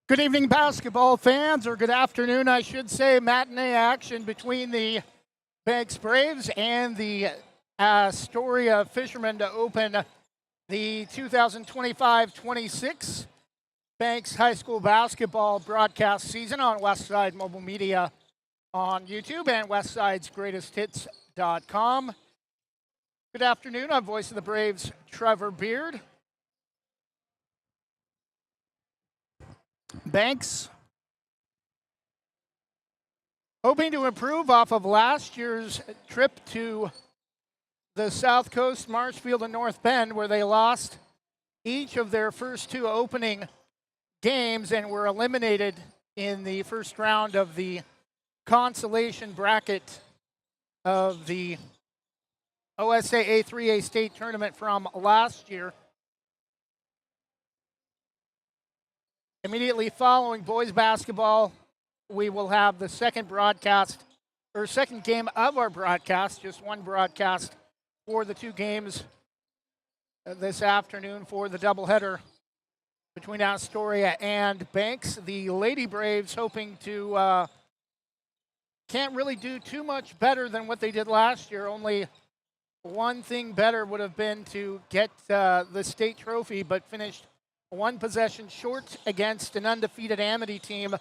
Good evening, basketball fans, or good afternoon, I should say. Matinee action between the Banks Braves and the Astoria Fishermen to open the 2025-26 Banks High School basketball broadcast season on Westside Mobile Media on YouTube and WestSidesGreatestHits.com. Good afternoon. I'm voice of the Braves, Trevor Beard. Banks hoping to improve off of last year's trip to the South Coast, Marshfield, and North Bend, where they lost each of their first two opening games and were eliminated in the first round of the consolation bracket of the Osaa A3A state tournament from last year. Immediately following boys basketball, we will have the second game of our broadcast, just one broadcast for the two games this afternoon for the doubleheader between Astoria and Banks. The Lady Braves hoping to can't really do too much better than what they did last year. Only one thing better would have been to get the state trophy, but finished one possession short against an undefeated Amity team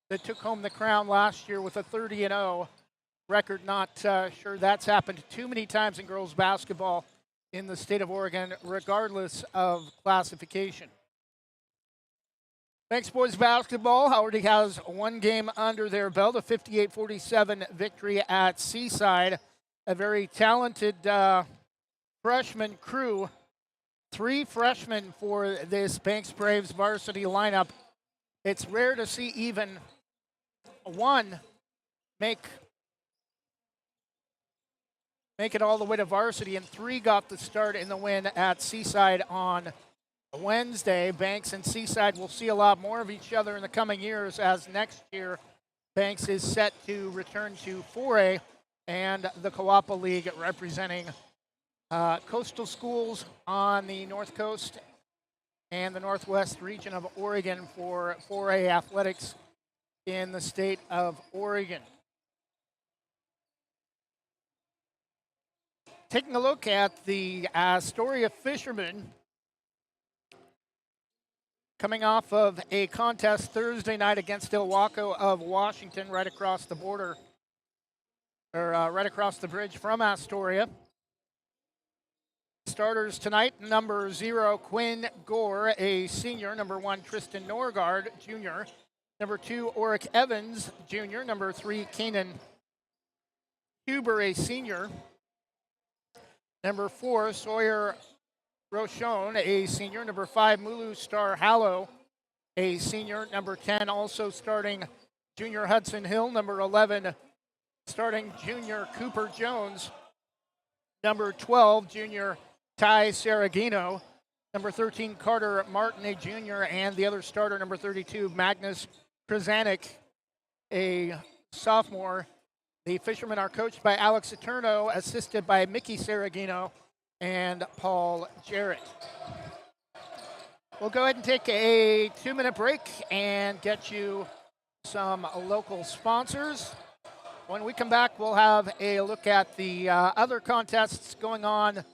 that took home the crown last year with a 30-0 record. Not sure that's happened too many times in girls basketball in the state of Oregon, regardless of classification. Banks boys basketball already has one game under their belt, a 58-47 victory at Seaside. A very talented freshman crew. Three freshmen for this Banks Braves varsity lineup. It's rare to see even one make it all the way to varsity, and three got the start in the win at Seaside on Wednesday. Banks and Seaside will see a lot more of each other in the coming years, as next year Banks is set to return to 4A and the Coapa League, representing coastal schools on the North Coast and the Northwest region of Oregon for 4A athletics in the state of Oregon. Taking a look at the Astoria Fishermen, coming off of a contest Thursday night against Ilwaco of Washington, right across the border, or right across the bridge from Astoria. Starters tonight, number 0, Quinn Gore, a senior. Number 1, Tristan Norgard, junior. Number 2, Oric Evans, junior. Number 3, Kanan Huber, a senior. Number 4, Sawyer Rochon, a senior. Number 5, Mulu Star Hallow, a senior. Number 10, also starting junior Hudson Hill. Number 11, starting junior Cooper Jones. Number 12, junior Ty Saragino. Number 13, Carter Martin, a junior, and the other starter, number 32, Magnus Krasanik, a sophomore. The Fishermen are coached by Alex Eterno, assisted by Mickey Saragino and Paul Jarrett. We'll go ahead and take a 2-minute break and get you some local sponsors. When we come back, we'll have a look at the other contests going on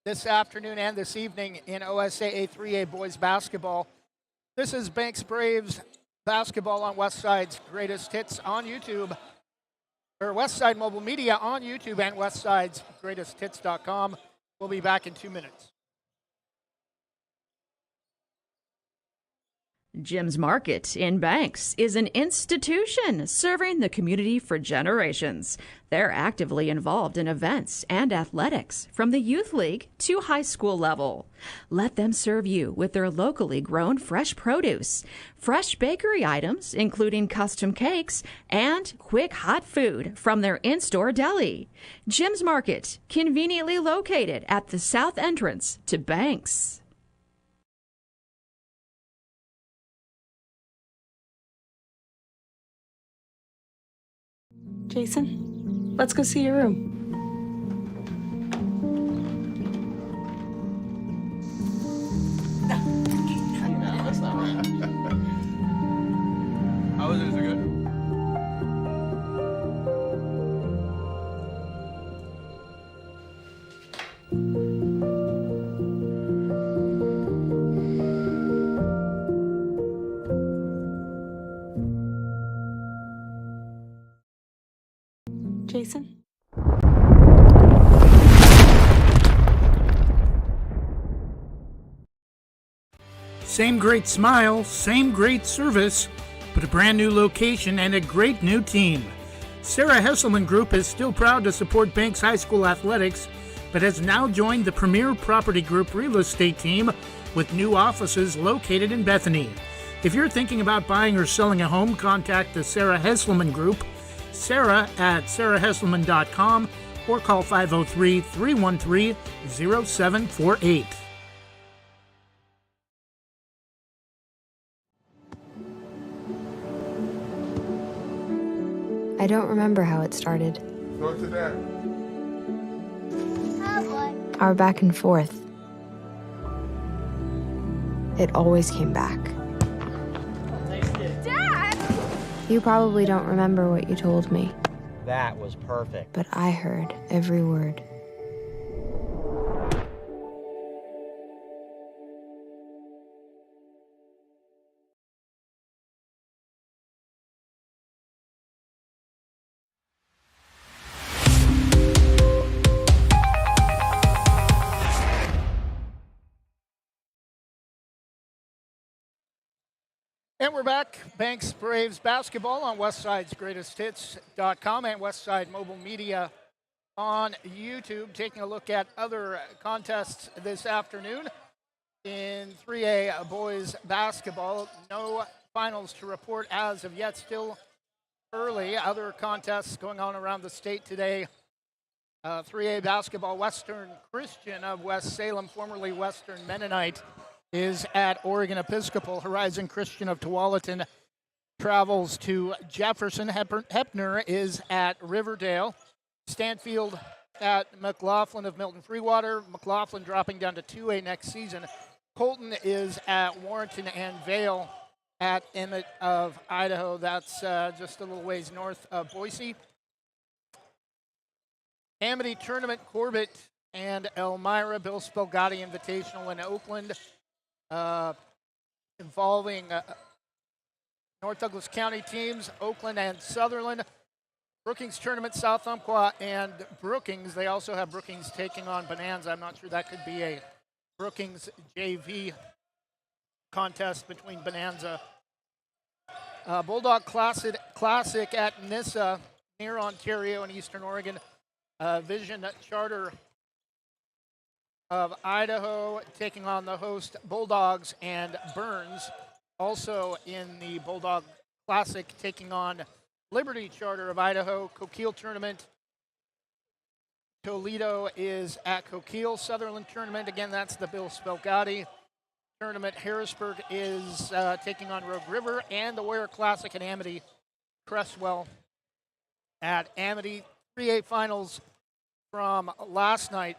this afternoon and this evening in Osaa A3A boys basketball. This is Banks Braves basketball on Westside's Greatest Hits on YouTube, or Westside Mobile Media on YouTube and WestSidesGreatestHits.com. We'll be back in 2 minutes. Jim's Market in Banks is an institution serving the community for generations. They're actively involved in events and athletics from the youth league to high school level. Let them serve you with their locally grown fresh produce, fresh bakery items, including custom cakes, and quick hot food from their in-store deli. Jim's Market, conveniently located at the south entrance to Banks. Jason, let's go see your room. No, that's not right. Same great smile, same great service, but a brand new location and a great new team. Sarah Hesselman Group is still proud to support Banks High School athletics, but has now joined the Premier Property Group real estate team with new offices located in Bethany. If you're thinking about buying or selling a home, contact the Sarah Hesselman Group, Sarah at sarahhesselman.com, or call 503-313-0748. I don't remember how it started. Go to that. Our back and forth. It always came back. Dad! You probably don't remember what you told me, That was perfect. but I heard every word. And we're back. Banks Braves basketball on Westside'sGreatestHits.com and Westside Mobile Media on YouTube. Taking a look at other contests this afternoon in 3A boys basketball. No finals to report as of yet. Still early. Other contests going on around the state today. 3A basketball. Western Christian of West Salem, formerly Western Mennonite, is at Oregon Episcopal. Horizon Christian of Tualatin travels to Jefferson. Hepner is at Riverdale. Stanfield at McLaughlin of Milton Freewater. McLaughlin dropping down to 2A next season. Colton is at Warrenton, and Vale at Emmett of Idaho. That's just a little ways north of Boise. Amity Tournament, Corbett and Elmira. Bill Spelgatti Invitational in Oakland. Involving North Douglas County teams, Oakland and Sutherland. Brookings Tournament, South Umpqua and Brookings. They also have Brookings taking on Bonanza. I'm not sure that could be a Brookings JV contest between Bonanza. Bulldog Classic at Nissa, near Ontario in Eastern Oregon. Vision Charter of Idaho taking on the host Bulldogs, and Burns also in the Bulldog Classic taking on Liberty Charter of Idaho. Coquille Tournament, Toledo is at Coquille. Sutherland Tournament, again, that's the Bill Spelgatti Tournament. Harrisburg is taking on Rogue River, and the Warrior Classic at Amity. Cresswell at Amity. 3A finals from last night.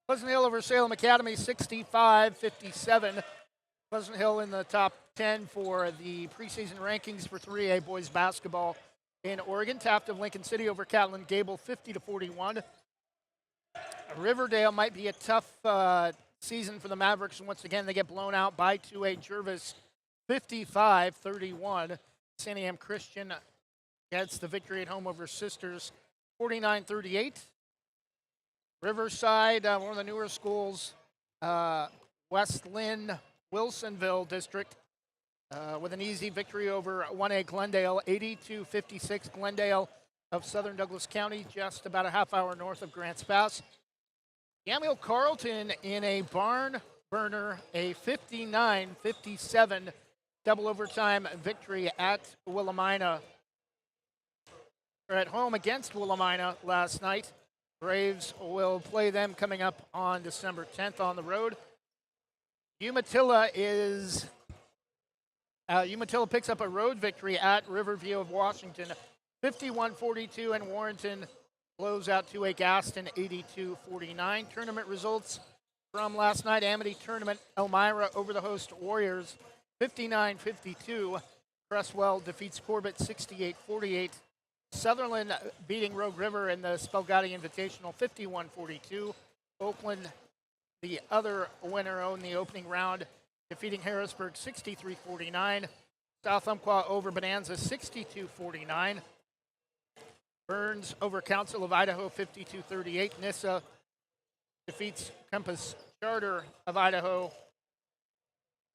Pleasant Hill over Salem Academy, 65-57. Pleasant Hill in the top 10 for the preseason rankings for 3A boys basketball in Oregon. Taft of Lincoln City over Catlin Gable, 50-41. Riverdale might be a tough season for the Mavericks. Once again, they get blown out by 2A Jervis, 55-31. Santiam Christian gets the victory at home over Sisters, 49-38. Riverside, one of the newer schools, West Lynn, Wilsonville District, with an easy victory over 1A Glendale, 82-56. Glendale of Southern Douglas County, just about a half hour north of Grants Pass. Yamhill Carlton in a barn burner, a 59-57 double overtime victory at Willamina. We're at home against Willamina last night. Braves will play them coming up on December 10th on the road. Umatilla picks up a road victory at Riverview of Washington, 51-42, and Warrenton blows out 2A Gaston, 82-49. Tournament results from last night: Amity Tournament, Elmira over the host Warriors, 59-52. Cresswell defeats Corbett, 68-48. Sutherland beating Rogue River in the Spelgatti Invitational, 51-42. Oakland, the other winner in the opening round, defeating Harrisburg, 63-49. South Umpqua over Bonanza, 62-49. Burns over Council of Idaho, 52-38. Nissa defeats Compass Charter of Idaho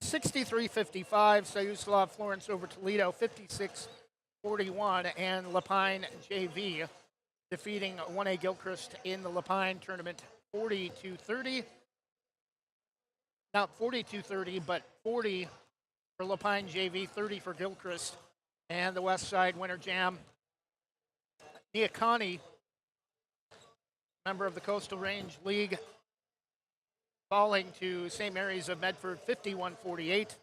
63-55. Sayuslav Florence over Toledo 56-41. And Lapine JV defeating 1A Gilchrist in the Lapine tournament 40-30. Not 42-30, but 40 for Lapine JV, 30 for Gilchrist. And the West Side Winter Jam. Neocani, member of the Coastal Range League, falling to St. Mary's of Medford 51-48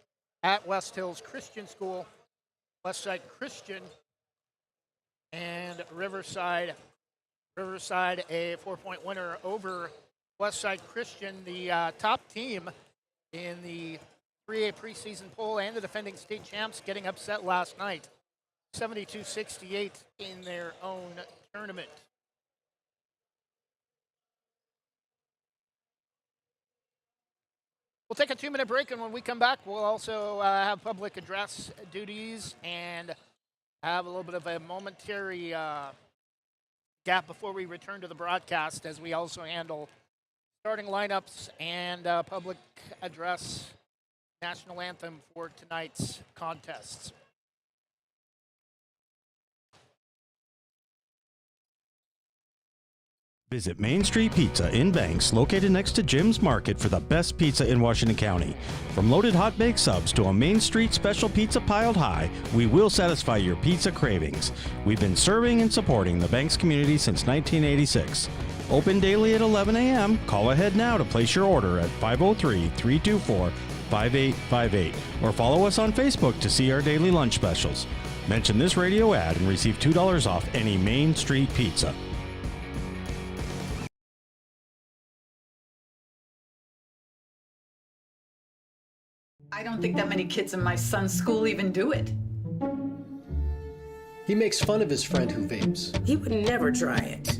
at West Hills Christian School. Westside Christian and Riverside, a 4-point winner over Westside Christian, the top team in the 3A preseason poll and the defending state champs, getting upset last night, 72-68 in their own tournament. We'll take a 2-minute break, and when we come back, we'll also have public address duties and have a little bit of a momentary gap before we return to the broadcast, as we also handle starting lineups and public address national anthem for tonight's contests. Visit Main Street Pizza in Banks, located next to Jim's Market, for the best pizza in Washington County. From loaded hot baked subs to a Main Street special pizza piled high, we will satisfy your pizza cravings. We've been serving and supporting the Banks community since 1986. Open daily at 11 a.m. Call ahead now to place your order at 503-324-5858 or follow us on Facebook to see our daily lunch specials. Mention this radio ad and receive $2 off any Main Street pizza. I don't think that many kids in my son's school even do it. He makes fun of his friend who vapes. He would never try it.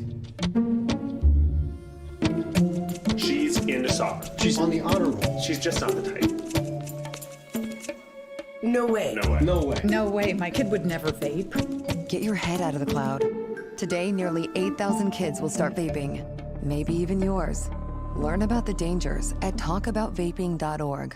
She's into soccer. She's on the honor roll. She's just not the type. No way. No way. No way. No way, my kid would never vape. Get your head out of the cloud. Today, nearly 8,000 kids will start vaping. Maybe even yours. Learn about the dangers at talkaboutvaping.org.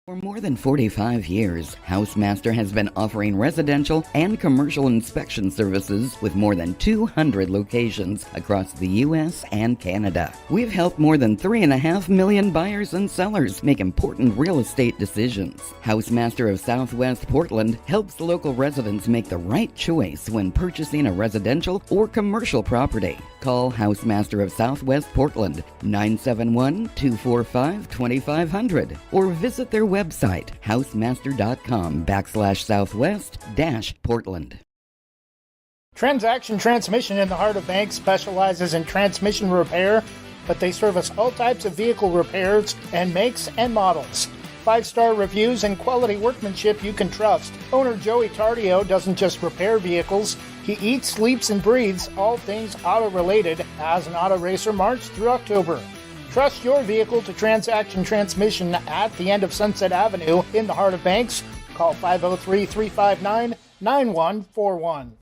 For more than 45 years, Housemaster has been offering residential and commercial inspection services with more than 200 locations across the U.S. and Canada. We've helped more than 3.5 million buyers and sellers make important real estate decisions. Housemaster of Southwest Portland helps local residents make the right choice when purchasing a residential or commercial property. Call Housemaster of Southwest Portland, 971-245-2500, or visit their website, housemaster.com/southwest-Portland. Transaction Transmission in the heart of Banks specializes in transmission repair, but they service all types of vehicle repairs and makes and models. 5-star reviews and quality workmanship you can trust. Owner Joey Tardio doesn't just repair vehicles, he eats, sleeps, and breathes all things auto-related as an auto racer March through October. Trust your vehicle to Transaction Transmission at the end of Sunset Avenue in the heart of Banks. Call 503-359-9141.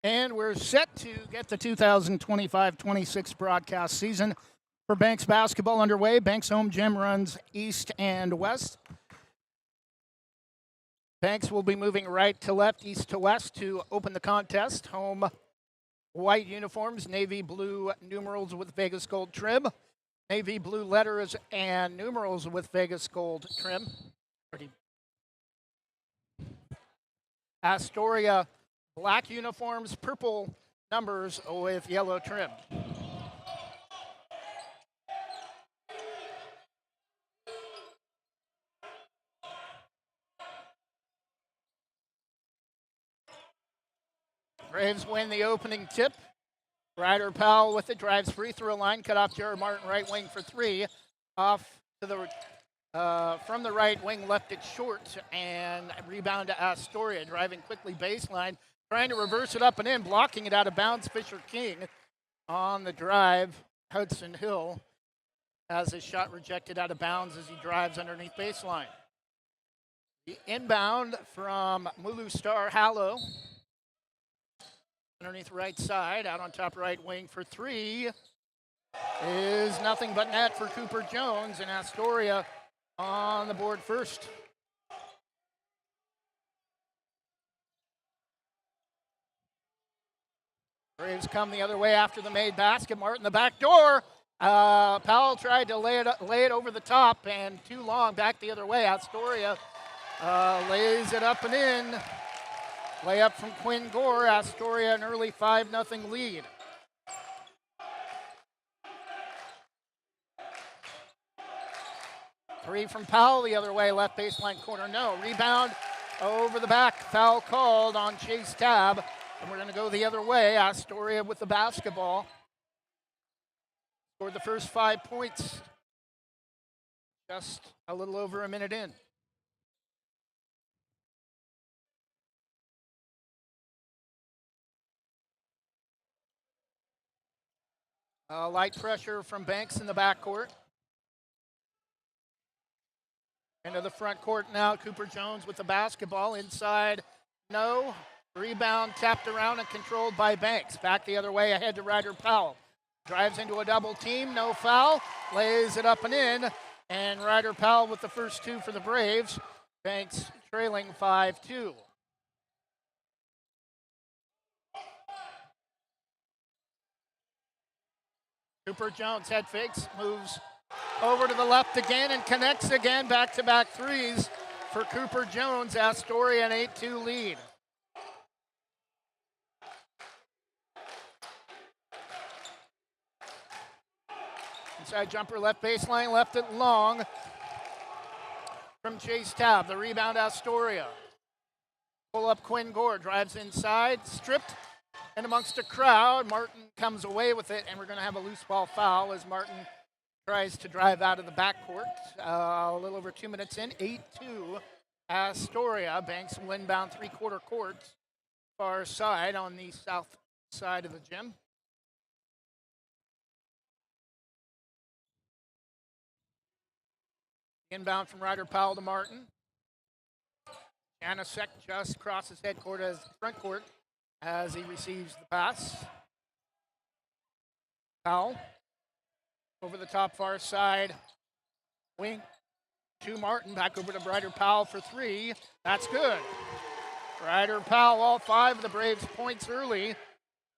And we're set to get the 2025-26 broadcast season for Banks basketball underway. Banks home gym runs east and west. Banks will be moving right to left, east to west to open the contest. Home white uniforms, navy blue numerals with Vegas gold trim. Navy blue letters and numerals with Vegas gold trim. Astoria black uniforms, purple numbers with yellow trim. Braves win the opening tip. Ryder Powell with it, drives free throw line, cut off Jared Martin, right wing for three. Off to the from the right wing, left it short, and rebound to Astoria, driving quickly baseline, trying to reverse it up and in, blocking it out of bounds. Fisher King on the drive. Hudson Hill has his shot rejected out of bounds as he drives underneath baseline. The inbound from Mulu Star Hallow. Underneath right side, out on top right wing for three is nothing but net for Cooper Jones, and Astoria on the board first. Braves come the other way after the made basket. Martin the back door. Powell tried to lay it over the top and too long. Back the other way. Astoria lays it up and in. Layup from Quinn Gore. Astoria an early 5-0 lead. Three from Powell the other way. Left baseline corner. No. Rebound over the back. Foul called on Chase Tabb. And we're going to go the other way. Astoria with the basketball. Scored the first 5 points just a little over a minute in. Light pressure from Banks in the backcourt. Into the front court now. Cooper Jones with the basketball. Inside, no. Rebound tapped around and controlled by Banks. Back the other way ahead to Ryder Powell. Drives into a double team, no foul. Lays it up and in. And Ryder Powell with the first 2 for the Braves. Banks trailing 5-2. Cooper Jones head fakes, moves over to the left again and connects again. Back-to-back threes for Cooper Jones. Astoria an 8-2 lead. Inside jumper, left baseline, left it long from Chase Tabb. The rebound, Astoria. Pull up Quinn Gore, drives inside, stripped, and amongst a crowd, Martin comes away with it, and we're going to have a loose ball foul as Martin tries to drive out of the backcourt. A little over 2 minutes in, 8-2 Astoria. Banks will inbound three-quarter court, far side on the south side of the gym. Inbound from Ryder Powell to Martin. Janasek just crosses headcourt as front court as he receives the pass. Powell over the top far side. Wing to Martin. Back over to Ryder Powell for 3. That's good. Ryder Powell, all 5 of the Braves points early.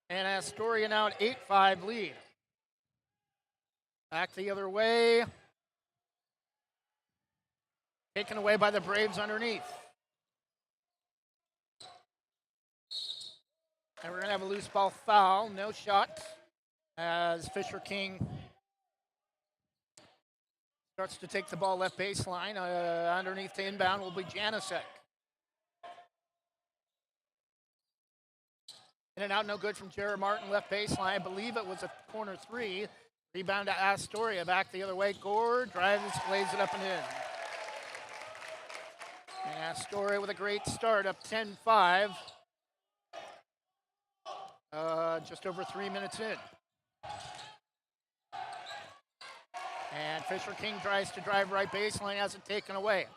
And Astoria now an 8-5 lead. Back the other way. Taken away by the Braves underneath. And we're going to have a loose ball foul. No shot as Fisher King starts to take the ball left baseline. Underneath to inbound will be Janasek. In and out, no good from Jared Martin, left baseline. I believe it was a corner 3. Rebound to Astoria. Back the other way. Gore drives, lays it up and in. And Astoria with a great start, up 10-5. Just over 3 minutes in. And Fisher King tries to drive right baseline, has it taken away.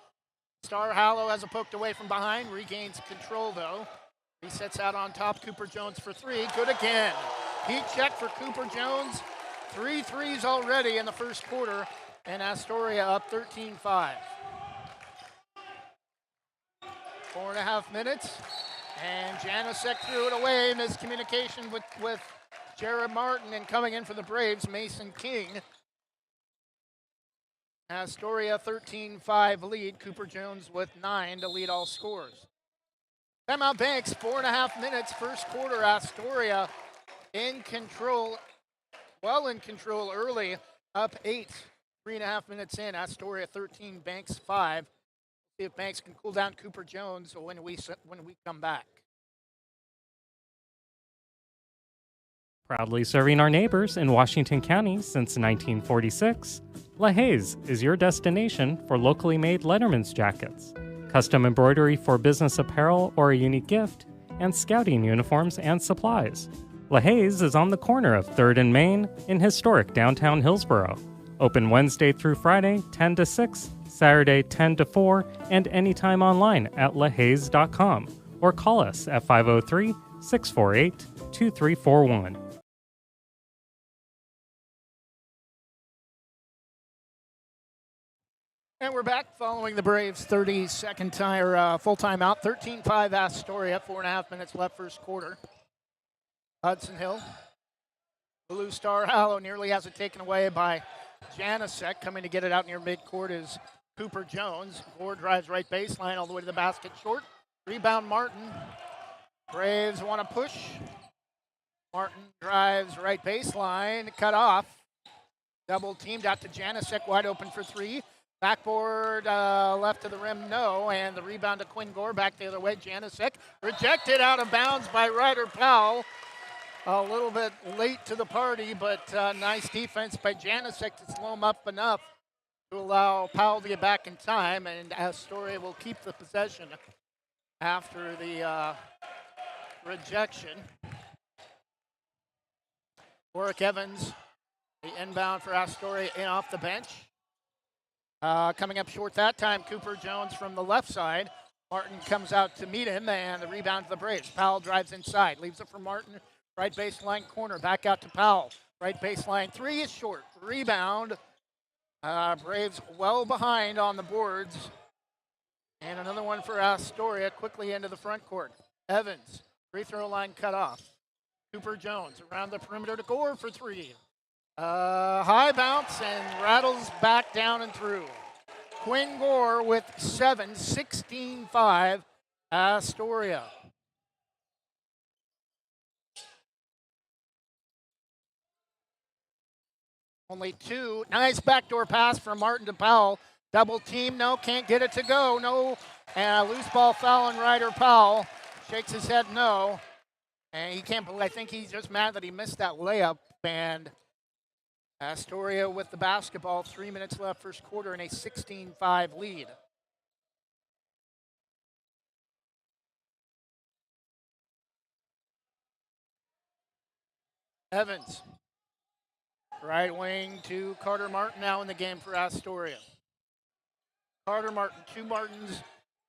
Star Hallow has it poked away from behind, regains control though. Resets out on top, Cooper Jones for 3, good again. Heat check for Cooper Jones, 3 threes already in the first quarter, and Astoria up 13-5. 4.5 minutes, and Janasek threw it away. Miscommunication with Jared Martin, and coming in for the Braves, Mason King. Astoria 13-5 lead. Cooper Jones with 9 to lead all scores. Timeout Banks, 4.5 minutes, first quarter. Astoria in control, well in control early, up 8. 3.5 minutes in, Astoria 13, Banks 5. See if Banks can cool down Cooper Jones when we come back. Proudly serving our neighbors in Washington County since 1946, LaHaye's is your destination for locally made Letterman's jackets, custom embroidery for business apparel or a unique gift, and scouting uniforms and supplies. LaHaye's is on the corner of 3rd and Main in historic downtown Hillsborough. Open Wednesday through Friday, 10 to 6, Saturday, 10 to 4, and anytime online at lahayes.com or call us at 503-648-2341. And we're back following the Braves' 30-second full timeout. 13-5 Astoria, 4.5 minutes left first quarter. Hudson Hill. Blue Star Hallow nearly has it taken away by Janicek. Coming to get it out near midcourt is Cooper Jones. Gore drives right baseline all the way to the basket short. Rebound Martin. Braves want to push. Martin drives right baseline, cut off. Double teamed out to Janicek, wide open for three. Backboard left to the rim, no. And the rebound to Quinn Gore, back the other way. Janicek rejected out of bounds by Ryder Powell. A little bit late to the party, but nice defense by Janicek to slow him up enough to allow Powell to get back in time. And Astoria will keep the possession after the rejection. Warwick Evans, the inbound for Astoria, in off the bench. Coming up short that time, Cooper Jones from the left side. Martin comes out to meet him, and the rebound to the Braves. Powell drives inside, leaves it for Martin. Right baseline corner, back out to Powell. Right baseline three is short. Rebound. Braves well behind on the boards. And another one for Astoria, quickly into the front court. Evans, free throw line cut off. Cooper Jones around the perimeter to Gore for three. High bounce and rattles back down and through. Quinn Gore with 7, 16-5, Astoria. Only two. Nice backdoor pass from Martin to Powell. Double team, no, can't get it to go, no. And a loose ball foul on Ryder Powell. Shakes his head no. And he can't believe, I think he's just mad that he missed that layup. And Astoria with the basketball, 3 minutes left first quarter, and a 16-5 lead. Evans. Right wing to Carter Martin now in the game for Astoria. Carter Martin, two Martins,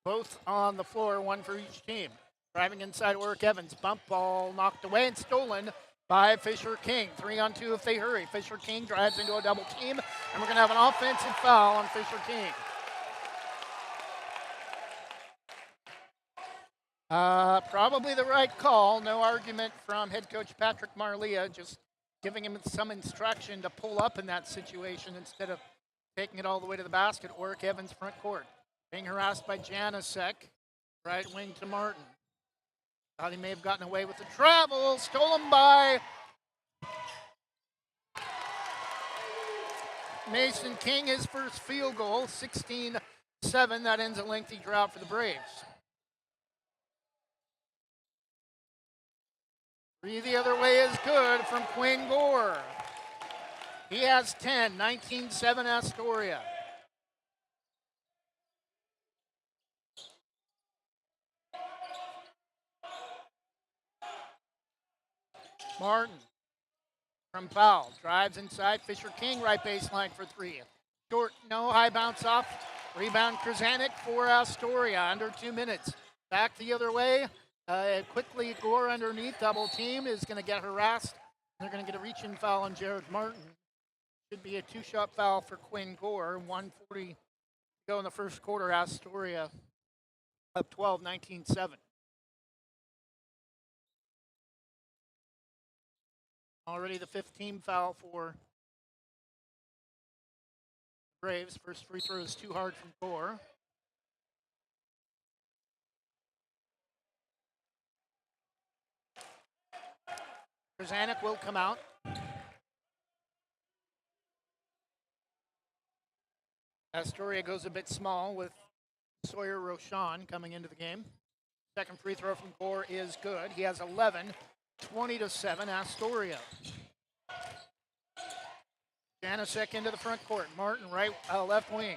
both on the floor, one for each team. Driving inside Warwick Evans, bump ball knocked away and stolen by Fisher King. 3-on-2 if they hurry. Fisher King drives into a double team, and we're going to have an offensive foul on Fisher King. Probably the right call. No argument from head coach Patrick Marlia, just giving him some instruction to pull up in that situation instead of taking it all the way to the basket. Warwick Evans front court. Being harassed by Janicek. Right wing to Martin. Thought he may have gotten away with the travel. Stolen by Mason King, his first field goal. 16-7. That ends a lengthy drought for the Braves. Three the other way is good from Quinn Gore. He has 10, 19-7 Astoria. Martin from foul. Drives inside. Fisher King right baseline for three. Short, no, high bounce off. Rebound Krasanik for Astoria. Under 2 minutes. Back the other way. Quickly, Gore underneath. Double team is going to get harassed. They're going to get a reach-in foul on Jared Martin. Should be a two-shot foul for Quinn Gore. 1:40 to go in the first quarter. Astoria up 12, 19-7. Already the 15th foul for Braves. First free throw is too hard from Gore. Krasanik will come out. Astoria goes a bit small with Sawyer Roshan coming into the game. Second free throw from Gore is good. He has 11, 20-7 Astoria. Janicek into the front court. Martin right left wing.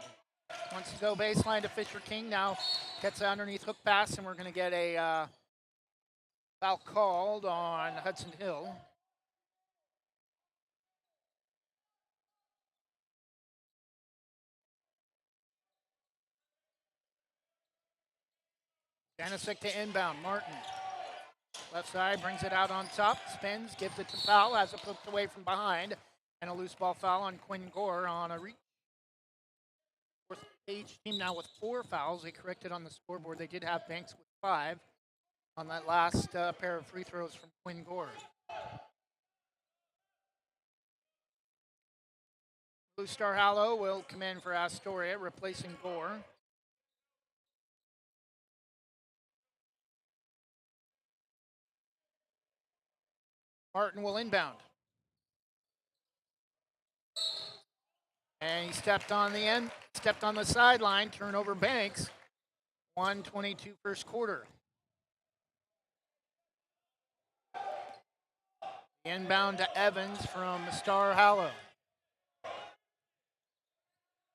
Wants to go baseline to Fisher King. Now gets underneath hook pass, and we're going to get a foul called on Hudson Hill. Janicek to inbound. Martin. Left side, brings it out on top. Spins, gives it to foul as it flipped away from behind. And a loose ball foul on Quinn Gore on a reach. Fourth page team now with 4 fouls. They corrected on the scoreboard. They did have Banks with 5 on that last pair of free throws from Quinn Gore. Blue Star Hallow will come in for Astoria, replacing Gore. Martin will inbound. And he stepped on the sideline, turnover Banks. 1:22 first quarter. Inbound to Evans from Star Hallow.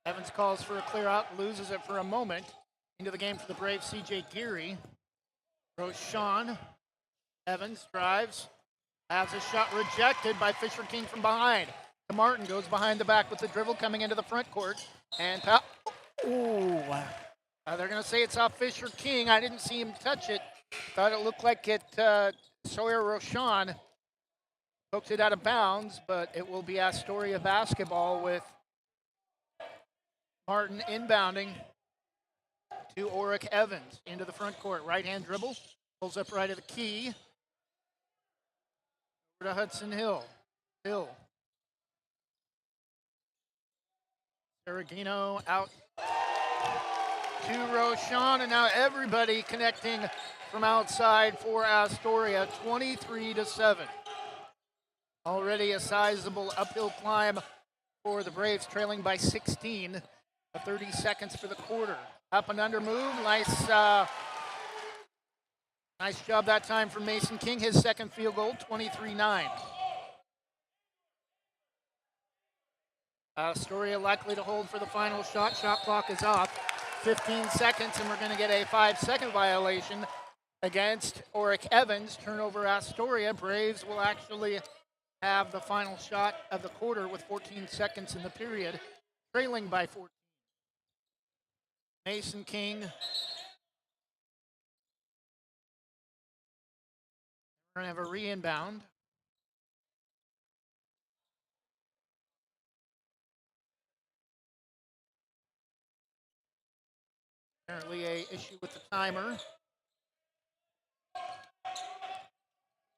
Evans calls for a clear out, loses it for a moment. Into the game for the Braves, C.J. Geary. Roshan. Evans drives. Has a shot rejected by Fisher King from behind. To Martin, goes behind the back with the dribble coming into the front court. And they're going to say it's off Fisher King. I didn't see him touch it. Thought it looked like it, Sawyer Roshan poked it out of bounds, but it will be Astoria basketball with Martin inbounding to Oric Evans into the front court. Right-hand dribble, pulls up right of the key. Over to Hudson Hill. Ferragino out to Roshan, and now everybody connecting from outside for Astoria, 23-7. Already a sizable uphill climb for the Braves, trailing by 16. 30 seconds for the quarter. Up and under move. Nice job that time from Mason King. His second field goal, 23-9. Astoria likely to hold for the final shot. Shot clock is off. 15 seconds, and we're going to get a 5-second violation against Oric Evans. Turnover Astoria. Braves will actually have the final shot of the quarter with 14 seconds in the period, trailing by 14. Mason King. We're going to have a re-inbound. Apparently a issue with the timer.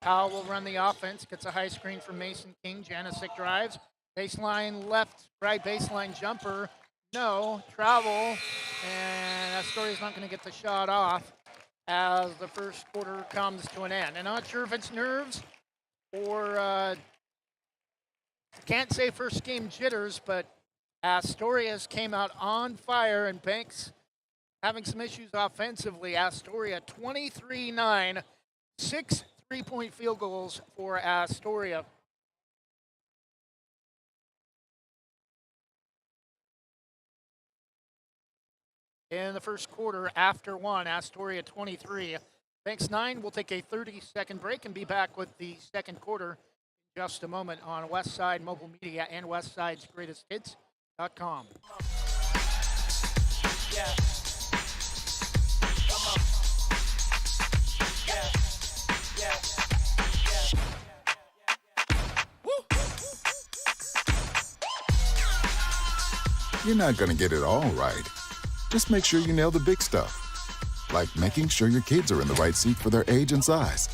Powell will run the offense, gets a high screen from Mason King. Janisic drives. Baseline left, right baseline jumper. No, travel, and Astoria's not going to get the shot off as the first quarter comes to an end. And not sure if it's nerves or can't say first game jitters, but Astoria's came out on fire, and Banks having some issues offensively. Astoria 23-9, 6 3-point field goals for Astoria. In the first quarter, after one, Astoria 23. Banks 9. We'll take a 30-second break and be back with the second quarter in just a moment on Westside Mobile Media and WestSidesGreatestHits.com. Yeah. You're not going to get it all right. Just make sure you nail the big stuff, like making sure your kids are in the right seat for their age and size.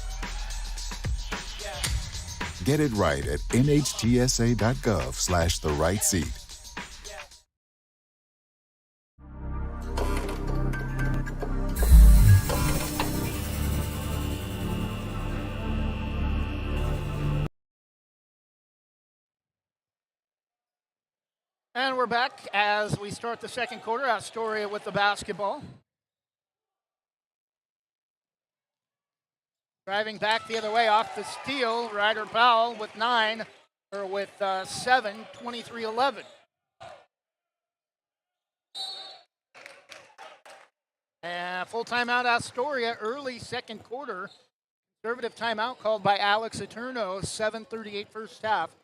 Get it right at nhtsa.gov/the-right-seat. And we're back as we start the second quarter. Astoria with the basketball. Driving back the other way off the steal, Ryder Powell with 7, 23-11. And full timeout Astoria, early second quarter. Conservative timeout called by Alex Eterno, 7:38 first half.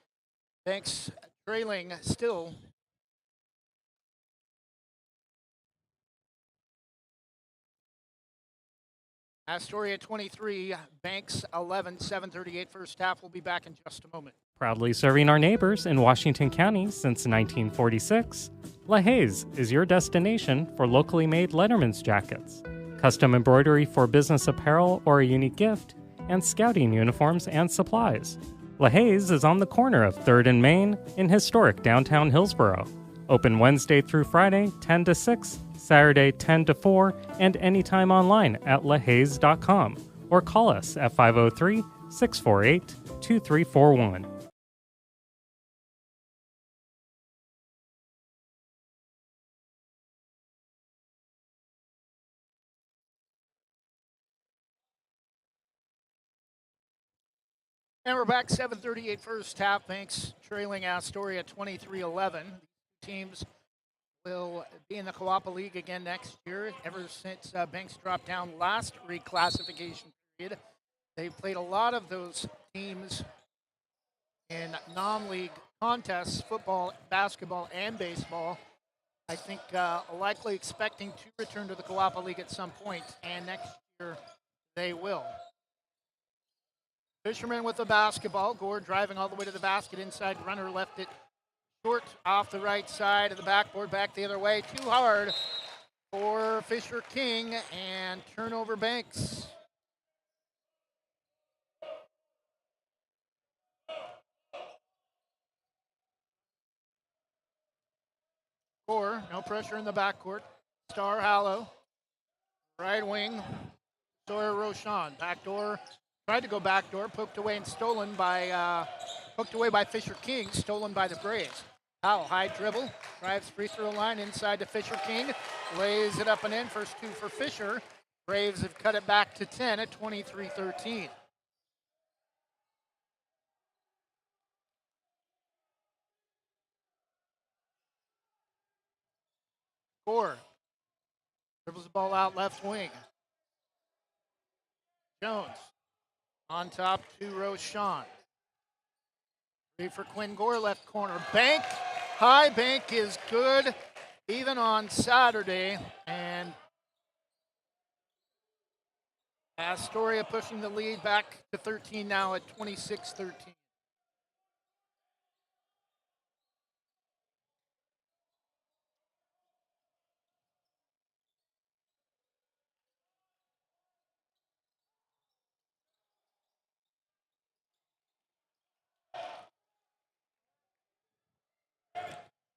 Banks trailing still. Astoria 23, Banks 11, 7:38 first half. We'll be back in just a moment. Proudly serving our neighbors in Washington County since 1946, LaHaye's is your destination for locally made Letterman's jackets, custom embroidery for business apparel or a unique gift, and scouting uniforms and supplies. LaHaye's is on the corner of 3rd and Main in historic downtown Hillsboro. Open Wednesday through Friday, 10 to 6, Saturday, 10 to 4, and anytime online at lahayes.com or call us at 503-648-2341. And we're back, 7:38 first half. Banks trailing Astoria 23-11. Teams will be in the Coapa League again next year. Ever since Banks dropped down last reclassification period, they've played a lot of those teams in non-league contests, football, basketball, and baseball. I think likely expecting to return to the Coapa League at some point, and next year they will. Fisherman with the basketball. Gore driving all the way to the basket. Inside runner left it short off the right side of the backboard. Back the other way. Too hard for Fisher King, and turnover Banks. Gore, no pressure in the backcourt. Star Hallow. Right wing. Sawyer Roshan. Backdoor. Tried to go backdoor, poked away and stolen by Fisher King, stolen by the Braves. Powell, high dribble, drives free throw line inside to Fisher King, lays it up and in, first two for Fisher. Braves have cut it back to 10 at 23-13. Gore dribbles the ball out left wing. Jones on top to Roshan. Three for Quinn Gore, left corner. Bank, high bank is good, even on Saturday. And Astoria pushing the lead back to 13 now at 26-13.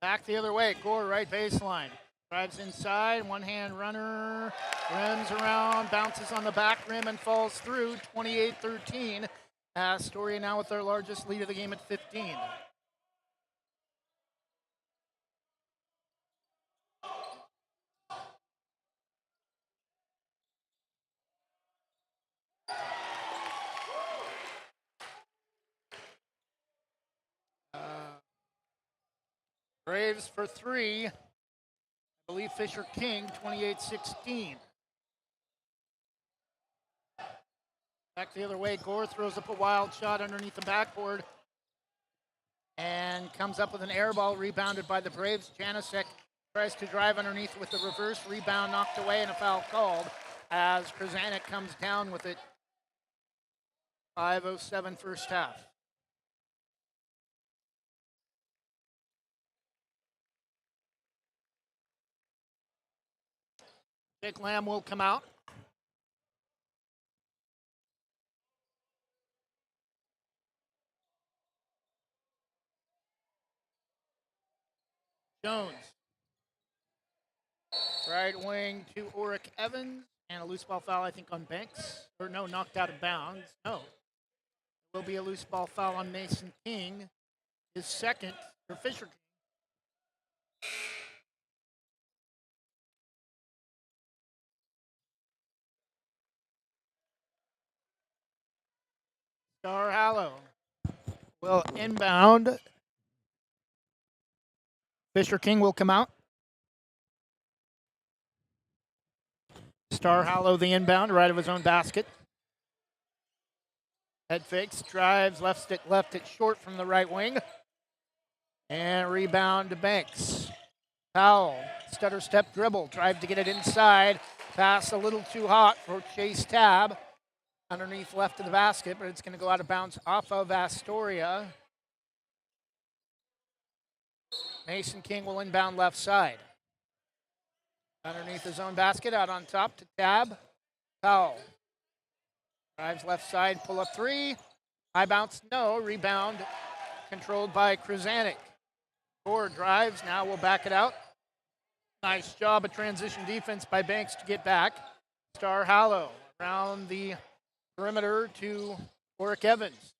Back the other way, Gore right baseline. Drives inside, one-hand runner, rims around, bounces on the back rim and falls through, 28-13. Astoria now with their largest lead of the game at 15. Braves for three. I believe Fisher King, 28-16. Back the other way, Gore throws up a wild shot underneath the backboard and comes up with an air ball rebounded by the Braves. Janicek tries to drive underneath with the reverse rebound, knocked away and a foul called as Krasanik comes down with it. 5:07 first half. Jake Lamb will come out. Jones. Right wing to Oric Evans. And a loose ball foul, I think, on Banks. Or no, knocked out of bounds. No. There will be a loose ball foul on Mason King. His second for Fisher King. Star Hallow will inbound. Fisher King will come out. Star Hallow the inbound, right of his own basket. Head fakes, drives, left it short from the right wing. And rebound to Banks. Powell, stutter step dribble, tried to get it inside. Pass a little too hot for Chase Tabb. Underneath left of the basket, but it's going to go out of bounds off of Astoria. Mason King will inbound left side. Underneath his own basket, out on top to Tabb. Powell. Drives left side, pull up three. High bounce, no. Rebound controlled by Krasanik. Gore drives, now will back it out. Nice job of transition defense by Banks to get back. Star Hallow around the perimeter to Oric Evans.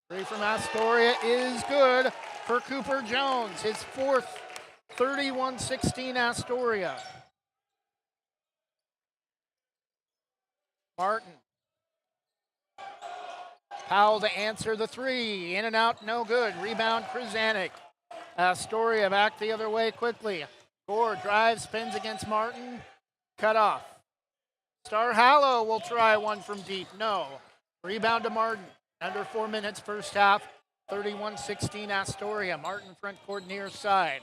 Three from Astoria is good for Cooper Jones. His fourth, 31-16 Astoria. Martin. Powell to answer the three. In and out, no good. Rebound, Krasanik. Astoria back the other way quickly. Gore drives, spins against Martin. Cut off. Star Hallow will try one from deep. No. Rebound to Martin. Under 4 minutes, first half. 31-16 Astoria. Martin front court near side.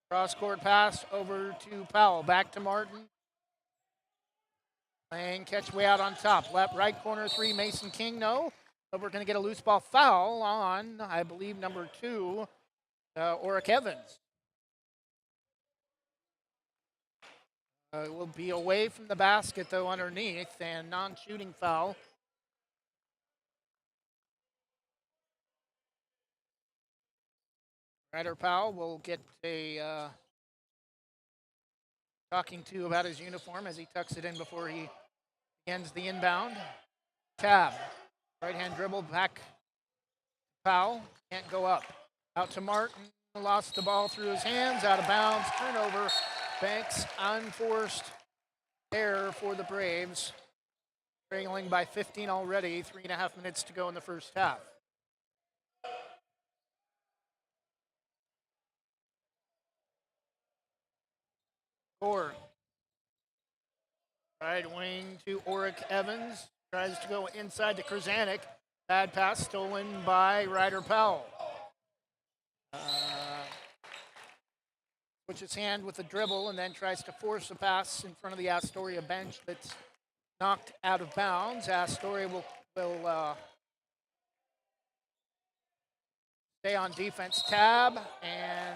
Cross court pass over to Powell. Back to Martin. Playing catch way out on top. Left, right corner three. Mason King, no. But we're going to get a loose ball foul on, I believe, number 2, Oric Evans. It will be away from the basket, though, underneath, and non-shooting foul. Ryder Powell will get a talking to about his uniform as he tucks it in before he begins the inbound. Tab. Right-hand dribble back. Powell. Can't go up. Out to Martin. Lost the ball through his hands. Out of bounds. Turnover. Banks unforced error for the Braves. Trailing by 15 already. 3.5 minutes to go in the first half. Gore. Right wing to Oric Evans. Tries to go inside to Krasanik. Bad pass stolen by Ryder Powell. Puts his hand with the dribble and then tries to force a pass in front of the Astoria bench that's knocked out of bounds. Astoria will stay on defense. Tab, and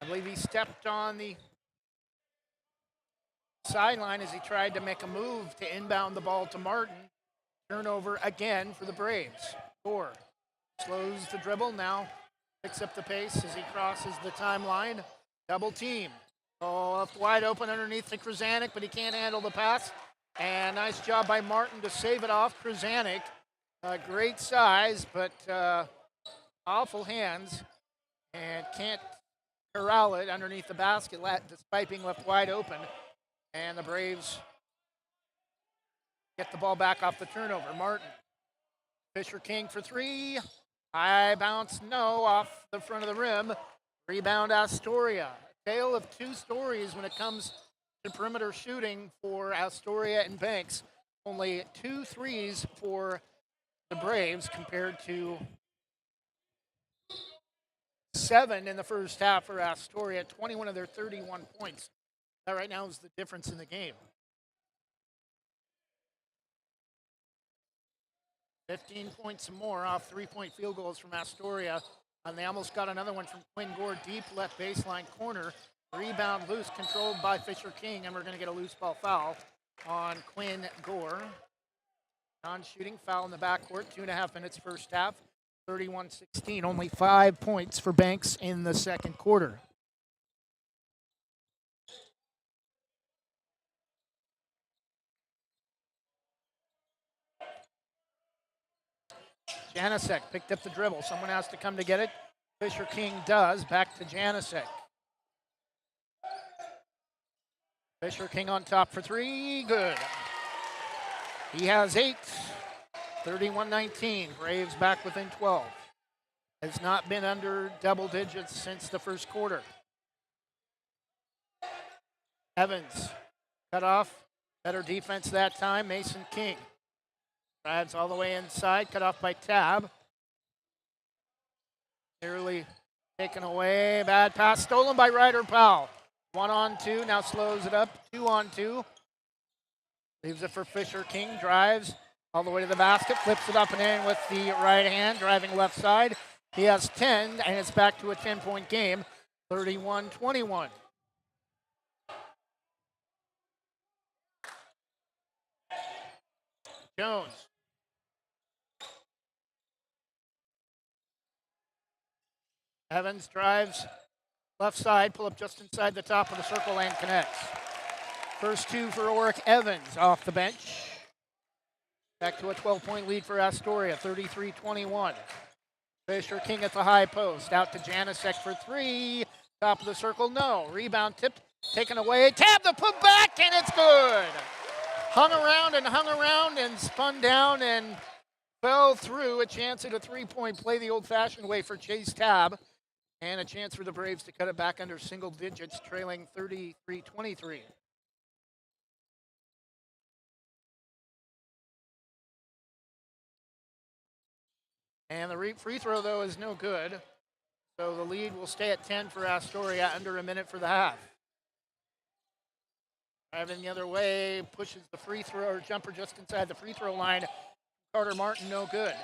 I believe he stepped on the sideline as he tried to make a move to inbound the ball to Martin. Turnover again for the Braves. Gore slows the dribble, now picks up the pace as he crosses the timeline. Double team. Oh, left wide open underneath to Krasanik, but he can't handle the pass. And nice job by Martin to save it off. Krasanik, great size, but awful hands, and can't corral it underneath the basket despite being left wide open. And the Braves get the ball back off the turnover. Martin. Fisher King for three. High bounce, no, off the front of the rim. Rebound Astoria. A tale of two stories when it comes to perimeter shooting for Astoria and Banks. Only 2 threes for the Braves compared to 7 in the first half for Astoria. 21 of their 31 points. That right now is the difference in the game. 15 points more off 3-point field goals from Astoria. And they almost got another one from Quinn Gore, deep left baseline corner. Rebound loose, controlled by Fisher King, and we're going to get a loose ball foul on Quinn Gore. Non-shooting foul in the backcourt, 2.5 minutes first half. 31-16, only 5 points for Banks in the second quarter. Janasek picked up the dribble. Someone has to come to get it. Fisher King does. Back to Janasek. Fisher King on top for three. Good. He has 8. 31-19. Braves back within 12. Has not been under double digits since the first quarter. Evans cut off. Better defense that time. Mason King. Drives all the way inside, cut off by Tab. Nearly taken away. Bad pass stolen by Ryder Powell. 1-on-2, now slows it up. 2-on-2. Leaves it for Fisher King. Drives all the way to the basket. Flips it up and in with the right hand. Driving left side. He has 10, and it's back to a 10-point game. 31-21. Jones. Evans drives left side, pull up just inside the top of the circle and connects. First two for Oric Evans off the bench. Back to a 12-point lead for Astoria, 33-21. Fisher King at the high post, out to Janicek for three. Top of the circle, no. Rebound tipped, taken away. Tab the put back, and it's good. Hung around and spun down and fell through. A chance at a three-point play the old-fashioned way for Chase Tab. And a chance for the Braves to cut it back under single digits, trailing 33-23. And the free throw, though, is no good. So the lead will stay at 10 for Astoria, under a minute for the half. Driving the other way, pushes the free throw or jumper just inside the free throw line. Carter Martin, no good.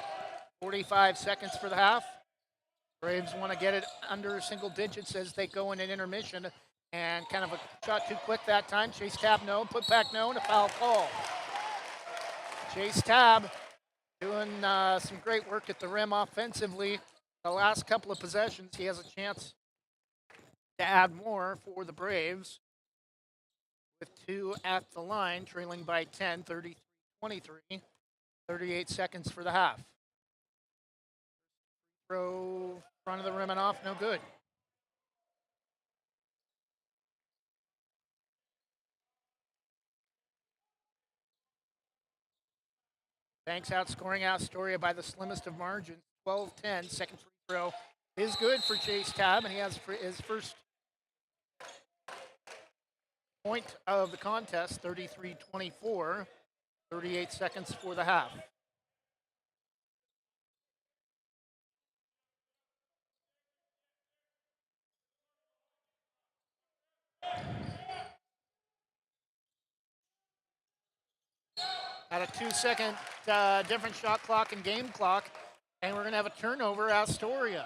45 seconds for the half. Braves want to get it under single digits as they go in an intermission. And kind of a shot too quick that time. Chase Tab, no. Put back, no. And a foul call. Chase Tab doing some great work at the rim offensively. The last couple of possessions, he has a chance to add more for the Braves. With two at the line, trailing by 10, 33-23. 38 seconds for the half. Throw front of the rim and off, no good. Banks outscoring Astoria by the slimmest of margins, 12-10. Second free throw is good for Chase Tab, and he has his first point of the contest, 33-24. 38 seconds for the half. At a 2-second different shot clock and game clock, and we're going to have a turnover, Astoria.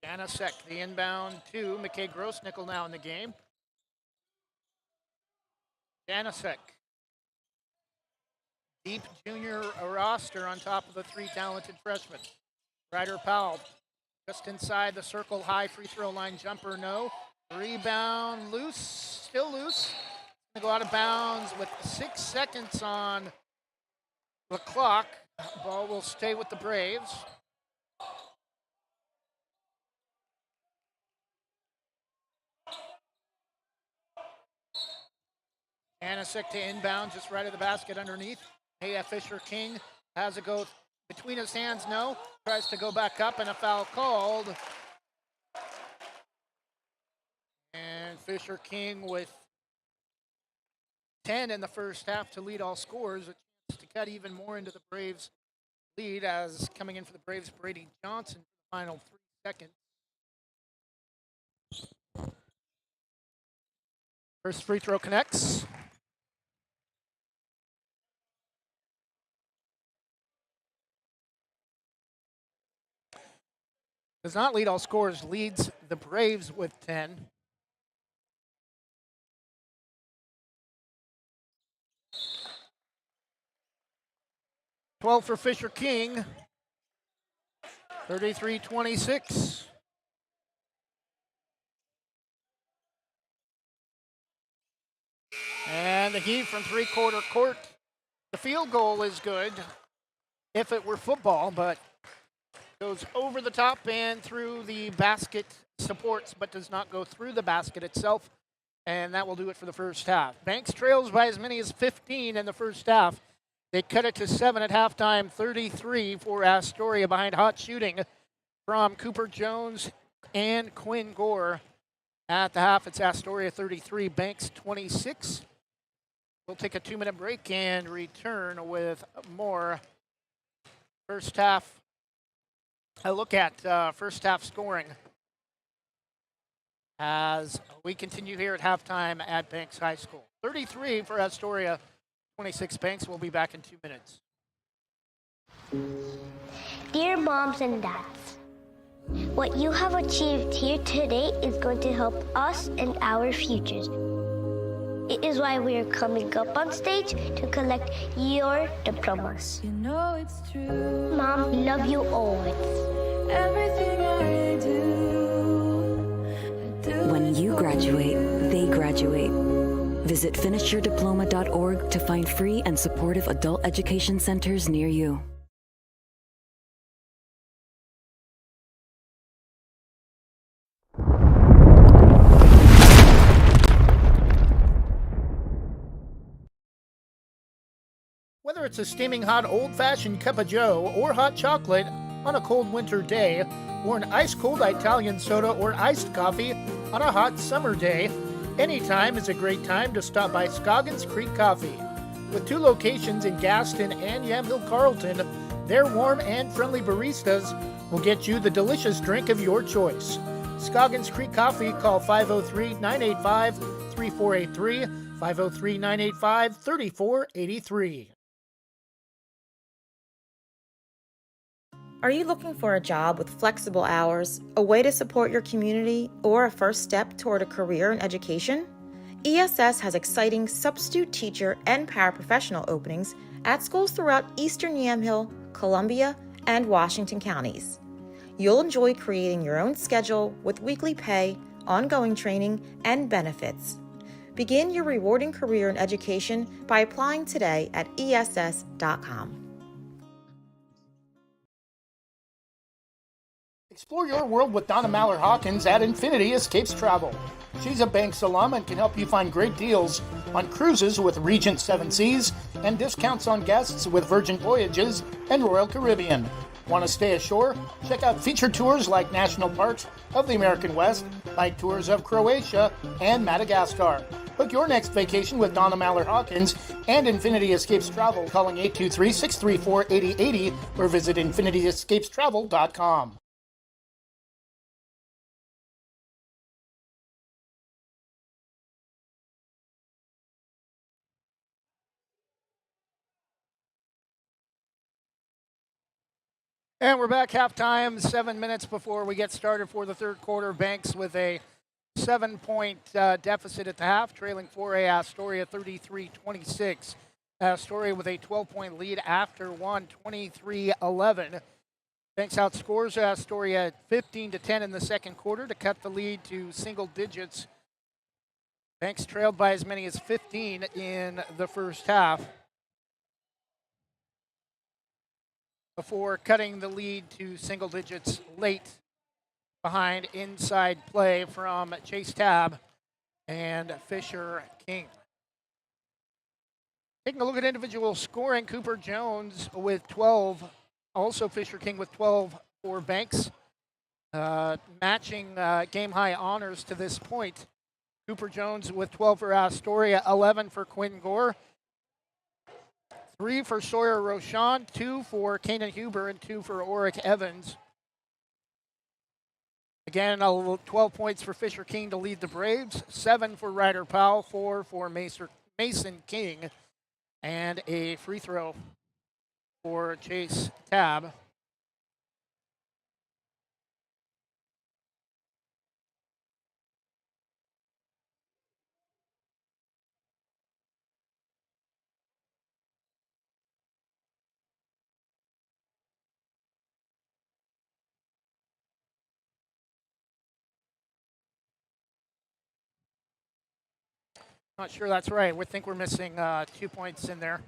Janicek, the inbound to McKay Grossnickel now in the game. Janicek. Deep junior roster on top of the three talented freshmen. Ryder Powell just inside the circle, high free throw line jumper, no. Rebound loose, still loose. Gonna go out of bounds with 6 seconds on the clock. Ball will stay with the Braves. Janicek to inbound, just right of the basket underneath. Hey, Fisher King has it go between his hands, no. Tries to go back up and a foul called. And Fisher King with 10 in the first half to lead all scorers. A chance to cut even more into the Braves' lead as coming in for the Braves, Brady Johnson for the final 3 seconds. First free throw connects. Does not lead all scorers, leads the Braves with 10. $12 for Fisher King. 33-26. And the heave from three-quarter court. The field goal is good if it were football, but goes over the top and through the basket supports, but does not go through the basket itself. And that will do it for the first half. Banks trails by as many as 15 in the first half. They cut it to 7 at halftime, 33 for Astoria behind hot shooting from Cooper Jones and Quinn Gore. At the half, it's Astoria 33, Banks 26. We'll take a 2-minute break and return with more first half. A look at first half scoring as we continue here at halftime at Banks High School. 33 for Astoria, 26 Banks. We'll be back in 2 minutes. Dear moms and dads, what you have achieved here today is going to help us and our futures. It is why we are coming up on stage to collect your diplomas. You know it's true. Mom, we love you always. Everything I do, When you graduate, they graduate. Visit finishyourdiploma.org to find free and supportive adult education centers near you. Whether it's a steaming hot old-fashioned cup of joe or hot chocolate on a cold winter day, or an ice-cold Italian soda or iced coffee on a hot summer day, any time is a great time to stop by Scoggins Creek Coffee. With 2 locations in Gaston and Yamhill Carlton, their warm and friendly baristas will get you the delicious drink of your choice. Scoggins Creek Coffee, call 503-985-3483, 503-985-3483. Are you looking for a job with flexible hours, a way to support your community, or a first step toward a career in education? ESS has exciting substitute teacher and paraprofessional openings at schools throughout Eastern Yamhill, Columbia, and Washington counties. You'll enjoy creating your own schedule with weekly pay, ongoing training, and benefits. Begin your rewarding career in education by applying today at ess.com. Explore your world with Donna Maller Hawkins at Infinity Escapes Travel. She's a Banks alum and can help you find great deals on cruises with Regent 7 Seas and discounts on guests with Virgin Voyages and Royal Caribbean. Want to stay ashore? Check out featured tours like National Parks of the American West, like tours of Croatia and Madagascar. Book your next vacation with Donna Maller Hawkins and Infinity Escapes Travel, calling 823-634-8080 or visit infinityescapestravel.com. And we're back halftime, 7 minutes before we get started for the third quarter. Banks with a 7-point deficit at the half, trailing 4A Astoria 33-26. Astoria with a 12-point lead after one, 23-11. Banks outscores Astoria 15-10 in the second quarter to cut the lead to single digits. Banks trailed by as many as 15 in the first half, before cutting the lead to single digits late behind inside play from Chase Tabb and Fisher King. Taking a look at individual scoring, Cooper Jones with 12, also Fisher King with 12 for Banks, matching game-high honors to this point. Cooper Jones with 12 for Astoria, 11 for Quinn Gore, 3 for Sawyer Rochon, 2 for Kanan Huber, and 2 for Oric Evans. Again, 12 points for Fisher King to lead the Braves, 7 for Ryder Powell, 4 for Mason King, and a free throw for Chase Tabb. Not sure that's right. We think we're missing 2 points in there.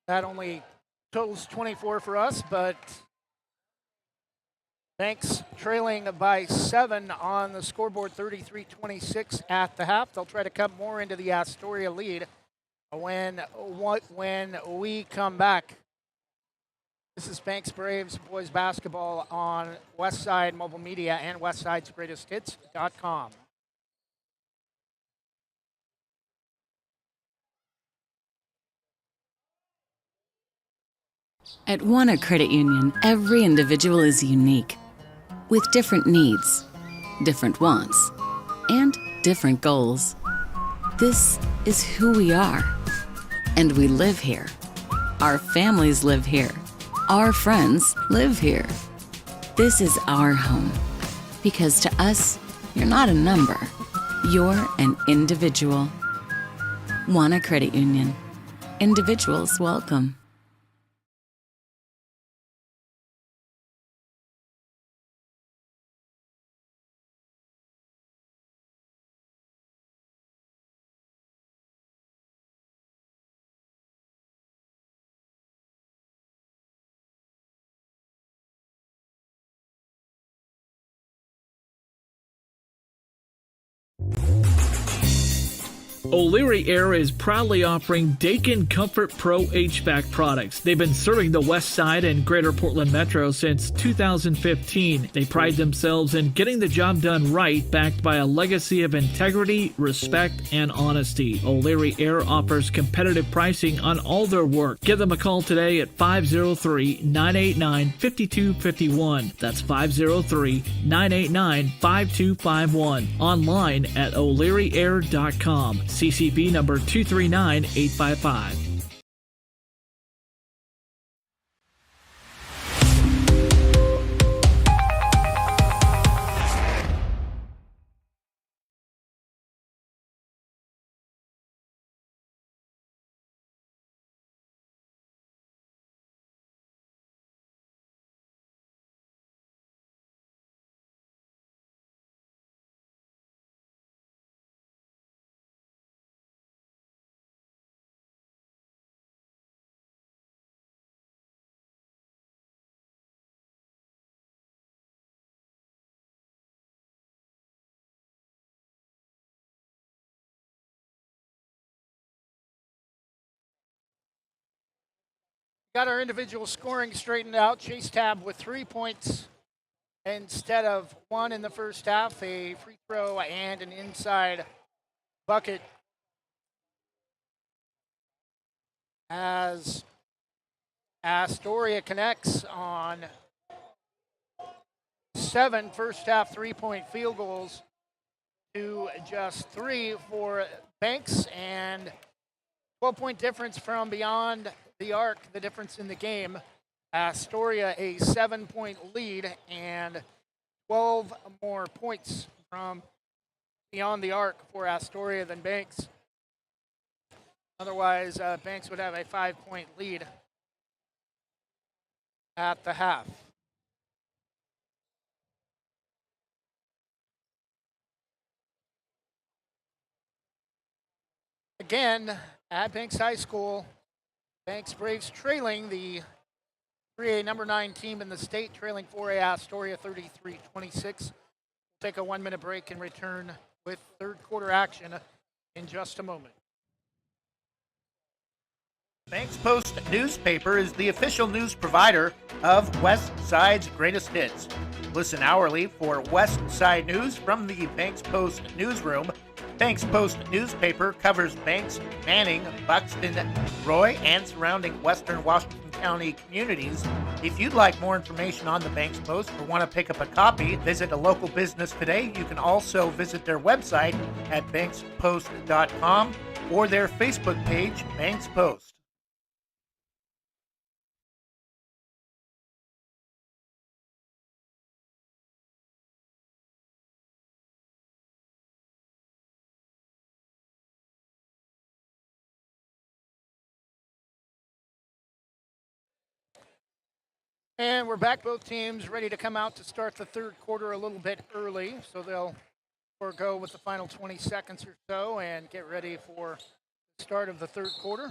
That only totals 24 for us, but Banks trailing by 7 on the scoreboard, 33-26 at the half. They'll try to cut more into the Astoria lead when we come back. This is Banks Braves boys basketball on Westside Mobile Media and Westside'sGreatestHits.com. At Warner Credit Union, every individual is unique, with different needs, different wants, and different goals. This is who we are, and we live here. Our families live here. Our friends live here. This is our home, because to us, you're not a number, You're an individual. Want a credit union. Individuals welcome. O'Leary Air is proudly offering Dakin Comfort Pro HVAC products. They've been serving the West Side and Greater Portland Metro since 2015. They pride themselves in getting the job done right, backed by a legacy of integrity, respect, and honesty. O'Leary Air offers competitive pricing on all their work. Give them a call today at 503-989-5251. That's 503-989-5251. Online at o'learyair.com. CCB number 239855. Got our individual scoring straightened out. Chase Tab with 3 points instead of 1 in the first half, a free throw and an inside bucket as Astoria connects on 7 first half 3-point field goals to just 3 for Banks, and 12-point difference from beyond the arc, the difference in the game. Astoria a 7-point lead and 12 more points from beyond the arc for Astoria than Banks. Otherwise, Banks would have a 5-point lead at the half. Again, at Banks High School, Banks Braves trailing the 3A number 9 team in the state, trailing 4A Astoria 33-26. Take a 1-minute break and return with third quarter action in just a moment. Banks Post newspaper is the official news provider of West Side's greatest hits. Listen hourly for West Side news from the Banks Post newsroom. Banks Post newspaper covers Banks, Manning, Buxton, Roy, and surrounding western Washington County communities. If you'd like more information on the Banks Post or want to pick up a copy, visit a local business today. You can also visit their website at bankspost.com or their Facebook page, Banks Post. And we're back, both teams ready to come out to start the third quarter a little bit early, so they'll forego with the final 20 seconds or so and get ready for the start of the third quarter.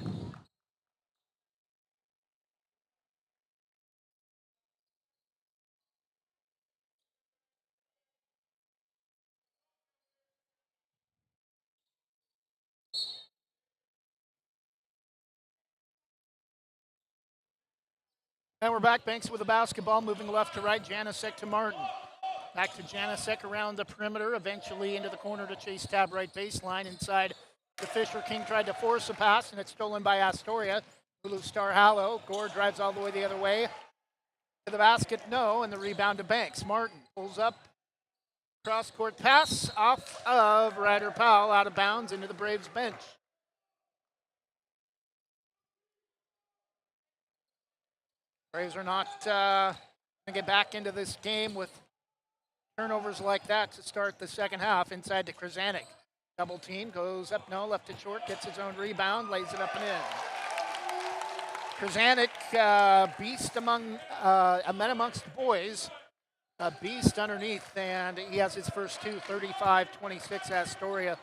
And we're back. Banks with the basketball, moving left to right. Janicek to Martin. Back to Janicek around the perimeter, eventually into the corner to Chase Tab right baseline. Inside to Fisher. King tried to force a pass, and it's stolen by Astoria. Hulu Star Hallow. Gore drives all the way the other way. To the basket, no, and the rebound to Banks. Martin pulls up. Cross-court pass off of Ryder Powell, out of bounds into the Braves bench. Braves are not going to get back into this game with turnovers like that to start the second half. Inside to Krasanik. Double team, goes up, no, left it short, gets his own rebound, lays it up and in. Krasanik, beast among men amongst the boys, a beast underneath, and he has his first two, 35-26. Astoria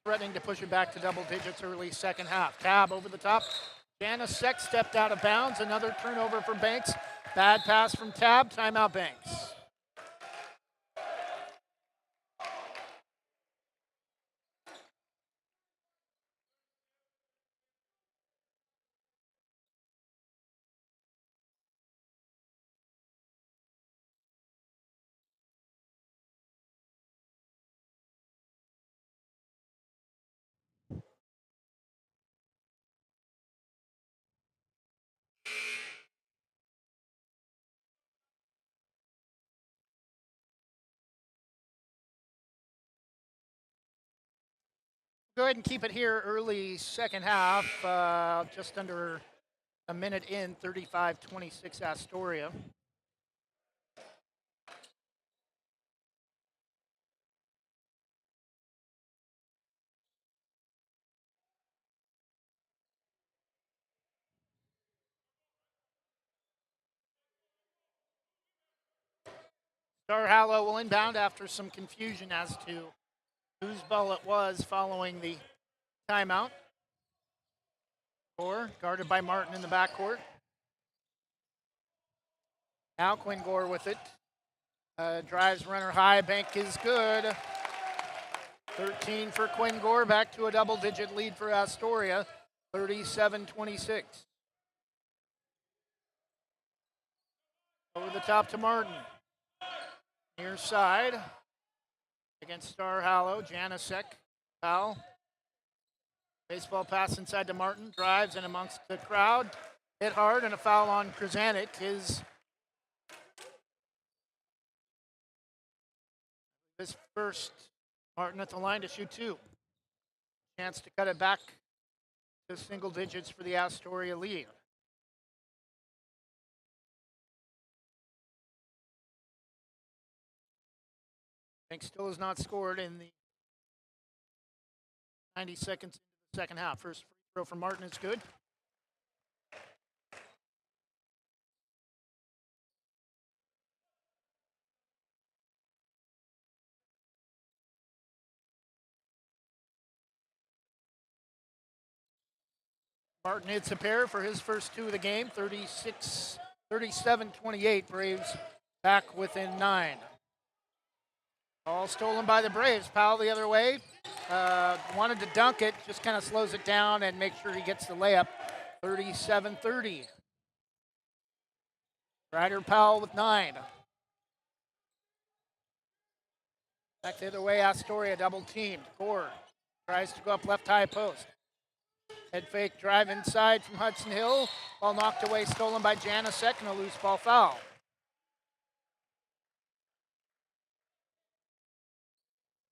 threatening to push it back to double digits early second half. Tab over the top. Janasek stepped out of bounds. Another turnover for Banks. Bad pass from Tab. Timeout Banks. Go ahead and keep it here early second half. Just under a minute in, 35-26 Astoria. Star Hallow will inbound after some confusion as to whose ball it was following the timeout. Gore guarded by Martin in the backcourt. Now Quinn Gore with it. Drives runner high. Bank is good. 13 for Quinn Gore. Back to a double-digit lead for Astoria. 37-26. Over the top to Martin. Near side. Against Star Hallow. Janasek. Foul. Baseball pass inside to Martin. Drives in amongst the crowd. Hit hard, and a foul on Krasanik. His first. Martin at the line to shoot two. Chance to cut it back to single digits for the Astoria lead. Banks still has not scored in the 90 seconds into the second half. First free throw from Martin is good. Martin hits a pair for his first two of the game. 37-28. Braves back within 9. Ball stolen by the Braves. Powell the other way. Wanted to dunk it, just kind of slows it down and makes sure he gets the layup. 37-30. Ryder Powell with 9. Back the other way, Astoria double teamed. Gore tries to go up left high post. Head fake drive inside from Hudson Hill. Ball knocked away, stolen by Janasek, and a loose ball foul.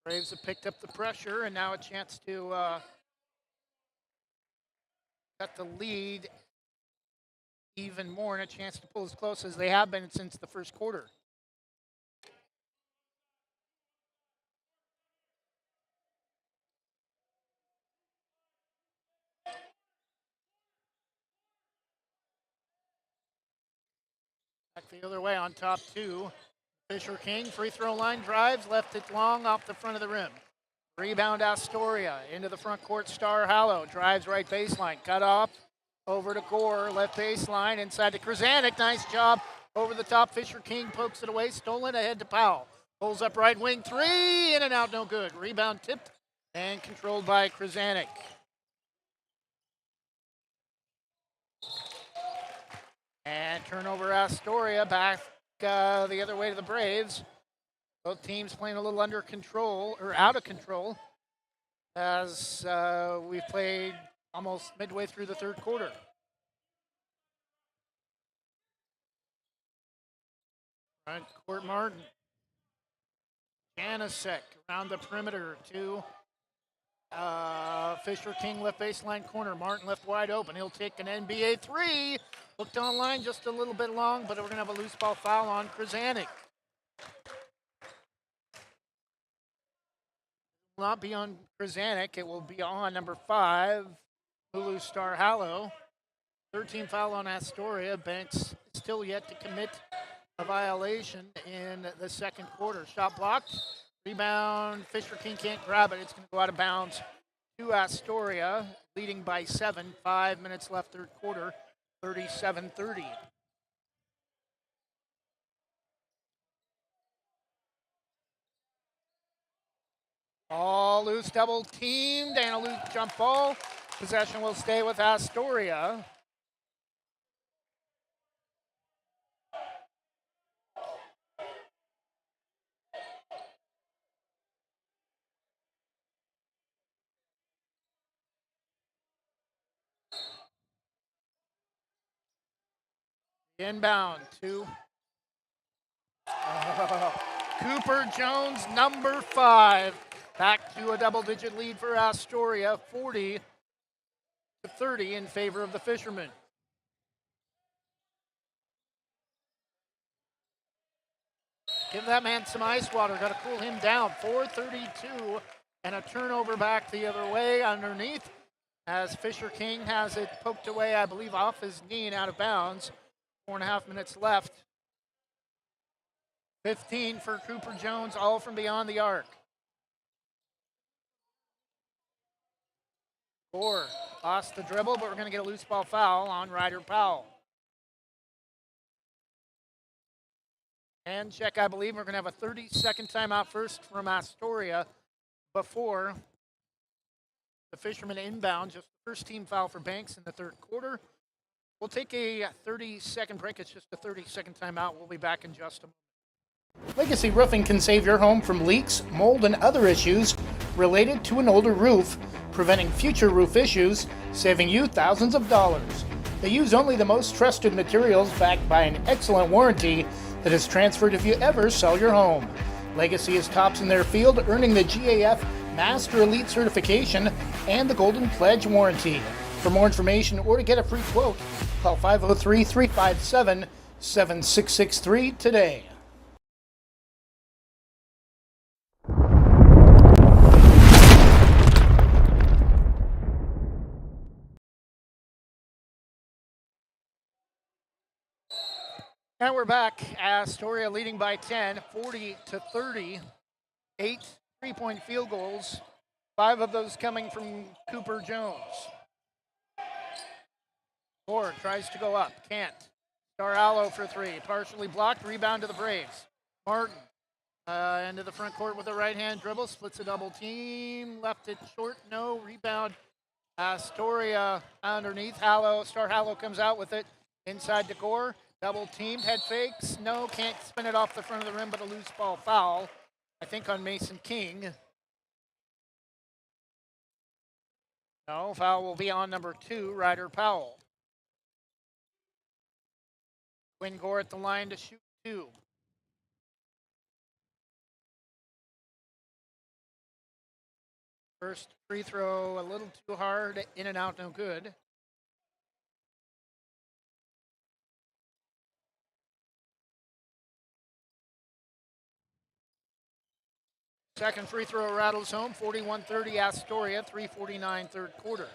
Braves have picked up the pressure, and now a chance to cut the lead even more, and a chance to pull as close as they have been since the first quarter. Back the other way on top two. Fisher King, free throw line drives, left it long off the front of the rim. Rebound Astoria, into the front court, Star Hallow, drives right baseline, cut off, over to Gore, left baseline, inside to Krasanik, nice job, over the top, Fisher King pokes it away, stolen ahead to Powell. Pulls up right wing, three, in and out, no good. Rebound tipped and controlled by Krasanik. And turnover Astoria, back the other way to the Braves. Both teams playing a little under control, or out of control, as we've played almost midway through the third quarter. Front court Martin. Janasek around the perimeter to Fisher King left baseline corner. Martin left wide open. He'll take an NBA three. Looked online just a little bit long, but we're going to have a loose ball foul on Krasanik. will not be on Krasanik. It will be on number 5, Lulu Star Hallow. 13 foul on Astoria. Banks still yet to commit a violation in the second quarter. Shot blocked. Rebound. Fisher King can't grab it. It's going to go out of bounds to Astoria, leading by 7. 5 minutes left third quarter. 37-30. All loose, double teamed, and a loose jump ball. Possession will stay with Astoria. Inbound to Cooper Jones, number 5. Back to a double-digit lead for Astoria, 40-30 in favor of the Fishermen. Give that man some ice water. Got to cool him down. 4:32 and a turnover back the other way underneath as Fisher King has it poked away, I believe, off his knee and out of bounds. 4.5 minutes left. 15 for Cooper Jones, all from beyond the arc. Gore lost the dribble, but we're going to get a loose ball foul on Ryder Powell. And check, I believe. We're going to have a 30-second timeout first from Astoria before the Fishermen inbound. Just the first team foul for Banks in the third quarter. We'll take a 30-second break. It's just a 30-second timeout. We'll be back in just a moment. Legacy Roofing can save your home from leaks, mold, and other issues related to an older roof, preventing future roof issues, saving you thousands of dollars. They use only the most trusted materials backed by an excellent warranty that is transferred if you ever sell your home. Legacy is tops in their field, earning the GAF Master Elite certification and the Golden Pledge warranty. For more information or to get a free quote, call 503-357-7663 today. And we're back. Astoria leading by 10, 40-30. 8 3-point field goals. 5 of those coming from Cooper Jones. Ford tries to go up, can't. Starallo for 3, partially blocked. Rebound to the Braves. Martin into the front court with a right-hand dribble, splits a double team, left it short, no. Rebound. Astoria underneath. Star Hallow comes out with it inside to Gore. Double teamed, head fakes. No, can't spin it off the front of the rim, but a loose ball foul, I think, on Mason King. No, foul will be on number 2, Ryder Powell. Quinn Gore at the line to shoot 2. First free throw a little too hard, in and out, no good. Second free throw rattles home, 41-30 Astoria, 3:49 third quarter.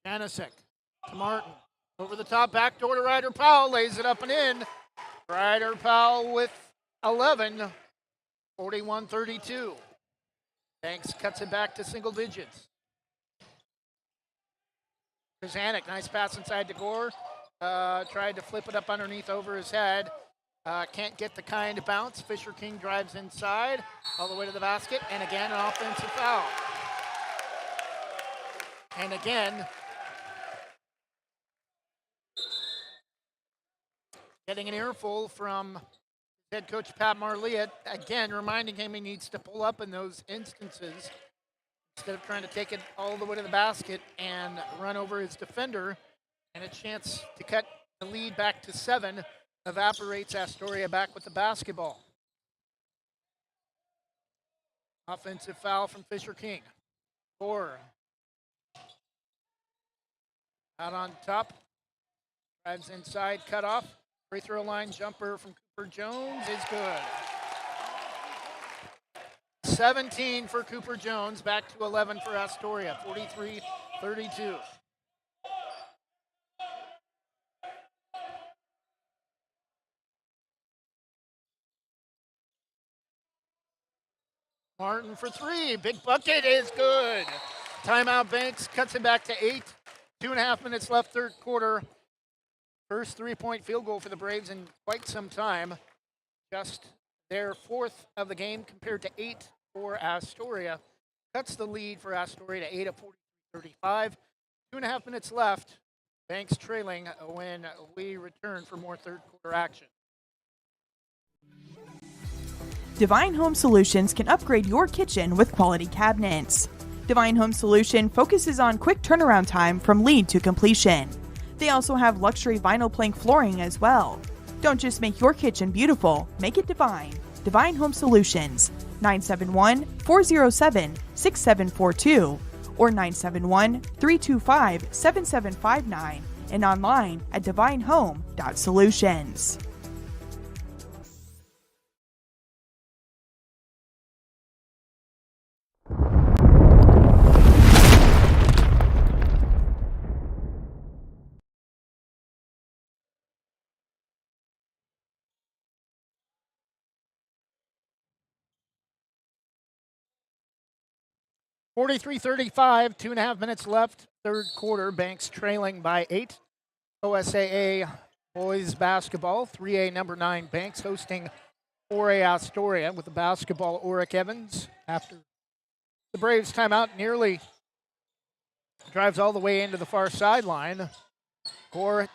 Janasek to Martin. Over the top, backdoor to Ryder Powell, lays it up and in. Ryder Powell with 11, 41-32. Banks cuts it back to single digits. Krasanik, nice pass inside to Gore. Tried to flip it up underneath over his head. Can't get the kind of bounce. Fisher King drives inside, all the way to the basket, and again, an offensive foul. And again, getting an earful from head coach Pat Marliott, again reminding him he needs to pull up in those instances instead of trying to take it all the way to the basket and run over his defender. And a chance to cut the lead back to 7 evaporates Astoria back with the basketball. Offensive foul from Fisher King. 4. Out on top. Drives inside, cut off. Free throw line jumper from for Jones is good. 17 for Cooper Jones, back to 11 for Astoria, 43-32. Martin for three, big bucket is good. Timeout Banks cuts it back to 8. 2.5 minutes left, third quarter. First three-point field goal for the Braves in quite some time. Just their fourth of the game compared to 8 for Astoria. Cuts the lead for Astoria to 8 at 43-35. 2.5 minutes left. Banks trailing when we return for more third quarter action. Divine Home Solutions can upgrade your kitchen with quality cabinets. Divine Home Solution focuses on quick turnaround time from lead to completion. They also have luxury vinyl plank flooring as well. Don't just make your kitchen beautiful, make it divine. Divine Home Solutions, 971-407-6742 or 971-325-7759 and online at divinehome.solutions. (43-35), 2.5 minutes left, third quarter. Banks trailing by 8. OSAA boys basketball, 3A number 9 Banks hosting 4A Astoria with the basketball. Oric Evans after the Braves timeout nearly drives all the way into the far sideline. Gore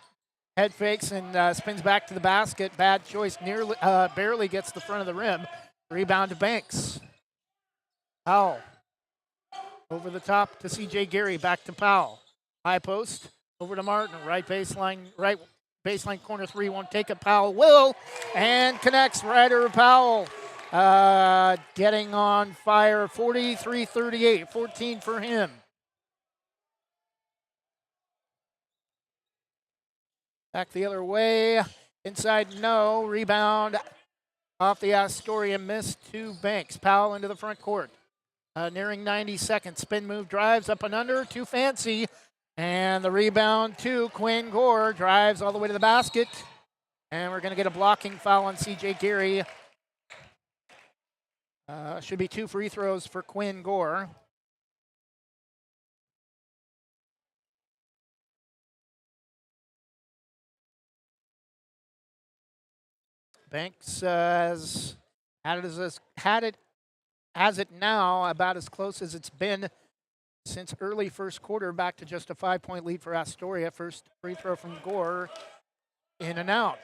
head fakes and spins back to the basket. Bad choice, nearly barely gets the front of the rim. Rebound to Banks. Powell. Over the top to C.J. Gary, back to Powell. High post, over to Martin. Right baseline corner three, won't take it. Powell will, and connects. Ryder Powell getting on fire. 43-38, 14 for him. Back the other way. Inside, no. Rebound off the Astoria miss to Banks. Powell into the front court. Nearing 90 seconds. Spin move, drives up and under. Too fancy. And the rebound to Quinn Gore. Drives all the way to the basket. And we're going to get a blocking foul on C.J. Gary. Should be 2 free throws for Quinn Gore. Banks has had it as it now about as close as it's been since early first quarter, back to just a 5-point lead for Astoria. First free throw from Gore, in and out.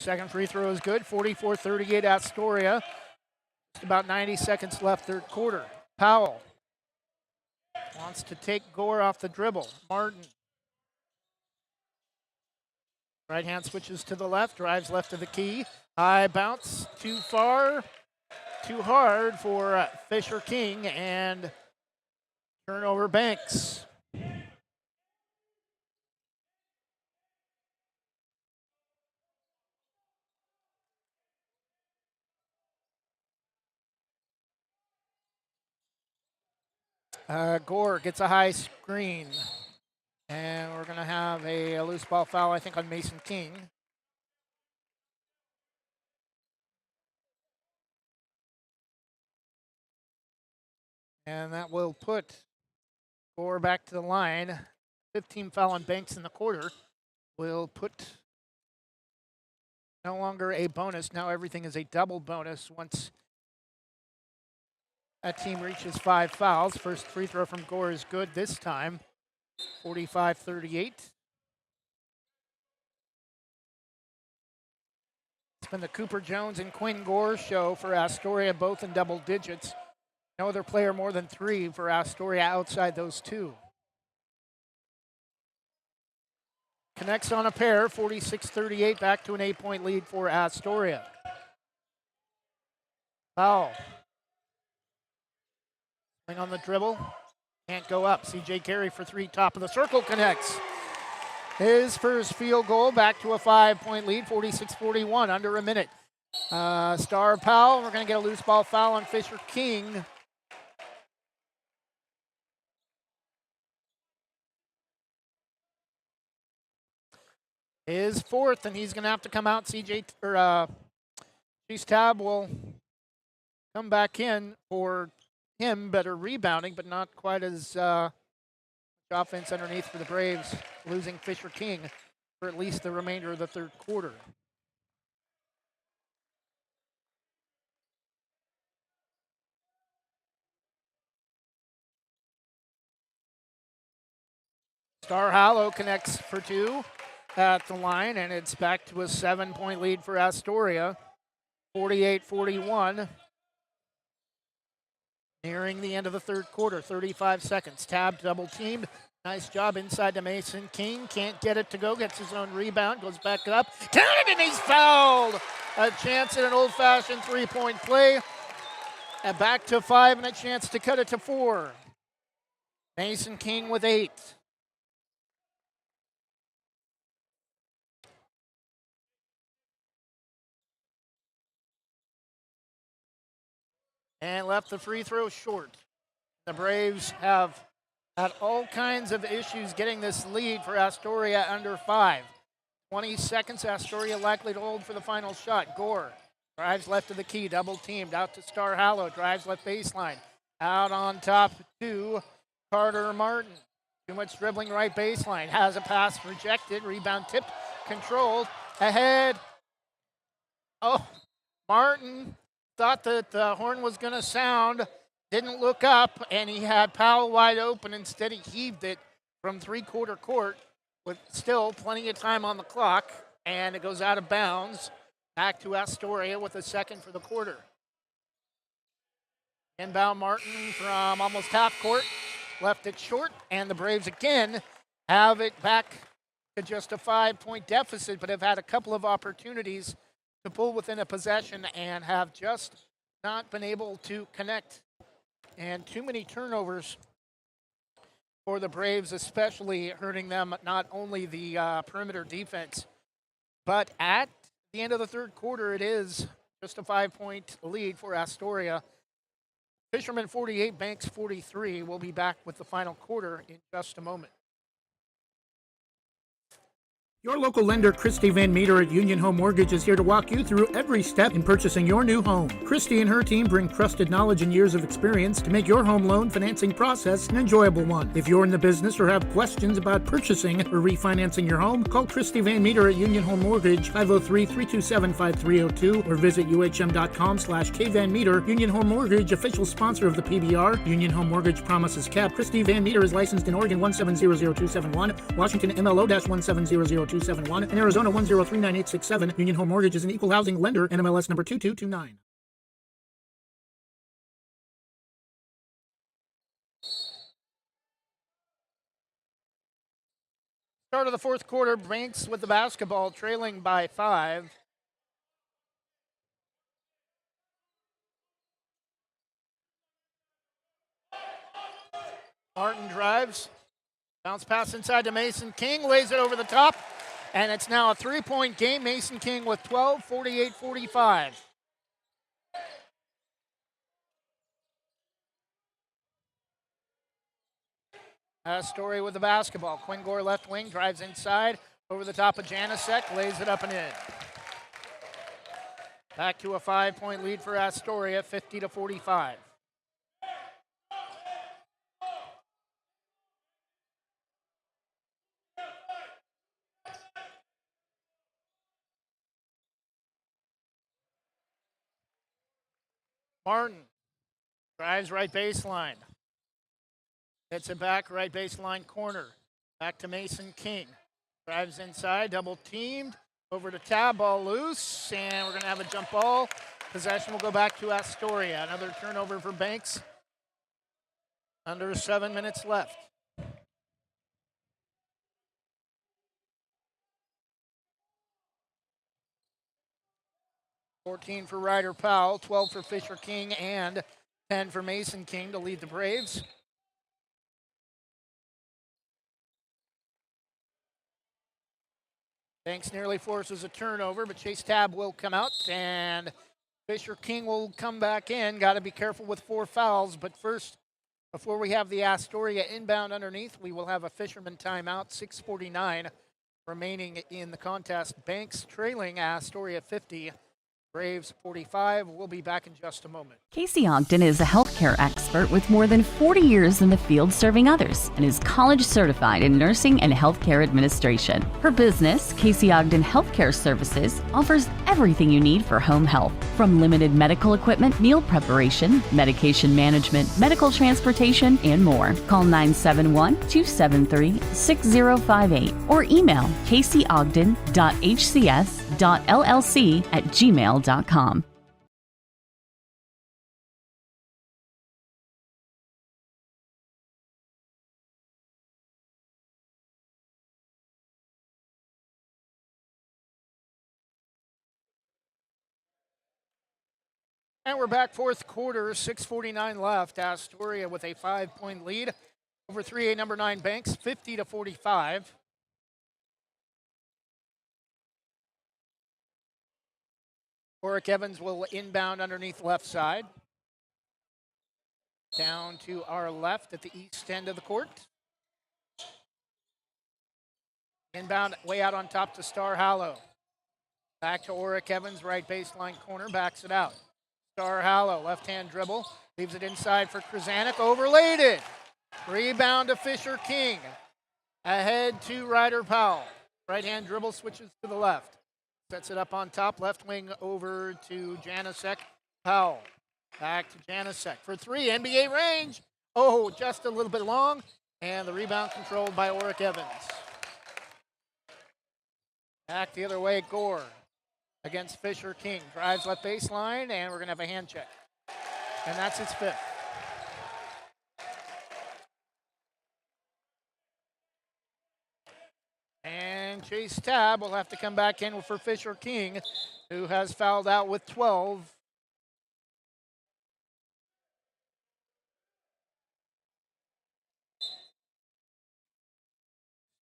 Second free throw is good. 44-38 Astoria. Just about 90 seconds left, third quarter. Powell wants to take Gore off the dribble. Martin. Right hand switches to the left, drives left of the key. High bounce, too far, too hard for Fisher King, and turnover Banks. Gore gets a high screen. And we're going to have a loose ball foul, I think, on Mason King. And that will put Gore back to the line. 15 foul on Banks in the quarter will put no longer a bonus. Now everything is a double bonus once that team reaches 5 fouls. First free throw from Gore is good this time. 45-38. It's been the Cooper Jones and Quinn Gore show for Astoria, both in double digits. No other player more than 3 for Astoria outside those 2. Connects on a pair, 46-38, back to an 8-point lead for Astoria. Foul Wing on the dribble. Can't go up. CJ Carey for three. Top of the circle connects. His first field goal, back to a 5-point lead, 46-41, under a minute. Star Powell, we're going to get a loose ball foul on Fisher King. His fourth, and he's going to have to come out. Cheese Tab will come back in for him. Better rebounding, but not quite as offense underneath for the Braves, losing Fisher King for at least the remainder of the third quarter. Star Hallow connects for two at the line, and it's back to a 7-point lead for Astoria, 48-41. Nearing the end of the third quarter, 35 seconds. Tab double teamed. Nice job inside to Mason King. Can't get it to go. Gets his own rebound. Goes back up. Counted, and he's fouled. A chance at an old-fashioned three-point play. And back to 5 and a chance to cut it to 4. Mason King with 8. And left the free throw short. The Braves have had all kinds of issues getting this lead for Astoria under 5. 20 seconds, Astoria likely to hold for the final shot. Gore drives left of the key, double teamed, out to Star Hallow, drives left baseline. Out on top to Carter Martin. Too much dribbling right baseline. Has a pass rejected, rebound tipped, controlled, ahead. Oh, Martin thought that the horn was going to sound, didn't look up, and he had Powell wide open. Instead, he heaved it from three-quarter court with still plenty of time on the clock, and it goes out of bounds. Back to Astoria with a second for the quarter. Inbound Martin from almost half court, left it short, and the Braves again have it back to just a 5-point deficit, but have had a couple of opportunities to pull within a possession and have just not been able to connect. And too many turnovers for the Braves, especially hurting them, not only the perimeter defense, but at the end of the third quarter, it is just a 5-point lead for Astoria. Fisherman 48, Banks 43. We'll be back with the final quarter in just a moment. Your local lender, Christy Van Meter at Union Home Mortgage, is here to walk you through every step in purchasing your new home. Christy and her team bring trusted knowledge and years of experience to make your home loan financing process an enjoyable one. If you're in the business or have questions about purchasing or refinancing your home, call Christy Van Meter at Union Home Mortgage, 503-327-5302, or visit uhm.com/kvanmeter. Union Home Mortgage, official sponsor of the PBR. Union Home Mortgage promises cap. Christy Van Meter is licensed in Oregon 1700271, Washington MLO-1700271, and Arizona 1039867. Union Home Mortgage is an equal housing lender, NMLS number 2229. Start of the fourth quarter, Banks with the basketball, trailing by 5. Martin drives. Bounce pass inside to Mason King, lays it over the top, and it's now a 3-point game. Mason King with 12, 48-45. Astoria with the basketball. Quinn Gore left wing, drives inside, over the top of Janicek, lays it up and in. Back to a 5-point lead for Astoria, 50-45. Martin drives right baseline. Gets it back, right baseline corner. Back to Mason King. Drives inside, double teamed. Over to Tab, ball loose, and we're going to have a jump ball. Possession will go back to Astoria. Another turnover for Banks. Under 7 minutes left. $14 for Ryder Powell, 12 for Fisher King, and 10 for Mason King to lead the Braves. Banks nearly forces a turnover, but Chase Tabb will come out, and Fisher King will come back in. Got to be careful with 4 fouls, but first, before we have the Astoria inbound underneath, we will have a Fisherman timeout. 6:49 remaining in the contest. Banks trailing Astoria 50. Braves 45. We'll be back in just a moment. Casey Ogden is a healthcare expert with more than 40 years in the field serving others and is college certified in nursing and healthcare administration. Her business, Casey Ogden Healthcare Services, offers everything you need for home health, from limited medical equipment, meal preparation, medication management, medical transportation, and more. Call 971-273-6058 or email caseyogden.hcs.llc@gmail.com. And we're back, fourth quarter, 6:49 left. Astoria with a 5-point lead over 3A number 9 Banks, 50-45. Oric Evans will inbound underneath left side. Down to our left at the east end of the court. Inbound way out on top to Star Hallow. Back to Oric Evans, right baseline corner, backs it out. Star Hallow, left-hand dribble, leaves it inside for Krasanik, overlaid it. Rebound to Fisher King. Ahead to Ryder Powell. Right-hand dribble switches to the left. Sets it up on top, left wing over to Janasek. Powell, back to Janasek for 3, NBA range. Oh, just a little bit long, and the rebound controlled by Oric Evans. Back the other way, Gore against Fisher King. Drives left baseline, and we're going to have a hand check. And that's his 5th. And Chase Tabb will have to come back in for Fisher King, who has fouled out with 12.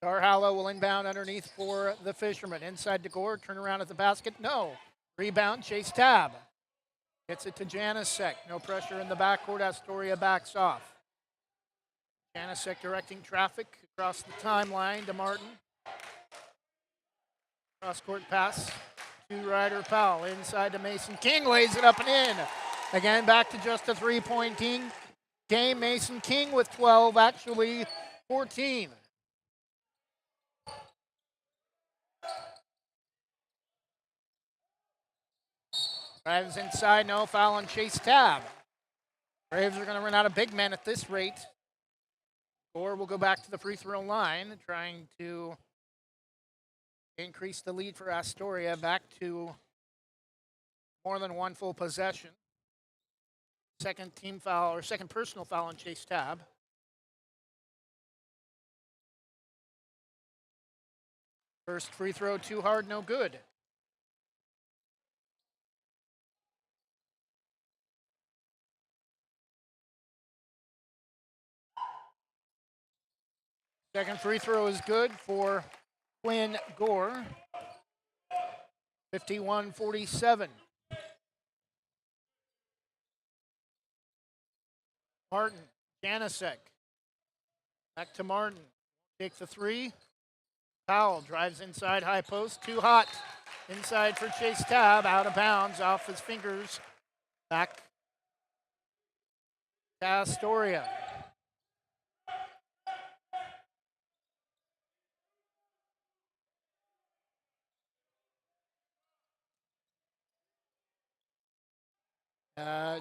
Star Hallow will inbound underneath for the Fisherman. Inside to Gore, turn around at the basket. No. Rebound, Chase Tabb. Gets it to Janasek. No pressure in the backcourt. Astoria backs off. Janasek directing traffic across the timeline to Martin. Cross-court pass to Ryder Powell. Inside to Mason King. Lays it up and in. Again, back to just a 3-point game. Mason King with 12, actually 14. Drives inside, no foul on Chase Tabb. Braves are going to run out of big men at this rate. Or we'll go back to the free throw line, trying to increase the lead for Astoria back to more than one full possession. Second team foul, or second personal foul on Chase Tabb. First free throw too hard, no good. Second free throw is good for Quinn Gore. 51-47. Martin, Janasek. Back to Martin. Take the 3. Powell drives inside, high post. Too hot. Inside for Chase Tabb. Out of bounds, off his fingers. Back to Astoria.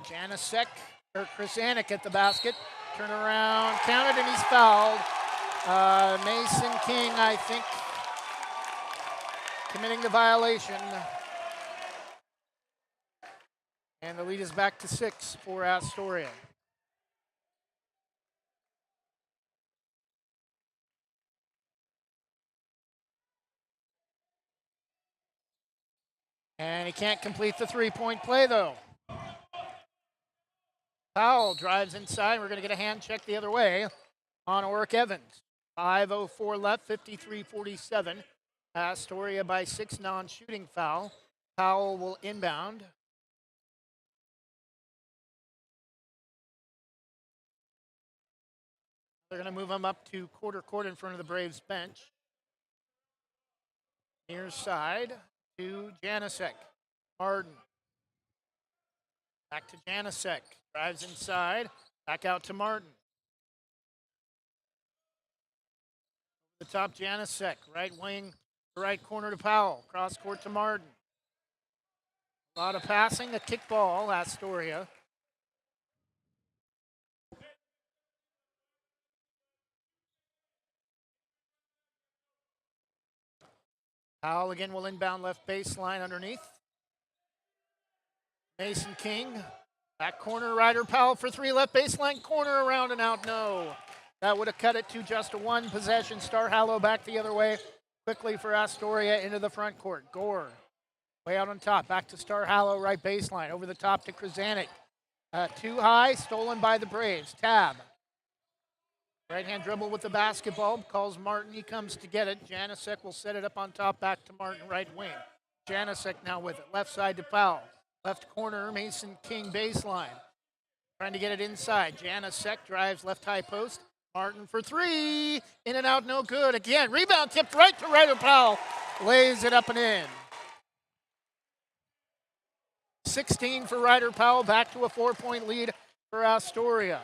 Janasek, or Krasanik at the basket. Turn around, counted, and he's fouled. Mason King, I think, committing the violation. And the lead is back to 6 for Astoria. And he can't complete the 3-point play, though. Powell drives inside. We're going to get a hand check the other way on Oric Evans. 5:04 left, 53-47. Astoria by 6, non-shooting foul. Powell will inbound. They're going to move him up to quarter court in front of the Braves bench. Near side to Janasek. Martin. Back to Janasek. Drives inside. Back out to Martin. The top Janasek. Right wing, right corner to Powell. Cross court to Martin. A lot of passing. A kick ball, Astoria. Powell again will inbound left baseline underneath. Mason King. Back corner, Ryder Powell for 3, left baseline, corner, around and out, no. That would have cut it to just a 1 possession. Star Hallow back the other way, quickly for Astoria into the front court. Gore, way out on top, back to Star Hallow, right baseline, over the top to Krasanik. Too high, stolen by the Braves. Tab. Right-hand dribble with the basketball, calls Martin, he comes to get it. Janasek will set it up on top, back to Martin, right wing. Janasek now with it, left side to Powell. Left corner, Mason King baseline. Trying to get it inside. Janasek drives left high post. Martin for 3. In and out, no good. Again, rebound tipped right to Ryder Powell. Lays it up and in. 16 for Ryder Powell, back to a 4-point lead for Astoria.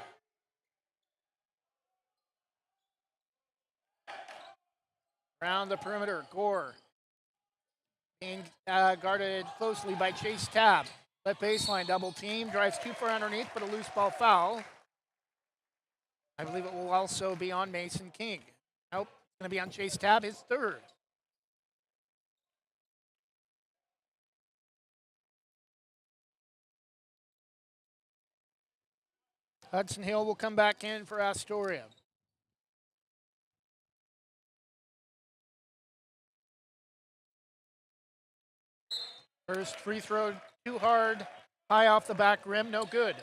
Around the perimeter, Gore. Being guarded closely by Chase Tab. Left baseline, double team, drives too far underneath, but a loose ball foul. I believe it will also be on Mason King. Nope, it's going to be on Chase Tab, his 3rd. Hudson Hill will come back in for Astoria. First free throw, too hard, high off the back rim, no good.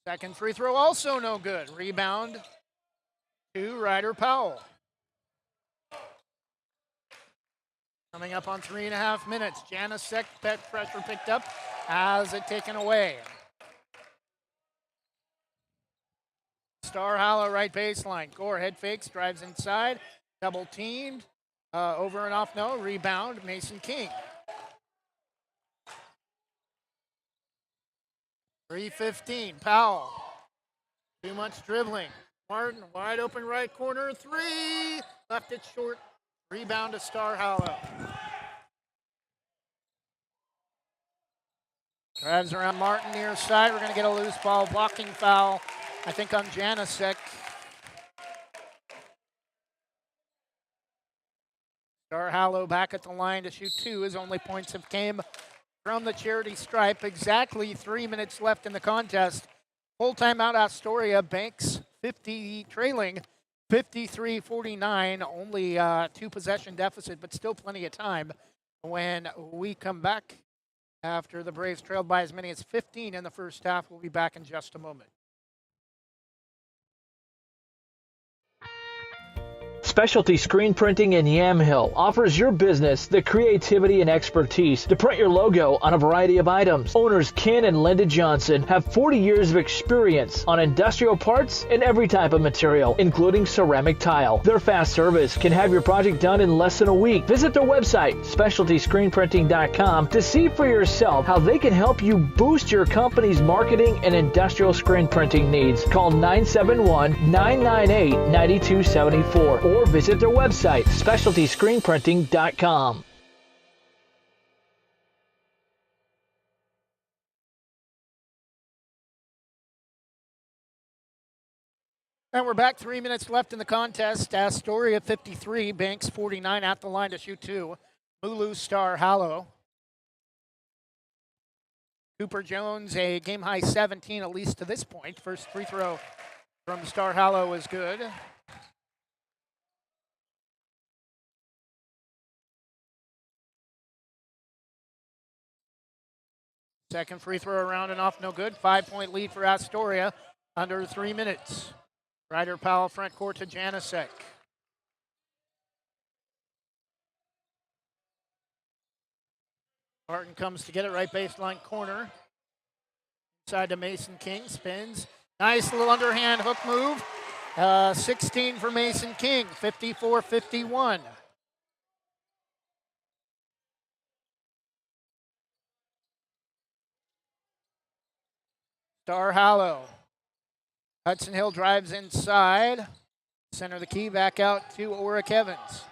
Second free throw, also no good. Rebound to Ryder Powell. Coming up on 3.5 minutes. Janasek, pressure picked up, has it taken away. Star Hallow, right baseline. Gore head fakes, drives inside, double teamed, over and off, no, rebound, Mason King. 3:15, Powell. Too much dribbling. Martin, wide open right corner, 3, left it short, rebound to Star Hallow. Drives around Martin near side, we're gonna get a loose ball, blocking foul. I think on Janasek. Star Hallow back at the line to shoot 2. His only points have came from the charity stripe. Exactly 3 minutes left in the contest. Full timeout Astoria. Banks 50 trailing 53-49. Only 2 possession deficit, but still plenty of time when we come back after the Braves trailed by as many as 15 in the first half. We'll be back in just a moment. Specialty Screen Printing in Yamhill offers your business the creativity and expertise to print your logo on a variety of items. Owners Ken and Linda Johnson have 40 years of experience on industrial parts and every type of material, including ceramic tile. Their fast service can have your project done in less than a week. Visit their website, specialtyscreenprinting.com, to see for yourself how they can help you boost your company's marketing and industrial screen printing needs. Call 971-998-9274 or visit their website, specialtyscreenprinting.com. And we're back, 3 minutes left in the contest. Astoria 53, Banks 49 at the line to shoot 2. Mulu, Star Hallow. Cooper Jones, a game-high 17, at least to this point. First free throw from Star Hallow is good. Second free throw around and off, no good. 5-point lead for Astoria, under 3 minutes. Ryder Powell front court to Janasek. Martin comes to get it, right baseline corner. Inside to Mason King, spins. Nice little underhand hook move. 16 for Mason King, 54-51. Star Hallow. Hudson Hill drives inside. Center of the key, back out to Oric Evans.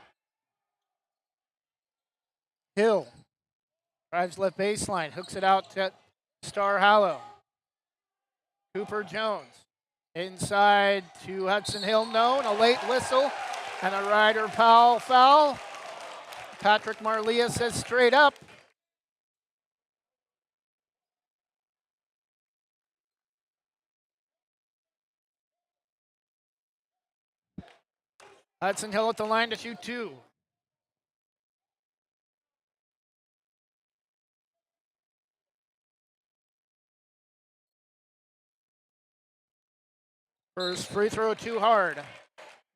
Hill drives left baseline, hooks it out to Star Hallow. Cooper Jones inside to Hudson Hill, known, a late whistle, and a Ryder Powell foul. Patrick Marlia says straight up. Hudson Hill at the line to shoot 2. First free throw too hard.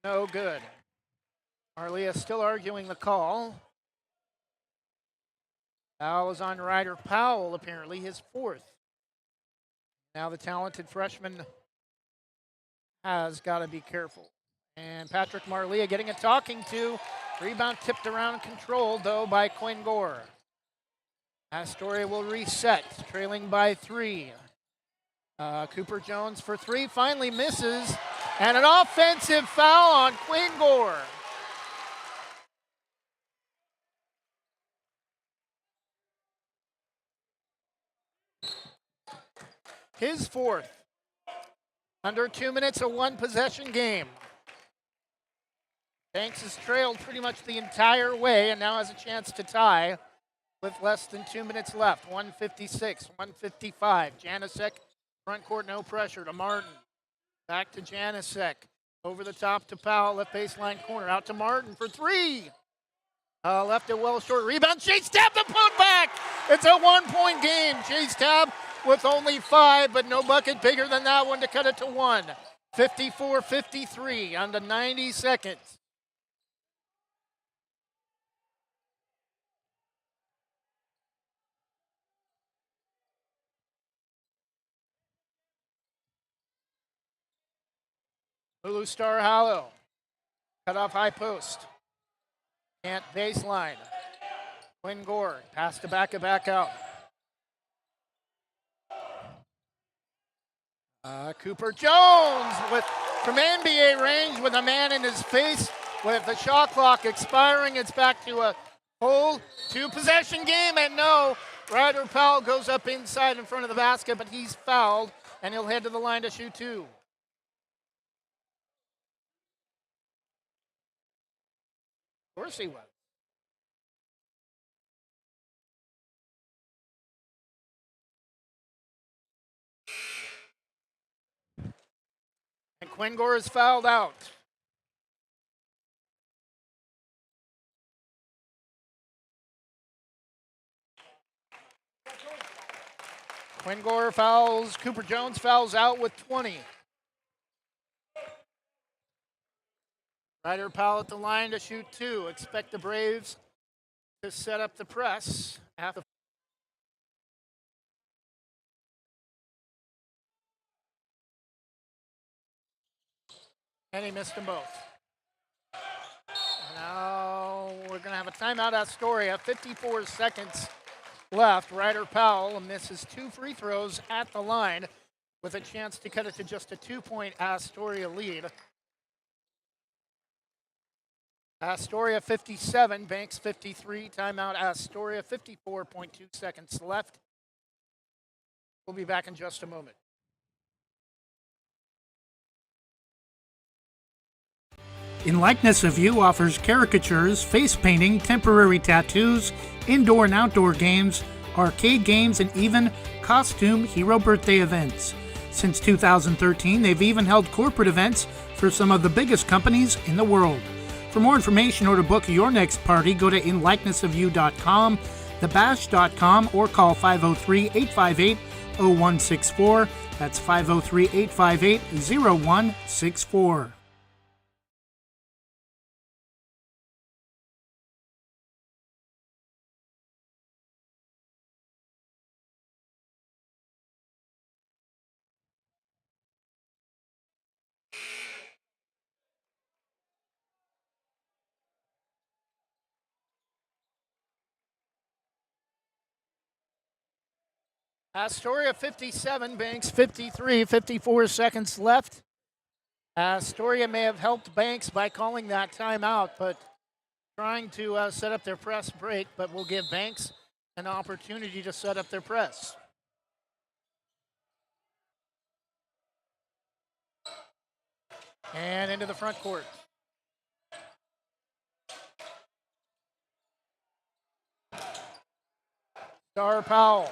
No good. Marlia still arguing the call. Foul is on Ryder Powell, apparently his 4th. Now the talented freshman has got to be careful. And Patrick Marlia getting a talking to. Rebound tipped around, controlled though by Quinn Gore. Astoria will reset, trailing by 3. Cooper Jones for 3, finally misses. And an offensive foul on Quinn Gore. His 4th. Under 2 minutes, a 1-possession game. Banks has trailed pretty much the entire way and now has a chance to tie with less than 2 minutes left. 156, 155. Janasek, front court, no pressure to Martin. Back to Janasek. Over the top to Powell, left baseline corner. Out to Martin for 3. Left it well short. Rebound, Chase Tab the putback. It's a 1-point game. Chase Tab with only 5, but no bucket bigger than that one to cut it to 1. 54-53 on the 90 seconds. Lulu Star Hallow. Cut off high post. Can't baseline. Quinn Gore. Pass to back out. Cooper Jones from NBA range with a man in his face. With the shot clock expiring, it's back to a whole 2-possession game. And no, Ryder Powell goes up inside in front of the basket, but he's fouled, and he'll head to the line to shoot 2. Of course he was. And Quinn Gore is fouled out. Quinn Gore fouls, Cooper Jones fouls out with 20. Ryder Powell at the line to shoot 2. Expect the Braves to set up the press. And he missed them both. Now we're going to have a timeout, Astoria. 54 seconds left. Ryder Powell misses 2 free throws at the line with a chance to cut it to just a 2-point Astoria lead. Astoria 57, Banks 53. Timeout, Astoria, 54.2 seconds left. We'll be back in just a moment. In Likeness of You offers caricatures, face painting, temporary tattoos, indoor and outdoor games, arcade games, and even costume hero birthday events. Since 2013, they've even held corporate events for some of the biggest companies in the world. For more information or to book your next party, go to inlikenessofyou.com. thebash.com or call 503-858-0164. That's 503-858-0164. Astoria 57, Banks 53, 54 seconds left. Astoria may have helped Banks by calling that timeout, but trying to set up their press break, but we'll give Banks an opportunity to set up their press. And into the front court. Star Powell.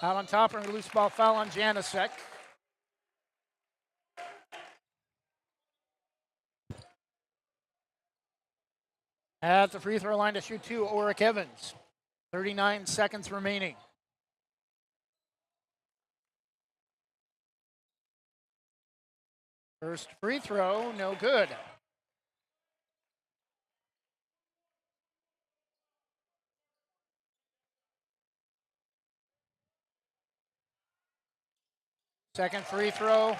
Out on top, and a loose ball foul on Janicek. At the free throw line to shoot two, Oric Evans. 39 seconds remaining. First free throw, no good. Second free throw.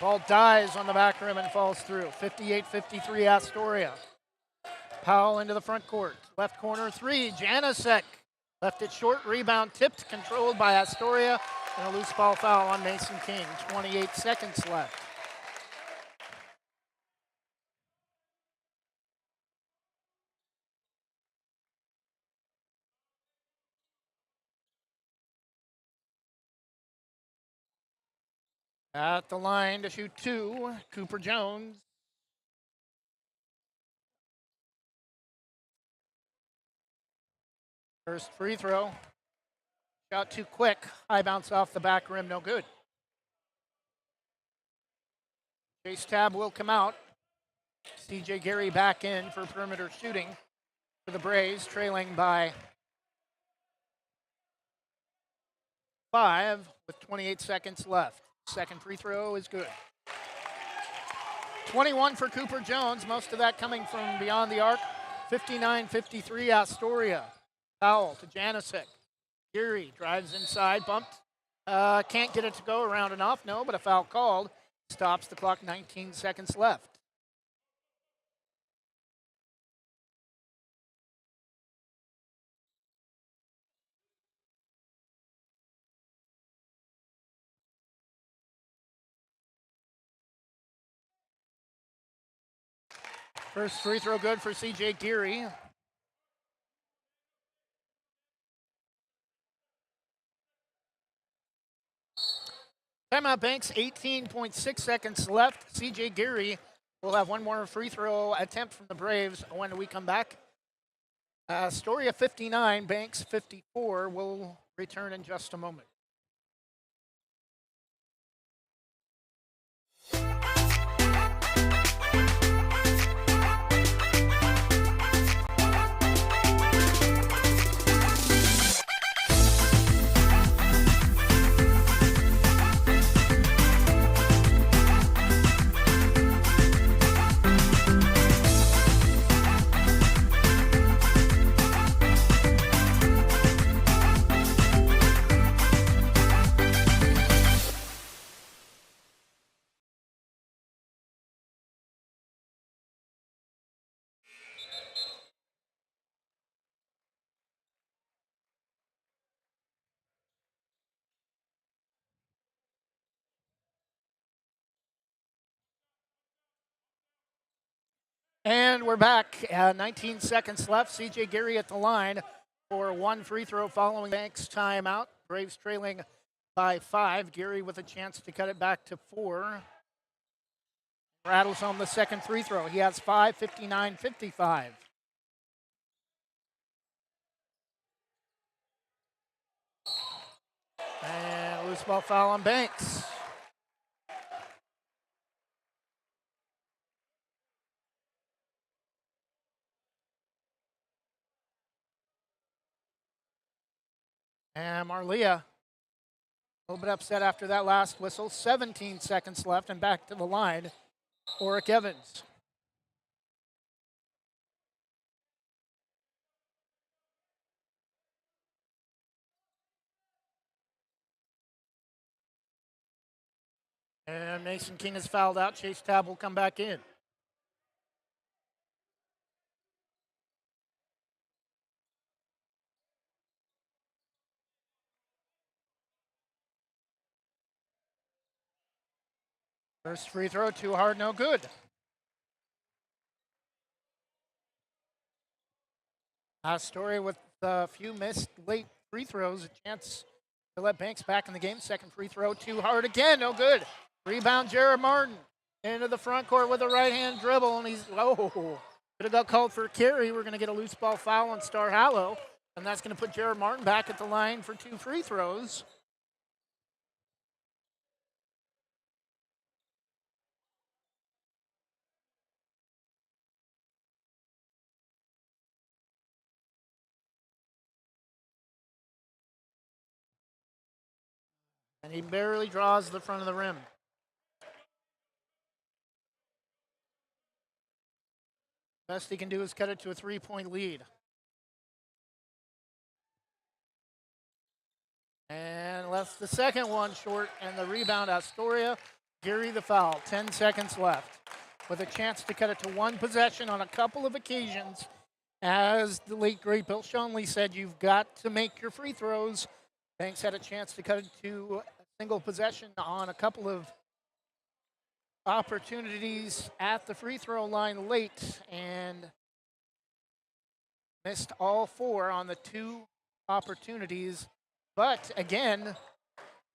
Ball dies on the back rim and falls through. 58-53 Astoria. Powell into the front court. Left corner three. Janicek left it short. Rebound tipped. Controlled by Astoria. And a loose ball foul on Mason King. 28 seconds left. At the line to shoot two, Cooper Jones. First free throw. Shot too quick. High bounce off the back rim, no good. Chase Tab will come out. CJ Gary back in for perimeter shooting for the Braves, trailing by 5 with 28 seconds left. Second free throw is good. 21 for Cooper Jones, most of that coming from beyond the arc. 59-53 Astoria. Powell to Janicek. Geary drives inside, bumped. Can't get it to go around and off, no, but a foul called. Stops the clock, 19 seconds left. First free throw good for CJ Geary. Timeout Banks, 18.6 seconds left. CJ Geary will have one more free throw attempt from the Braves when we come back. Astoria 59, Banks 54. Will return in just a moment. And we're back. 19 seconds left. CJ Geary at the line for one free throw following Banks timeout. Braves trailing by 5. Geary with a chance to cut it back to 4. Rattles home the second free throw. He has 5, 59-55. And loose ball foul on Banks. And Marlia, a little bit upset after that last whistle. 17 seconds left and back to the line. Oric Evans. And Mason King is fouled out. Chase Tab will come back in. First free throw, too hard, no good. Astoria with a few missed late free throws, a chance to let Banks back in the game. Second free throw, too hard again, no good. Rebound, Jared Martin into the front court with a right-hand dribble, and he's, could have got called for a carry. We're going to get a loose ball foul on Star Hallow, and that's going to put Jared Martin back at the line for 2 free throws. And he barely draws the front of the rim. Best he can do is cut it to a 3-point lead. And left the second one short, and the rebound, Astoria. Geary the foul, 10 seconds left. With a chance to cut it to 1 possession on a couple of occasions. As the late, great Bill Shonley said, you've got to make your free throws. Banks had a chance to cut it to a single possession on a couple of opportunities at the free throw line late, and missed all 4 on the 2 opportunities. But again,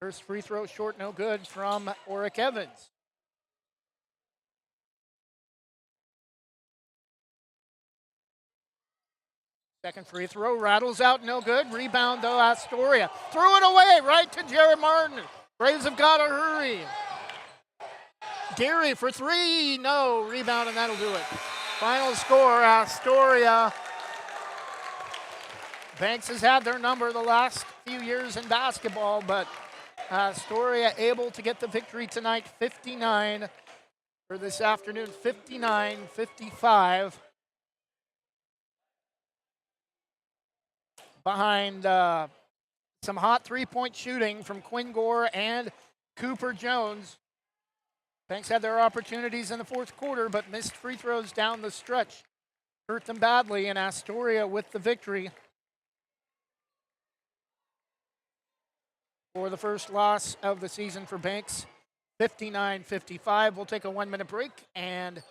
first free throw short, no good from Oric Evans. Second free throw rattles out, no good. Rebound though, Astoria. Threw it away right to Jared Martin. Braves have got to hurry. Geary for 3, no. Rebound, and that'll do it. Final score, Astoria. Banks has had their number the last few years in basketball, but Astoria able to get the victory tonight, 59, or this afternoon, 59-55. Behind some hot three-point shooting from Quinn Gore and Cooper Jones. Banks had their opportunities in the fourth quarter, but missed free throws down the stretch. Hurt them badly, and Astoria with the victory. For the first loss of the season for Banks, 59-55. We'll take a 1-minute break and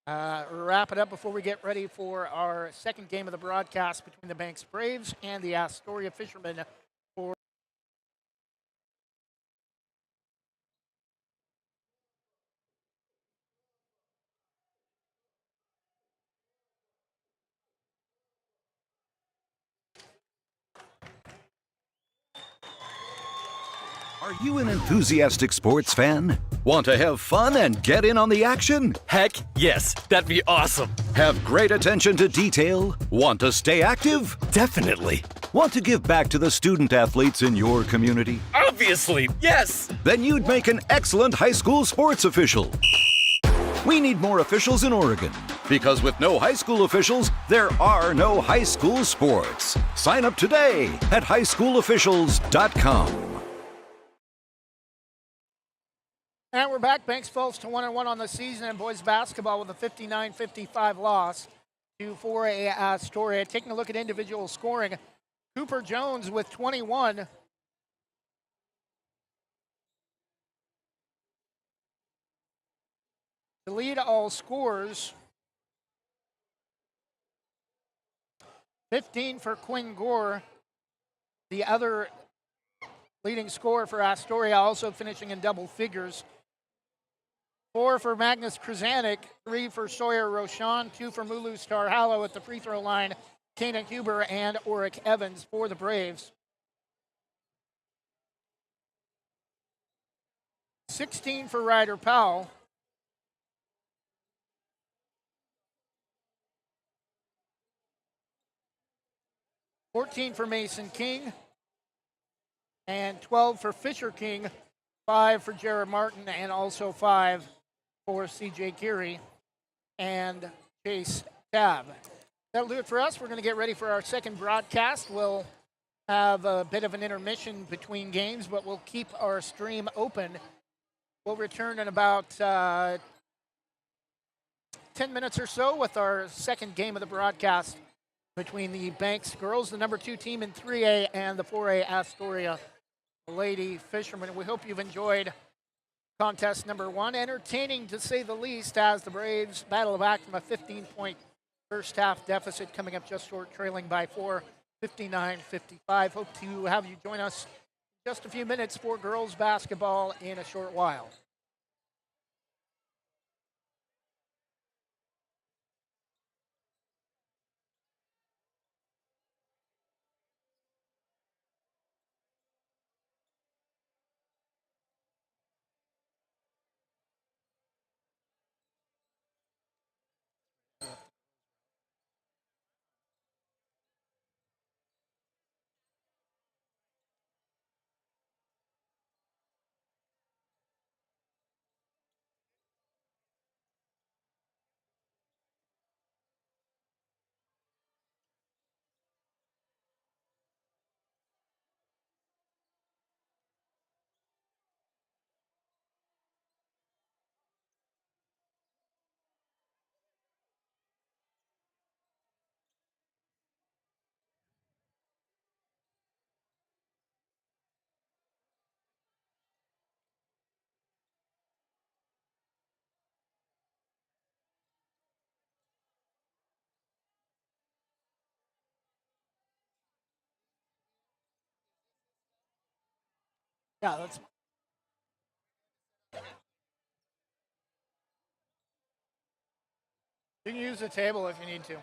wrap it up before we get ready for our second game of the broadcast between the Banks Braves and the Astoria Fishermen. Are you an enthusiastic sports fan? Want to have fun and get in on the action? Heck, yes, that'd be awesome. Have great attention to detail? Want to stay active? Definitely. Want to give back to the student athletes in your community? Obviously, yes. Then you'd make an excellent high school sports official. We need more officials in Oregon, because with no high school officials, there are no high school sports. Sign up today at highschoolofficials.com. And we're back. Banks falls to 1-1 on the season in boys basketball with a 59-55 loss to 4A Astoria. Taking a look at individual scoring, Cooper Jones with 21. To lead all scorers. 15 for Quinn Gore. The other leading scorer for Astoria, also finishing in double figures. 4 for Magnus Krasanik, 3 for Sawyer Rochon, 2 for Mulu Star Hallow at the free throw line, Kanan Huber and Oric Evans for the Braves. 16 for Ryder Powell. 14 for Mason King, and 12 for Fisher King, 5 for Jared Martin, and also 5 for CJ Geary and Chase Tab. That'll do it for us. We're going to get ready for our second broadcast. We'll have a bit of an intermission between games, but we'll keep our stream open. We'll return in about 10 minutes or so with our second game of the broadcast between the Banks girls, the number 2 team in 3A, and the 4A Astoria Lady Fishermen. We hope you've enjoyed contest number 1. Entertaining to say the least, as the Braves battle back from a 15-point first half deficit, coming up just short, trailing by 4, 59-55. Hope to have you join us in just a few minutes for girls basketball in a short while. Yeah, let's. You can use the table if you need to.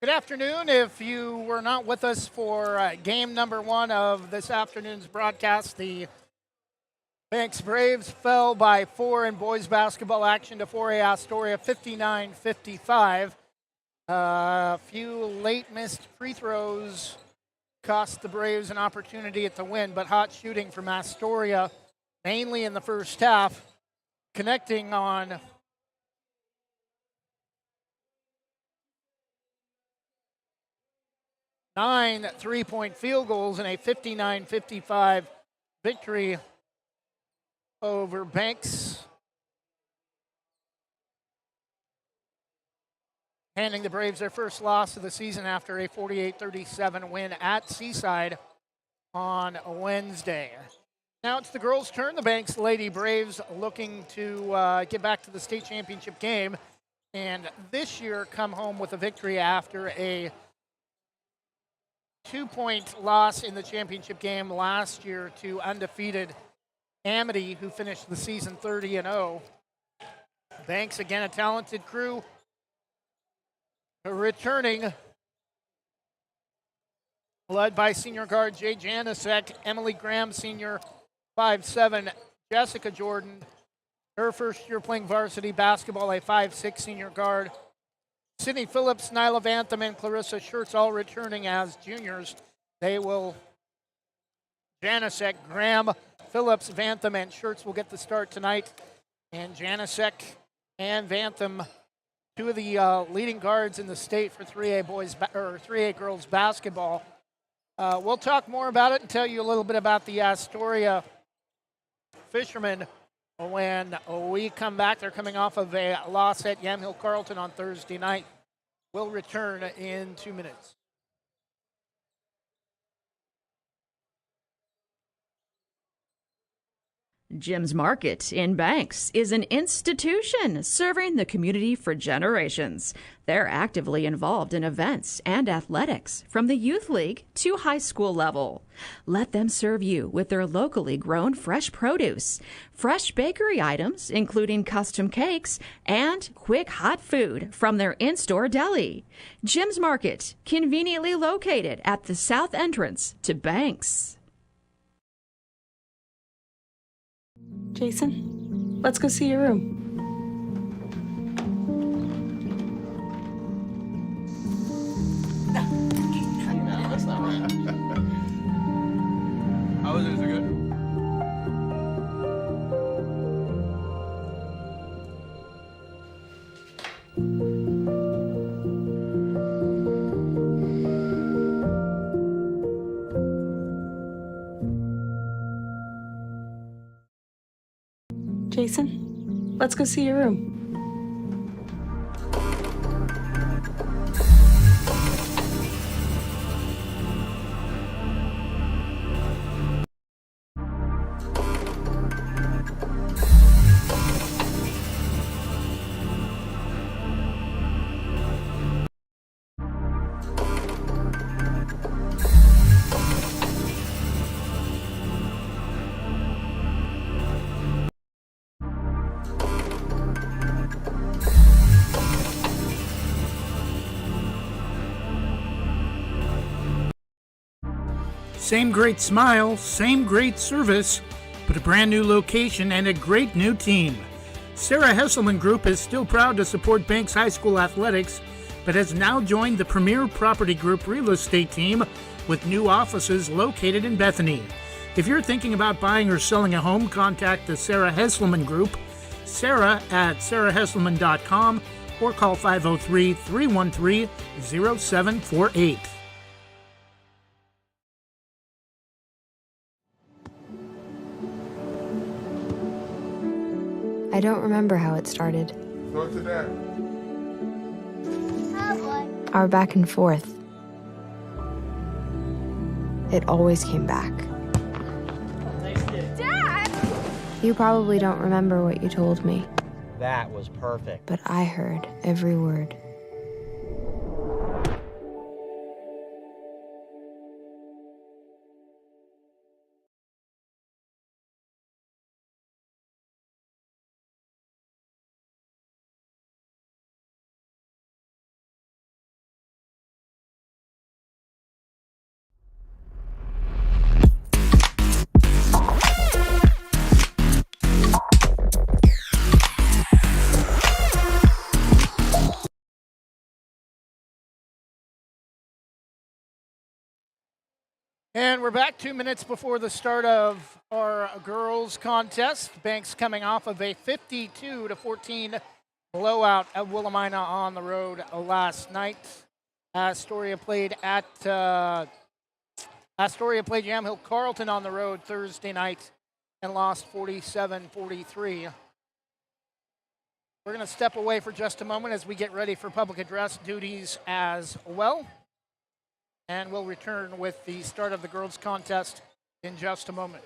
Good afternoon. If you were not with us for game number one of this afternoon's broadcast, the Banks Braves fell by 4 in boys basketball action to 4A Astoria, 59-55. A few late missed free throws cost the Braves an opportunity at the win, but hot shooting from Astoria, mainly in the first half, connecting on 9 three-point field goals in a 59-55 victory over Banks, handing the Braves their first loss of the season after a 48-37 win at Seaside on Wednesday. Now it's the girls' turn. The Banks Lady Braves looking to get back to the state championship game, and this year come home with a victory after a 2-point loss in the championship game last year to undefeated Amity, who finished the season 30-0. Banks, again, a talented crew, returning, led by senior guard Jay Janisek, Emily Graham, senior 5'7", Jessica Jordan, her first year playing varsity basketball, a 5'6" senior guard, Sydney Phillips, Nyla Vantham, and Clarissa Schertz all returning as juniors. They will, Janisek, Graham, Phillips, Vantham, and Schertz will get the start tonight. And Janisek and Vantham, two of the leading guards in the state for 3A girls basketball. We'll talk more about it and tell you a little bit about the Astoria Fishermen when we come back. They're coming off of a loss at Yamhill Carlton on Thursday night. We'll return in 2 minutes. Jim's Market in Banks is an institution serving the community for generations. They're actively involved in events and athletics from the youth league to high school level. Let them serve you with their locally grown fresh produce, fresh bakery items, including custom cakes, and quick hot food from their in-store deli. Jim's Market, conveniently located at the south entrance to Banks. Jason, let's go see your room. No, that's not right. How was it? Is it good? Jason, let's go see your room. Same great smile, same great service, but a brand new location and a great new team. Sarah Hesselman Group is still proud to support Banks High School athletics, but has now joined the Premier Property Group real estate team with new offices located in Bethany. If you're thinking about buying or selling a home, contact the Sarah Hesselman Group, Sarah at sarahhesselman.com, or call 503-313-0748. I don't remember how it started. Go to that. Our back and forth. It always came back. Dad! You probably don't remember what you told me, That was perfect. but I heard every word. And we're back 2 minutes before the start of our girls contest. Banks coming off of a 52-14 blowout at Willamina on the road last night. Astoria played Yamhill Carlton on the road Thursday night and lost 47-43. We're going to step away for just a moment as we get ready for public address duties as well. And we'll return with the start of the girls' contest in just a moment.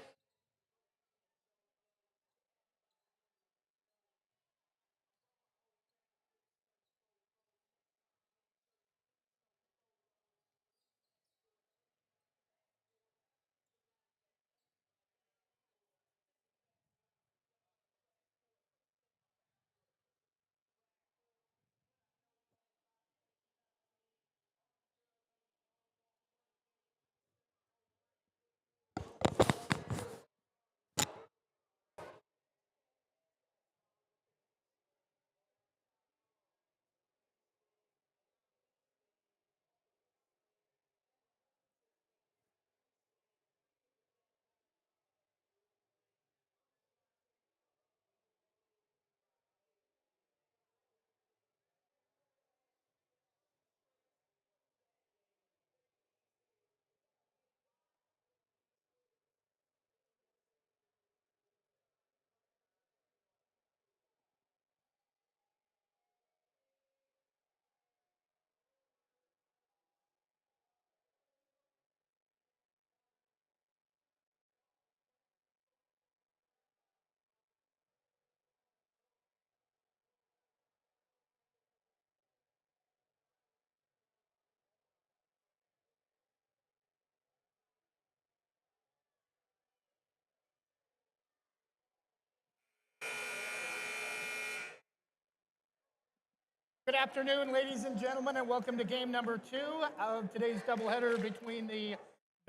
Good afternoon, ladies and gentlemen, and welcome to game number 2 of today's doubleheader between the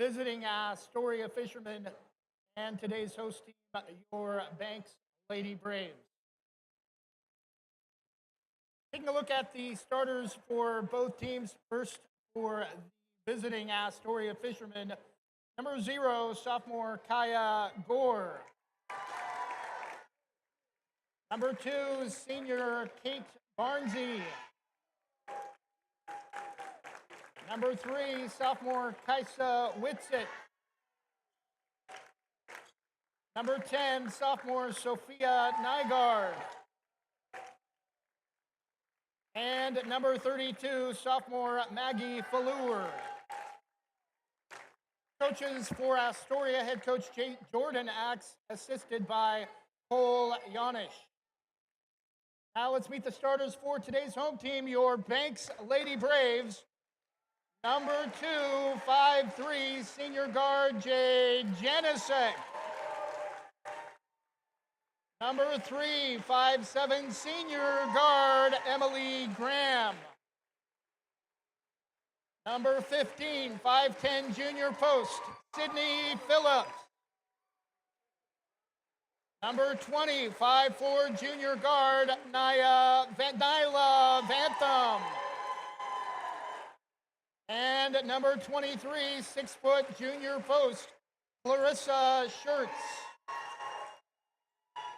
visiting Astoria Fishermen and today's host team, your Banks Lady Braves. Taking a look at the starters for both teams. First, for the visiting Astoria Fishermen, number 0, sophomore Kaya Gore. Number 2, senior Kate Barnsey. Number 3, sophomore Kaisa Whitsitt. Number 10, sophomore Sophia Nygaard. And number 32, sophomore Maggie Fallour. Coaches for Astoria, head coach Jordan Axe, assisted by Cole Yanish. Now let's meet the starters for today's home team, your Banks Lady Braves. Number 2, 5'3", senior guard Jay Janisek. Number 3, 5'7", senior guard Emily Graham. Number 15, 5'10", junior post Sydney Phillips. Number 20, 5'4", junior guard Nyla Vantham. And number 23, 6-foot junior post Clarissa Schertz.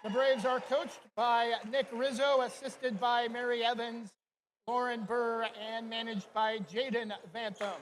The Braves are coached by Nick Rizzo, assisted by Mary Evans, Lauren Burr, and managed by Jaden Vantham.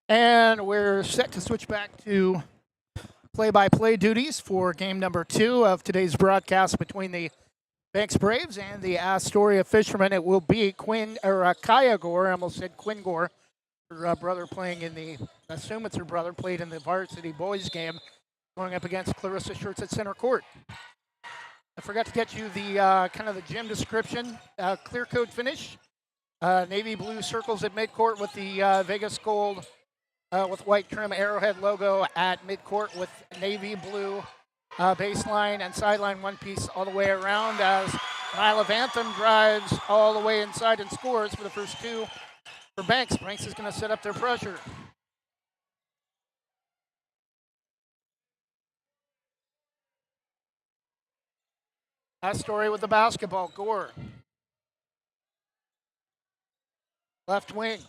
And we're set to switch back to play-by-play duties for game number 2 of today's broadcast between the Banks Braves and the Astoria Fishermen. It will be Kaya Gore. I almost said Quinn Gore. Her brother playing in the, I assume it's her brother, played in the varsity boys game, going up against Clarissa Schertz at center court. I forgot to get you the kind of the gym description. Clear coat finish. Navy blue circles at midcourt with the Vegas gold with white trim arrowhead logo at midcourt with navy blue baseline and sideline one piece all the way around as Nyla Vantham drives all the way inside and scores for the first two for Banks. Banks is going to set up their pressure. Astoria with the basketball. Gore. Left wing.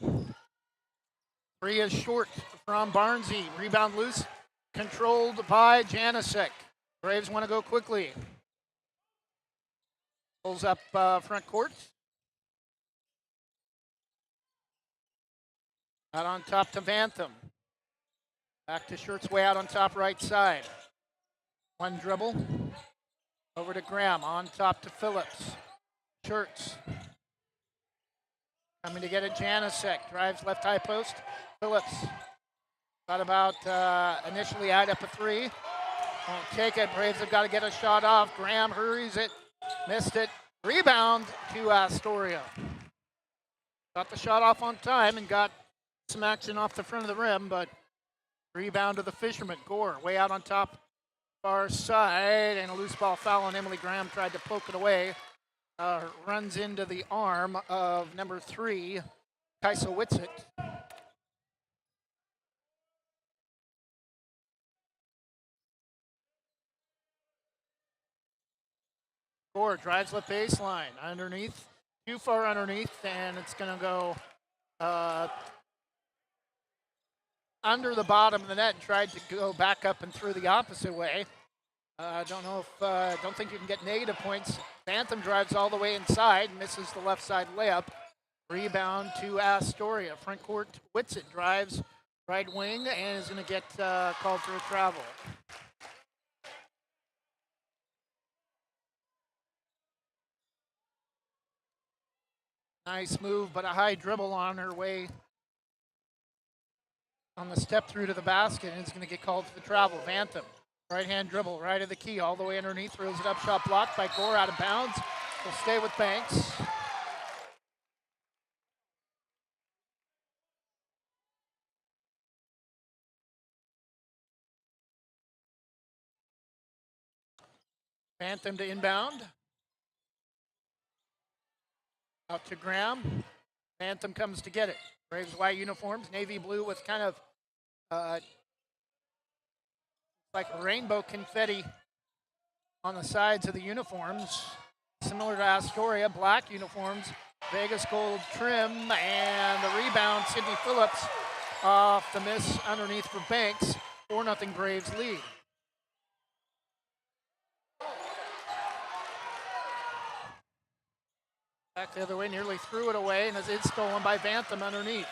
Three is short from Barnesy. Rebound loose. Controlled by Janicek. Braves want to go quickly. Pulls up front court. Out on top to Vantham. Back to Shirts way out on top right side. One dribble. Over to Graham. On top to Phillips. Shirts. Coming to get it, Janicek. Drives left high post. Phillips. Thought about initially eyed up a three. Won't take it. Braves have got to get a shot off. Graham hurries it. Missed it. Rebound to Astoria. Got the shot off on time and got some action off the front of the rim, but rebound to the Fisherman. Gore way out on top, far side, and a loose ball foul on Emily Graham. Tried to poke it away. Runs into the arm of number 3, Kaisa Whitsitt. Gore drives left baseline, underneath, too far underneath, and it's going to go under the bottom of the net and tried to go back up and through the opposite way. Don't think you can get negative points. Bantham drives all the way inside, misses the left side layup. Rebound to Astoria. Front court, Whitsitt drives right wing and is going to get called for a travel. Nice move, but a high dribble on her way on the step through to the basket, and is going to get called for the travel. Vantham, right-hand dribble, right of the key, all the way underneath, throws it up, shot blocked by Gore, out of bounds. Will stay with Banks. Vantham to inbound. Out to Graham. Vantham comes to get it. Braves white uniforms, navy blue with kind of like rainbow confetti on the sides of the uniforms. Similar to Astoria, black uniforms, Vegas gold trim, and the rebound, Sydney Phillips off the miss underneath for Banks. 4-0 Braves lead. Back the other way, nearly threw it away, and it's stolen by Vantham underneath.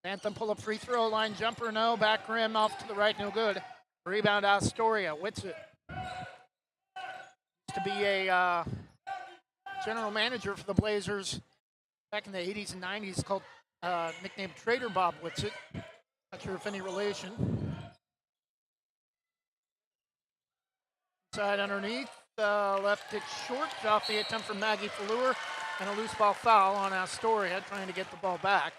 Vantham pull up free throw line, jumper no, back rim off to the right, no good. Rebound Astoria, Whitsitt. Used to be a general manager for the Blazers back in the 80s and 90s, called nicknamed Trader Bob Whitsitt. Not sure if any relation. Side underneath, left it short, off the attempt from Maggie Fleur, and a loose ball foul on Astoria, trying to get the ball back.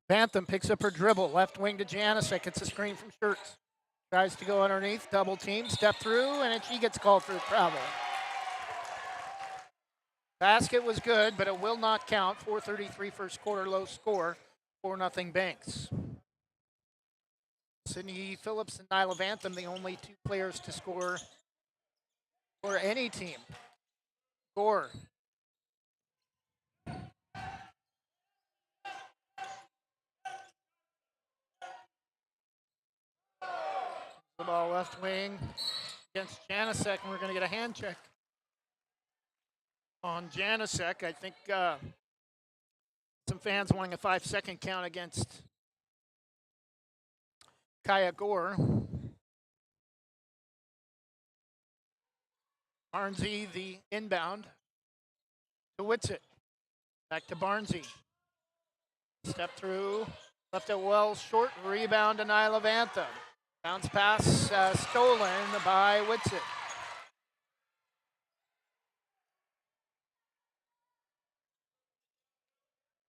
Bantham picks up her dribble, left wing to Janicek, it's a screen from Shirts. Tries to go underneath, double team, step through, and she gets called for the travel. Basket was good, but it will not count. 4:33 first quarter, low score, 4-0 Banks. Sydney Phillips and Nyla Vantham, the only two players to score for any team. Gore. The ball left wing against Janicek, and we're going to get a hand check on Janicek. I think some fans wanting a 5-second count against Kaya Gore. Barnesy, the inbound to Whitsitt. Back to Barnesy. Step through, Left it well short. Rebound to Nyla Vantham. Bounce pass stolen by Whitsitt.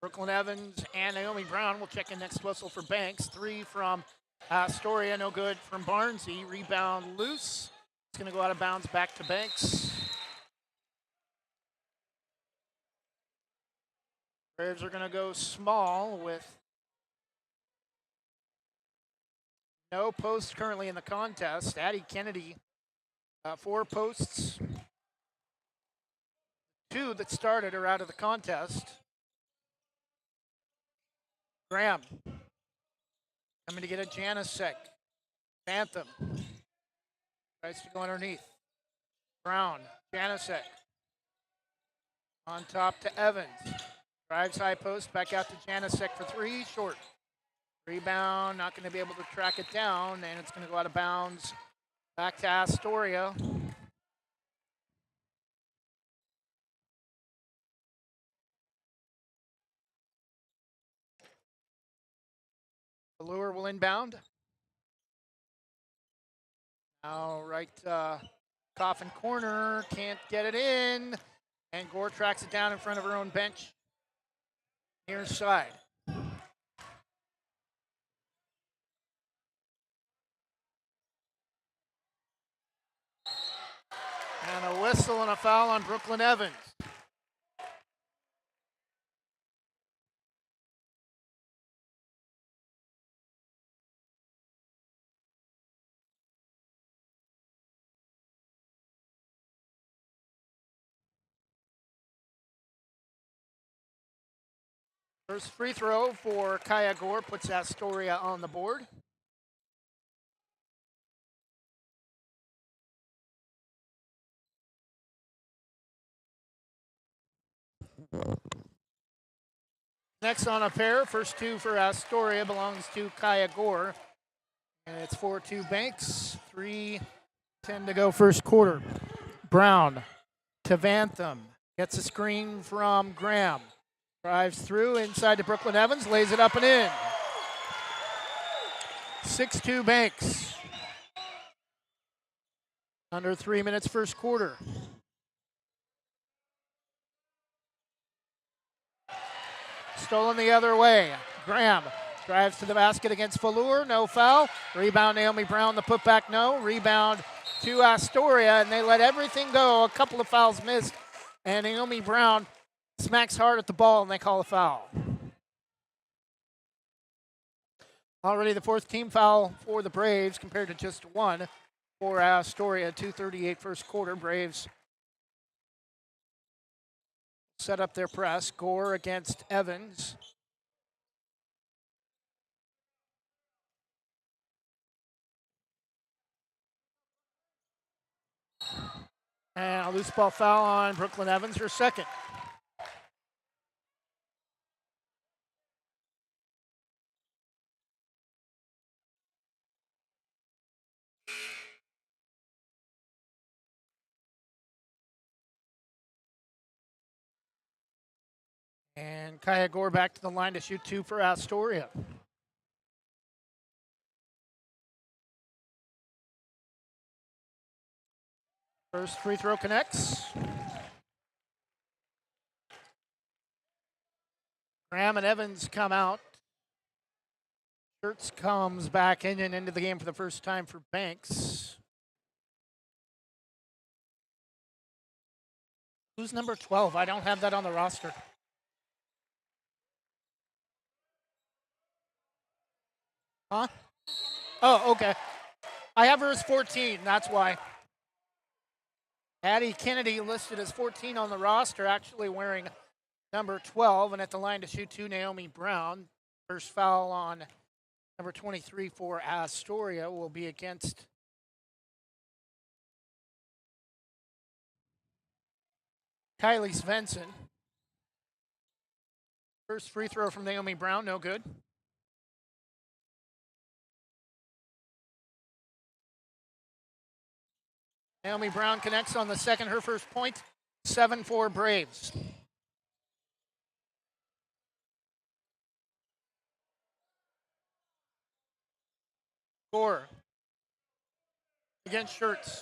Brooklyn Evans and Naomi Brown will check in next whistle for Banks. 3 from Astoria, no good from Barnesy. Rebound loose. It's going to go out of bounds back to Banks. Braves are going to go small with no posts currently in the contest. Addie Kennedy, 4 posts. 2 that started are out of the contest. Graham coming to get a Janicek. Bantham tries to go underneath. Brown, Janicek. On top to Evans. Drives high post, back out to Janicek for 3, short. Rebound, not going to be able to track it down, and it's going to go out of bounds. Back to Astoria. The lure will inbound. Now right coffin corner, can't get it in. And Gore tracks it down in front of her own bench. Near side. And a whistle and a foul on Brooklyn Evans. First free throw for Kaya Gore puts Astoria on the board. Next on a pair, first 2 for Astoria belongs to Kaya Gore. And it's 4-2 Banks, 3:10 to go first quarter. Brown to Vantham, gets a screen from Graham. Drives through inside to Brooklyn Evans, lays it up and in. 6-2 Banks. Under 3 minutes first quarter. Stolen the other way. Graham drives to the basket against Fallure, no foul. Rebound Naomi Brown, the putback no. Rebound to Astoria, and they let everything go. A couple of fouls missed, and Naomi Brown smacks hard at the ball, and they call a foul. Already the 4th team foul for the Braves compared to just 1 for Astoria. 2:38 first quarter. Braves set up their press. Gore against Evans. And a loose ball foul on Brooklyn Evans, her second. And Kaya Gore back to the line to shoot 2 for Astoria. First free throw connects. Graham and Evans come out. Schertz comes back in and into the game for the first time for Banks. Who's number 12? I don't have that on the roster. Huh? Oh, okay. I have her as 14, that's why. Addie Kennedy listed as 14 on the roster, actually wearing number 12, and at the line to shoot 2, Naomi Brown. First foul on number 23 for Astoria will be against Kylie Svensson. First free throw from Naomi Brown, no good. Naomi Brown connects on the second, her first point. 7-4 Braves. Gore against Schertz.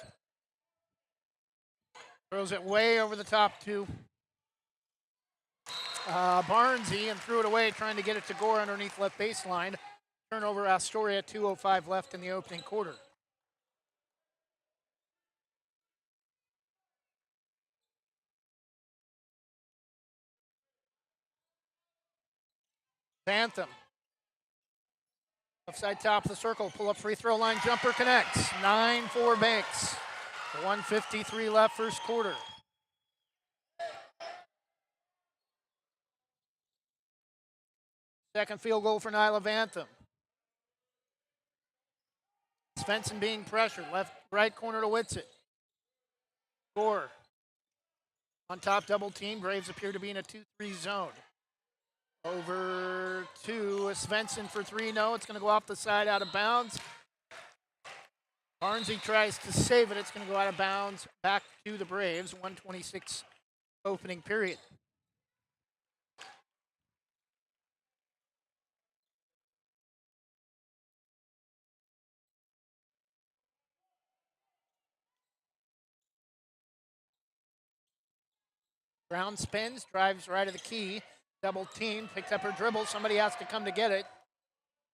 Throws it way over the top to Barnesy and threw it away, trying to get it to Gore underneath left baseline. Turnover Astoria, 2:05 left in the opening quarter. Bantham. Left side top of the circle, pull up free throw line, jumper connects. 9-4 Banks. 1:53 left first quarter. Second field goal for Nyla Bantham. Svensson being pressured, right corner to Whitsitt. Gore on top, double team. Braves appear to be in a 2-3 zone. Over to Svensson for three. No, it's going to go off the side, out of bounds. Barnesy tries to save it. It's going to go out of bounds back to the Braves. 1:26 opening period. Brown spins, drives right of the key. Double team, picks up her dribble. Somebody has to come to get it.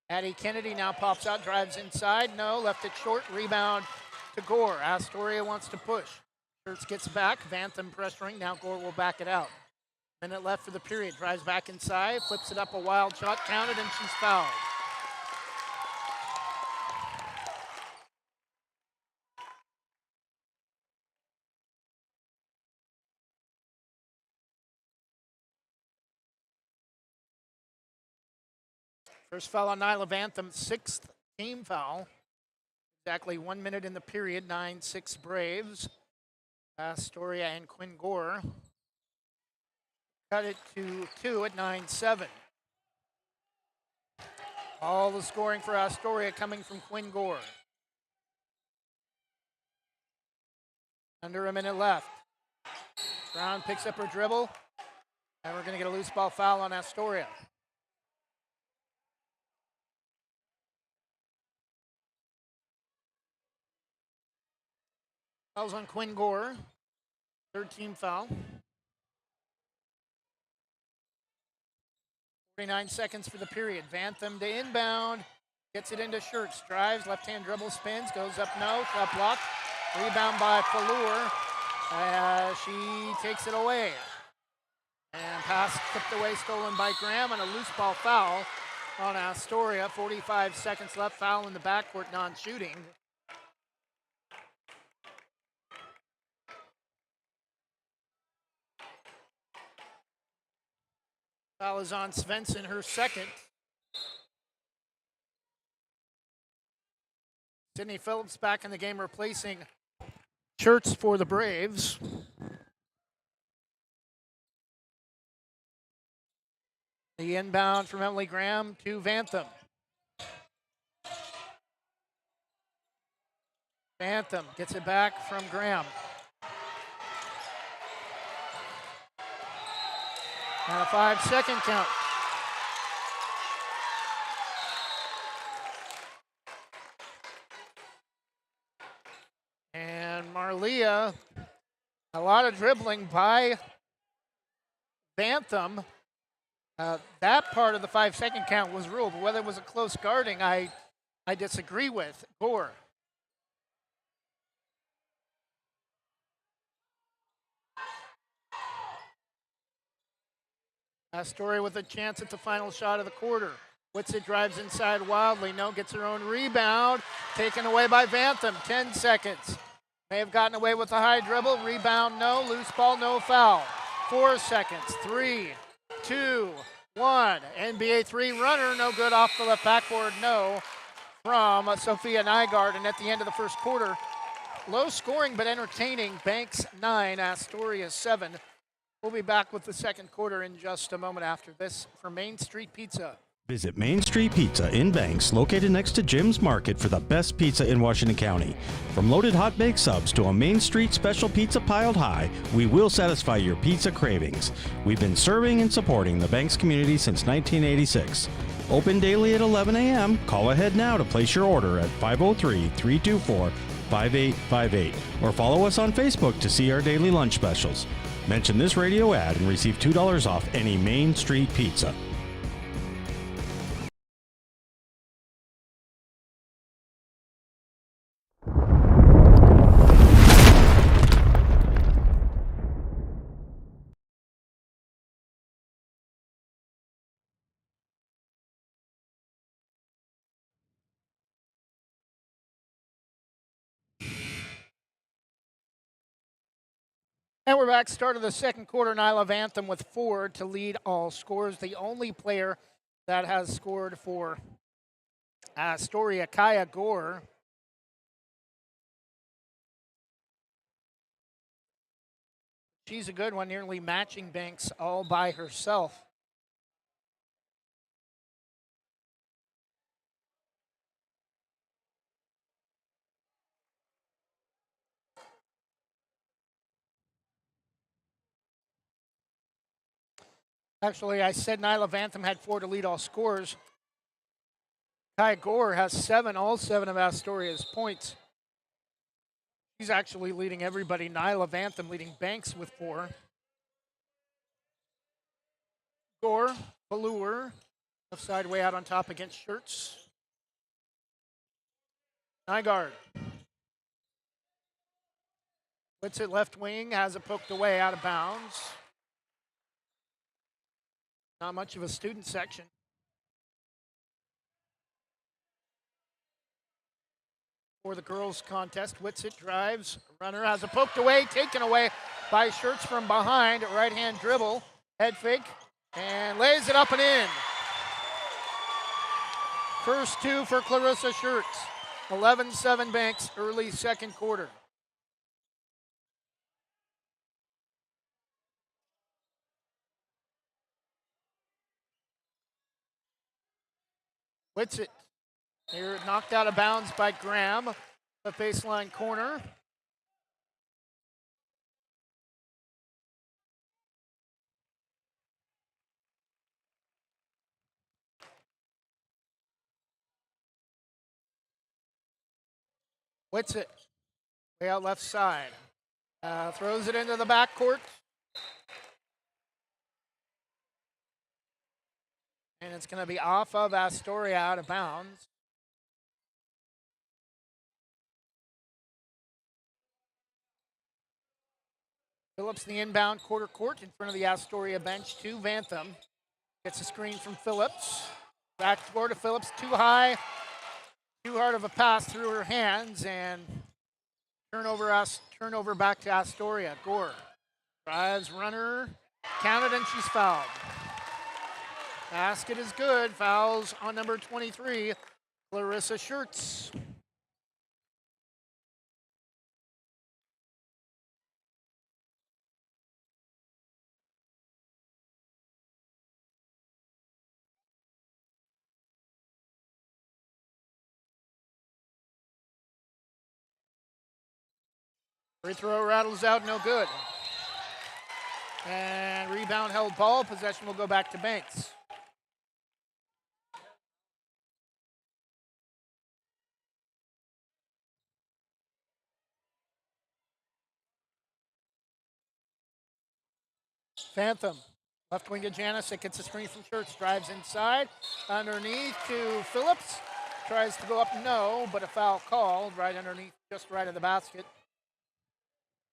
Addie Kennedy now pops out, drives inside. No, left it short. Rebound to Gore. Astoria wants to push. Schertz gets back. Bantham pressuring. Now Gore will back it out. Minute left for the period. Drives back inside. Flips it up, a wild shot. Counted, and she's fouled. First foul on Nyla Bantham, sixth team foul. Exactly 1 minute in the period, 9-6 Braves. Astoria and Quinn Gore cut it to 2 at 9-7. All the scoring for Astoria coming from Quinn Gore. Under a minute left. Brown picks up her dribble, and we're going to get a loose ball foul on Astoria. Fouls on Quinn Gore. Third team foul. 49 seconds for the period. Bantham to inbound. Gets it into Schertz. Drives, left-hand dribble, spins, goes up, no, shot blocked. Rebound by Fallour. She takes it away. And pass tipped away, stolen by Graham, and a loose ball foul on Astoria. 45 seconds left, foul in the backcourt, non-shooting. Foul is on Svensson, her second. Sydney Phillips back in the game, replacing Schertz for the Braves. The inbound from Emily Graham to Bantham. Bantham gets it back from Graham. And a 5-second count. And Marlia, a lot of dribbling by Bantham. That part of the 5-second count was ruled, but whether it was a close guarding, I disagree with Gore. Astoria with a chance at the final shot of the quarter. Whitsitt drives inside wildly. No, gets her own rebound. Taken away by Bantham. 10 seconds. May have gotten away with a high dribble. Rebound, no. Loose ball, no foul. 4 seconds. 3, 2, 1. NBA three runner. No good off the left backboard. No. From Sophia Nygaard. And at the end of the first quarter, low scoring but entertaining. Banks 9, Astoria 7. We'll be back with the second quarter in just a moment after this for Main Street Pizza. Visit Main Street Pizza in Banks, located next to Jim's Market, for the best pizza in Washington County. From loaded hot baked subs to a Main Street special pizza piled high, we will satisfy your pizza cravings. We've been serving and supporting the Banks community since 1986. Open daily at 11 a.m. Call ahead now to place your order at 503-324-5858 or follow us on Facebook to see our daily lunch specials. Mention this radio ad and receive $2 off any Main Street pizza. And we're back. Start of the second quarter. Nyla Vantham with 4 to lead all scores. The only player that has scored for Astoria, Kaya Gore. She's a good one, nearly matching Banks all by herself. Actually, I said Nyla Vantham had 4 to lead all scores. Kaya Gore has 7, all 7 of Astoria's points. She's actually leading everybody. Nyla Vantham leading Banks with 4. Gore, Ballure, left side way out on top against Schertz. Nygaard. Puts it left wing, has it poked away out of bounds. Not much of a student section. For the girls' contest, Whitsitt drives, runner has it poked away, taken away by Schertz from behind. Right-hand dribble, head fake, and lays it up and in. First 2 for Clarissa Schertz. 11-7 Banks, early second quarter. Whitsitt. Here knocked out of bounds by Graham. The baseline corner. Whitsitt. Way out left side. Throws it into the backcourt. And it's going to be off of Astoria, out of bounds. Phillips, the inbound quarter court in front of the Astoria bench to Vantham. Gets a screen from Phillips. Back to Phillips, too high. Too hard of a pass through her hands, and turnover back to Astoria. Gore drives, runner, counted, and she's fouled. Basket is good. Fouls on number 23, Clarissa Schertz. Free throw rattles out, no good. And rebound held ball. Possession will go back to Banks. Vantham, left wing to Janisic, gets a screen from Schertz, drives inside, underneath to Phillips, tries to go up, no, but a foul called right underneath, just right of the basket.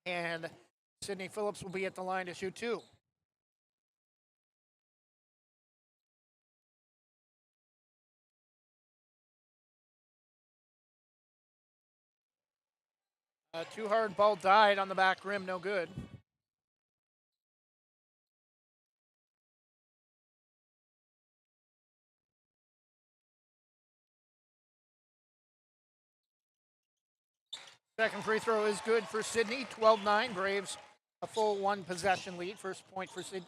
And Sydney Phillips will be at the line to shoot 2. Too hard ball died on the back rim, no good. Second free throw is good for Sydney. 12-9. Braves a full 1 possession lead. First point for 3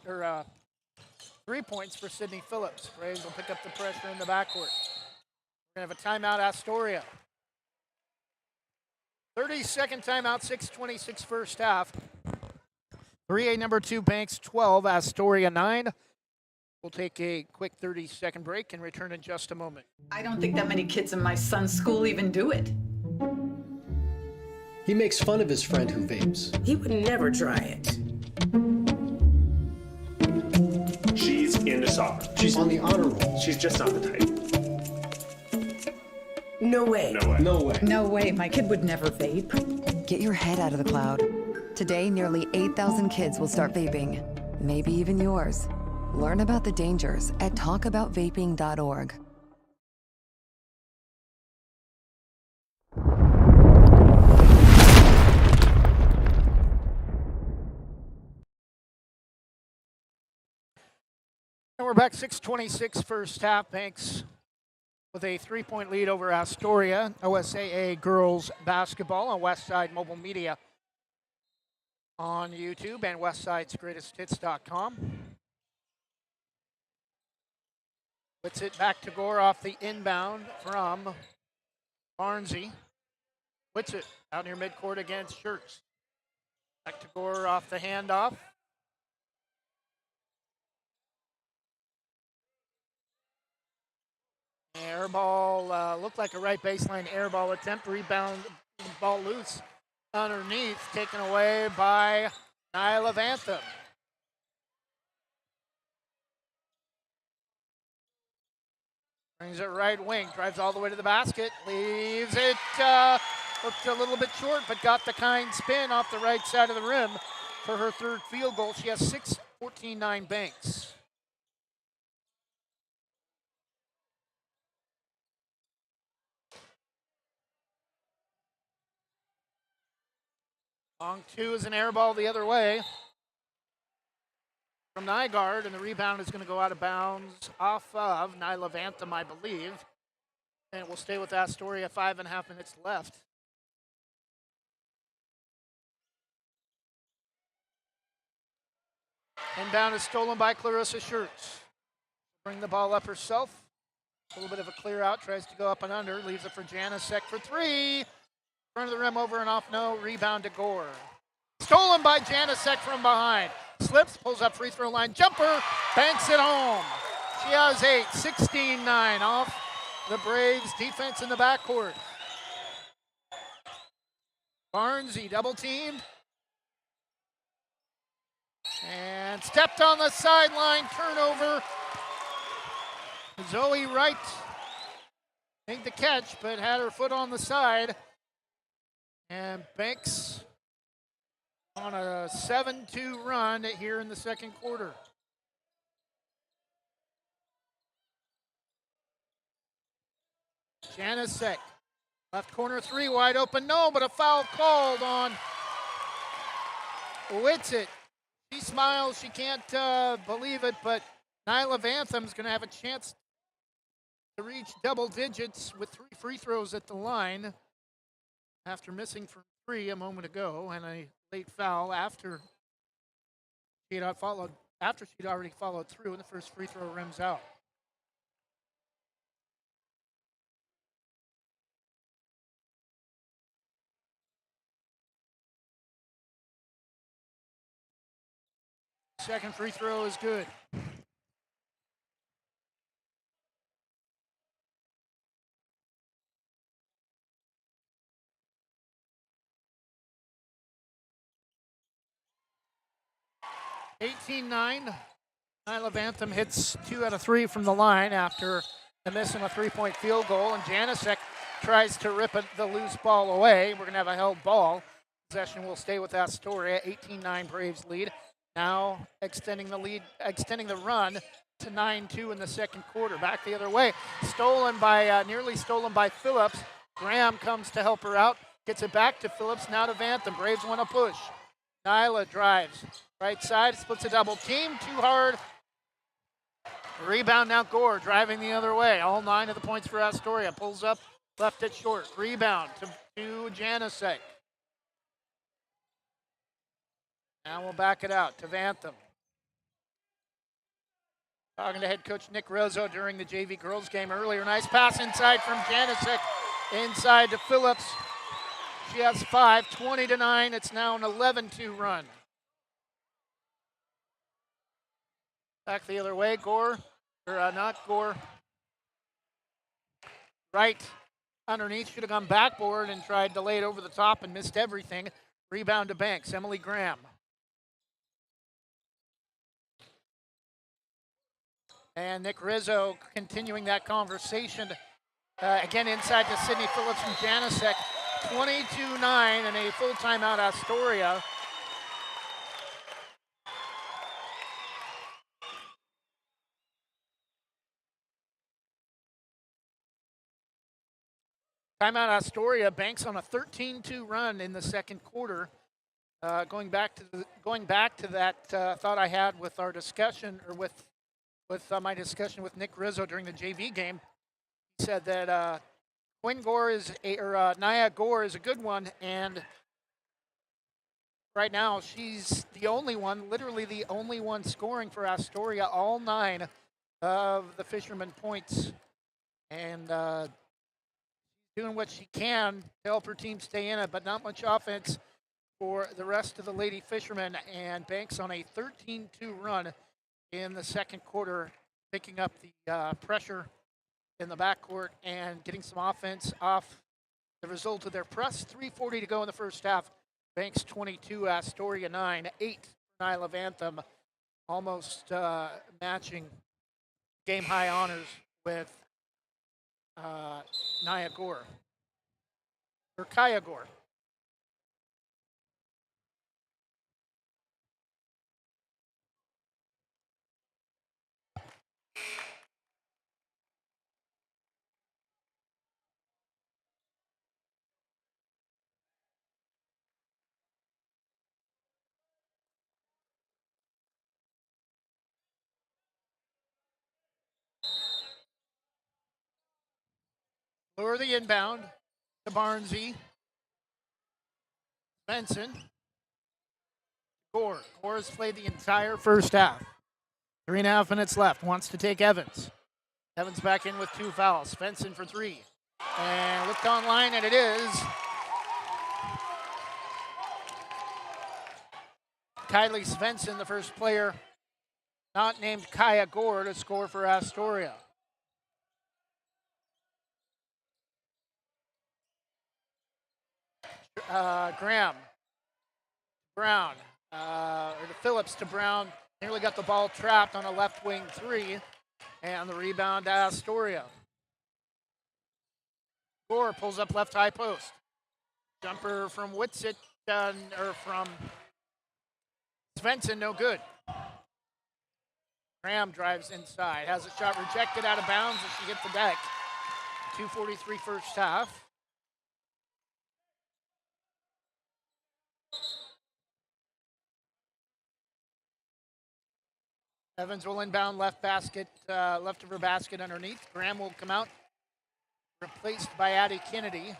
points for Sydney Phillips. Braves will pick up the pressure in the backcourt. We're going to have a timeout, Astoria. 30-second timeout, 6:26 first half. 3A number 2 Banks 12, Astoria 9. We'll take a quick 30-second break and return in just a moment. I don't think that many kids in my son's school even do it. He makes fun of his friend who vapes. He would never try it. She's into soccer. She's on the honor roll. She's just not the type. No way. No way. No way. No way, my kid would never vape. Get your head out of the cloud. Today, nearly 8,000 kids will start vaping. Maybe even yours. Learn about the dangers at talkaboutvaping.org. And we're back 6:26 first half. Banks with a 3-point lead over Astoria. OSAA girls basketball on Westside Mobile Media on YouTube and westsidesgreatesthits.com. Puts it back to Gore off the inbound from Barnesy. Puts it out near midcourt against Schertz. Back to Gore off the handoff. Air ball looked like a right baseline air ball attempt. Rebound, ball loose underneath, taken away by Nyla Vantham. Brings it right wing, drives all the way to the basket, leaves it, looked a little bit short, but got the kind spin off the right side of the rim for her third field goal. She has 6, 14-9 Banks. Long two is an air ball the other way from Nygaard, and the rebound is going to go out of bounds off of Nyla Vantham, I believe. And it will stay with Astoria, 5.5 minutes left. Inbound is stolen by Clarissa Schertz. Bring the ball up herself. A little bit of a clear out, tries to go up and under, leaves it for Janicek for three. Front of the rim, over and off, no. Rebound to Gore. Stolen by Janicek from behind. Slips, pulls up free throw line, jumper, banks it home. She has 8, 16-9 off the Braves defense in the backcourt. Barnesy double teamed. And stepped on the sideline, turnover. Zoe Wright made the catch, but had her foot on the side. And Banks on a 7-2 run here in the second quarter. Janicek, left corner three, wide open, no, but a foul called on Whitsitt. She smiles, she can't believe it, but Nyla Vantham's going to have a chance to reach double digits with 3 free throws at the line after missing from 3 a moment ago, and a late foul after she'd already followed through, and the first free throw rims out. Second free throw is good. (18-9). Nyla Vantham hits 2 out of 3 from the line after missing a 3-point field goal, and Janicek tries to rip the loose ball away. We're going to have a held ball. Possession will stay with Astoria. 18-9 Braves lead. Now extending the run to 9-2 in the second quarter. Back the other way. Nearly stolen by Phillips. Graham comes to help her out. Gets it back to Phillips. Now to Vantham. Braves want to push. Nyla drives. Right side. Splits a double team. Too hard. Rebound now Gore. Driving the other way. All 9 of the points for Astoria. Pulls up. Left it short. Rebound to Janicek. Now we'll back it out to Vantham. Talking to head coach Nick Rizzo during the JV girls game earlier. Nice pass inside from Janicek. Inside to Phillips. She has 5, 20-9. It's now an 11-2 run. Back the other way, Gore, or not Gore. Right underneath, should have gone backboard and tried to lay it over the top and missed everything. Rebound to Banks, Emily Graham. And Nick Rizzo continuing that conversation. Again, inside to Sydney Phillips from Janicek. 22-9 and a full timeout Astoria. Timeout Astoria. Banks on a 13-2 run in the second quarter. Going back to that thought I had with our discussion, or with my discussion with Nick Rizzo during the JV game. He said that Quinn Gore Nia Gore is a good one, and right now she's the only one, literally the only one scoring for Astoria, all 9 of the Fisherman points, and doing what she can to help her team stay in it, but not much offense for the rest of the Lady Fishermen. And Banks on a 13-2 run in the second quarter, picking up the pressure in the backcourt and getting some offense off the result of their press. 3:40 to go in the first half. Banks 22, Astoria 9, 8 for Nyla Vantham, almost matching game-high honors with Nia Gore, or Kaya Gore. Lure the inbound to Barnesy. Benson. Gore. Gore has played the entire first half. 3.5 minutes left. Wants to take Evans. Evans back in with 2 fouls. Svensson for 3. And looked online, and it is Kylie Svensson, the first player not named Kaya Gore to score for Astoria. Graham. Brown. Or to Phillips to Brown. Nearly got the ball trapped on a left wing 3. And the rebound to Astoria. Gore pulls up left high post. Jumper from Whitsitt, or from Svensson, no good. Graham drives inside. Has a shot rejected out of bounds as she hit the deck. 2:43 first half. Evans will inbound left basket, left of her basket underneath. Graham will come out, replaced by Addie Kennedy.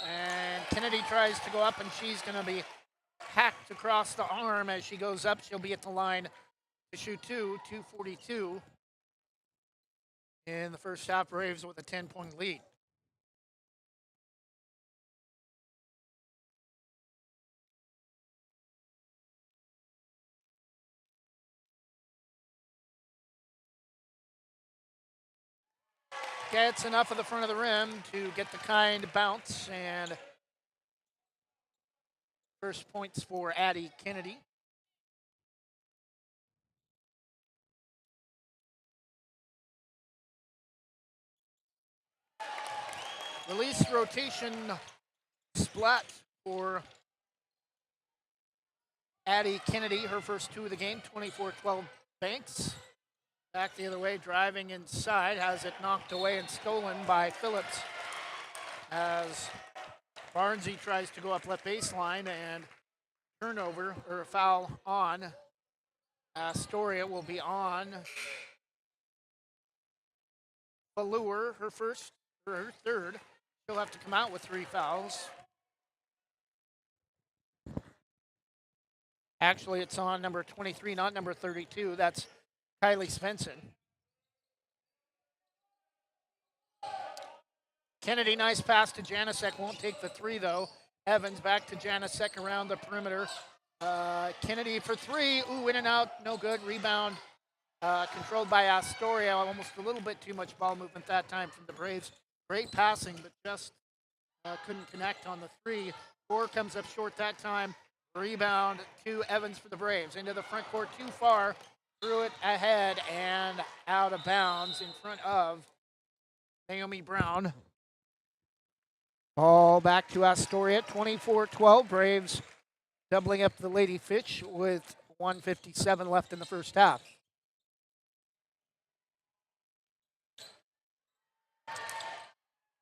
And Kennedy tries to go up, and she's going to be hacked across the arm as she goes up. She'll be at the line to shoot 2:42. In the first half, Braves with a 10-point lead. Gets enough of the front of the rim to get the kind bounce, and first points for Addie Kennedy. Release rotation splat for Addie Kennedy, her first 2 of the game, 24-12 Banks. Back the other way, driving inside, has it knocked away and stolen by Phillips as Barnesy tries to go up left baseline, and turnover, or a foul on Astoria will be on Ballure, her third. She'll have to come out with 3 fouls. Actually, it's on number 23, not number 32. That's Kylie Svensson. Kennedy, nice pass to Janicek. Won't take the 3, though. Evans back to Janicek around the perimeter. Kennedy for three. Ooh, in and out. No good. Rebound controlled by Astoria. Almost a little bit too much ball movement that time from the Braves. Great passing, but just couldn't connect on the three. Gore comes up short that time. Rebound to Evans for the Braves. Into the front court too far. Threw it ahead and out of bounds in front of Naomi Brown. Ball back to Astoria, 24-12. Braves doubling up the Lady Fish with 1:57 left in the first half.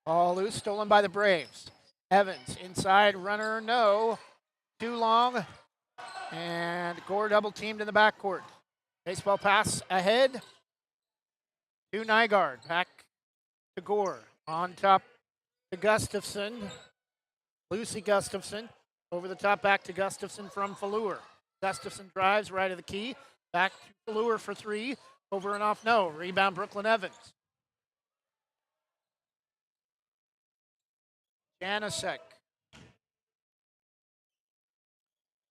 Ball loose, stolen by the Braves. Evans, inside runner, no. Too long. And Gore double teamed in the backcourt. Baseball pass ahead to Nygaard. Back to Gore. On top to Gustafson. Lucy Gustafson. Over the top back to Gustafson from Fallour. Gustafson drives right of the key. Back to Fallour for three. Over and off, no. Rebound Brooklyn Evans. Janasek.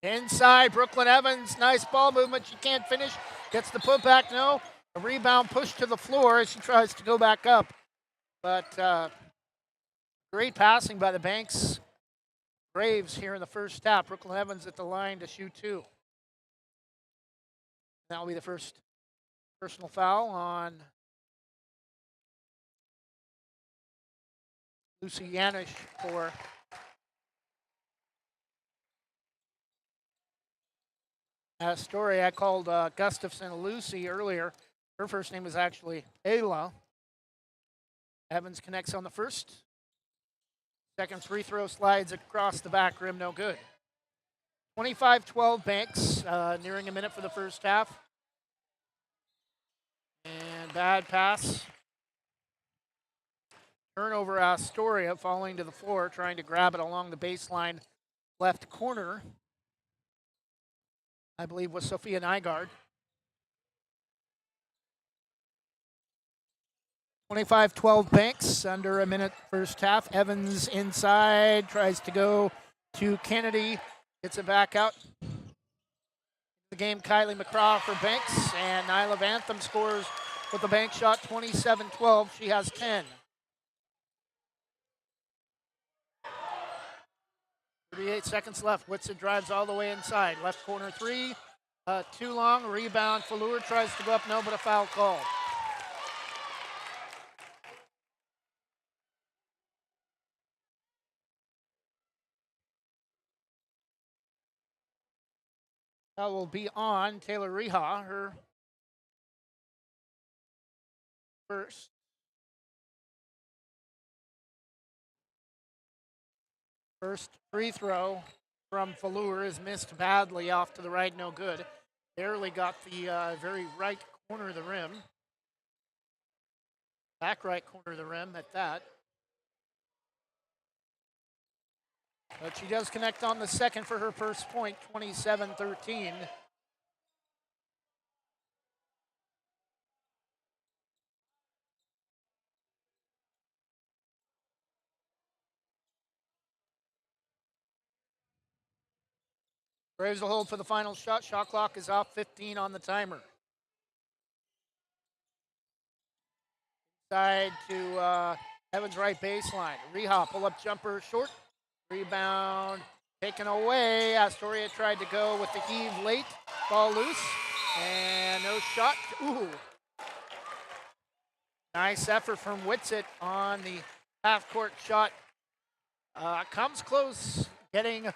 Inside, Brooklyn Evans. Nice ball movement. She can't finish. Gets the putback, no. A rebound push to the floor as she tries to go back up. But great passing by the Banks Braves here in the first half. Brooklyn Evans at the line to shoot two. That will be the first personal foul on Lucy Yanish for Astoria. I called Gustafson Lucy earlier. Her first name is actually Ayla. Evans connects on the first. Second free throw slides across the back rim, no good. 25-12 Banks, nearing a minute for the first half. And bad pass. Turnover Astoria falling to the floor, trying to grab it along the baseline left corner. I believe was Sophia Nygaard. 25-12 Banks, under a minute first half. Evans inside, tries to go to Kennedy, gets it back out. The game, Kylie McCraw for Banks, and Nyla Vantham scores with the bank shot, 27-12. She has 10. 38 seconds left. Whitson drives all the way inside. Left corner three, too long. Rebound, Fallour tries to go up, no, but a foul called. That will be on Taylor Reha, her first. First free throw from Fallour is missed badly off to the right, no good. Barely got the very right corner of the rim. Back right corner of the rim at that. But she does connect on the second for her first point, 27-13. Braves will hold for the final shot. Shot clock is off, 15 on the timer. Side to Evans' right baseline. Reha, pull-up jumper, short. Rebound taken away. Astoria tried to go with the heave late. Ball loose. And no shot. Ooh. Nice effort from Whitsett on the half-court shot. Comes close, getting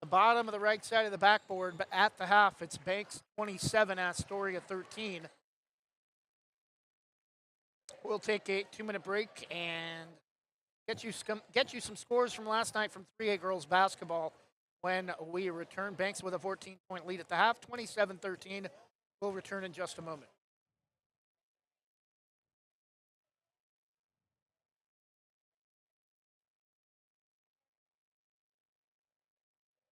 the bottom of the right side of the backboard, but at the half, it's Banks 27, Astoria 13. We'll take a 2-minute break and get you some scores from last night from 3A girls basketball when we return. Banks with a 14-point lead at the half, 27-13. We'll return in just a moment.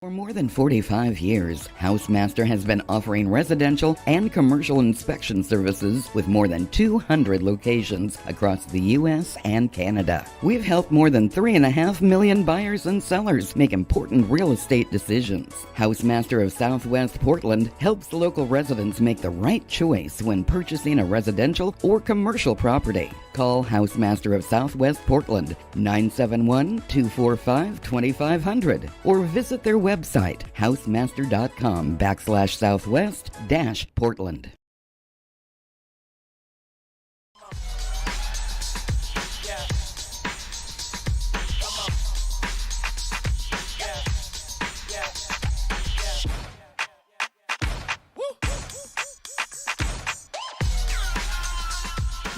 For more than 45 years, Housemaster has been offering residential and commercial inspection services with more than 200 locations across the U.S. and Canada. We've helped more than 3.5 million buyers and sellers make important real estate decisions. Housemaster of Southwest Portland helps local residents make the right choice when purchasing a residential or commercial property. Call Housemaster of Southwest Portland 971-245-2500 or visit their website housemaster.com/southwest-portland.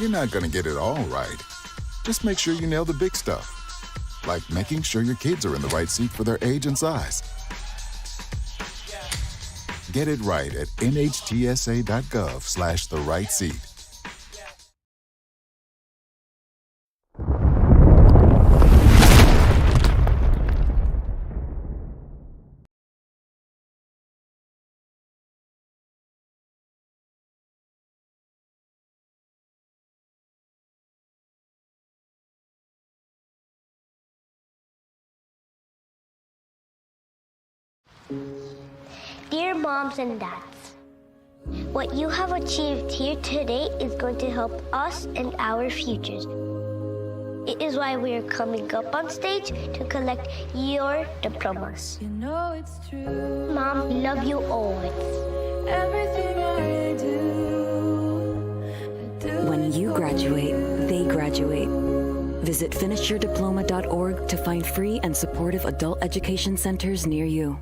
You're not going to get it all right. Just make sure you nail the big stuff, like making sure your kids are in the right seat for their age and size. Get it right at nhtsa.gov/the-right seat. Dear moms and dads, what you have achieved here today is going to help us and our futures. It is why we are coming up on stage to collect your diplomas. You know it's true. Mom, we love you always. Everything I do. When you graduate, they graduate. Visit finishyourdiploma.org to find free and supportive adult education centers near you.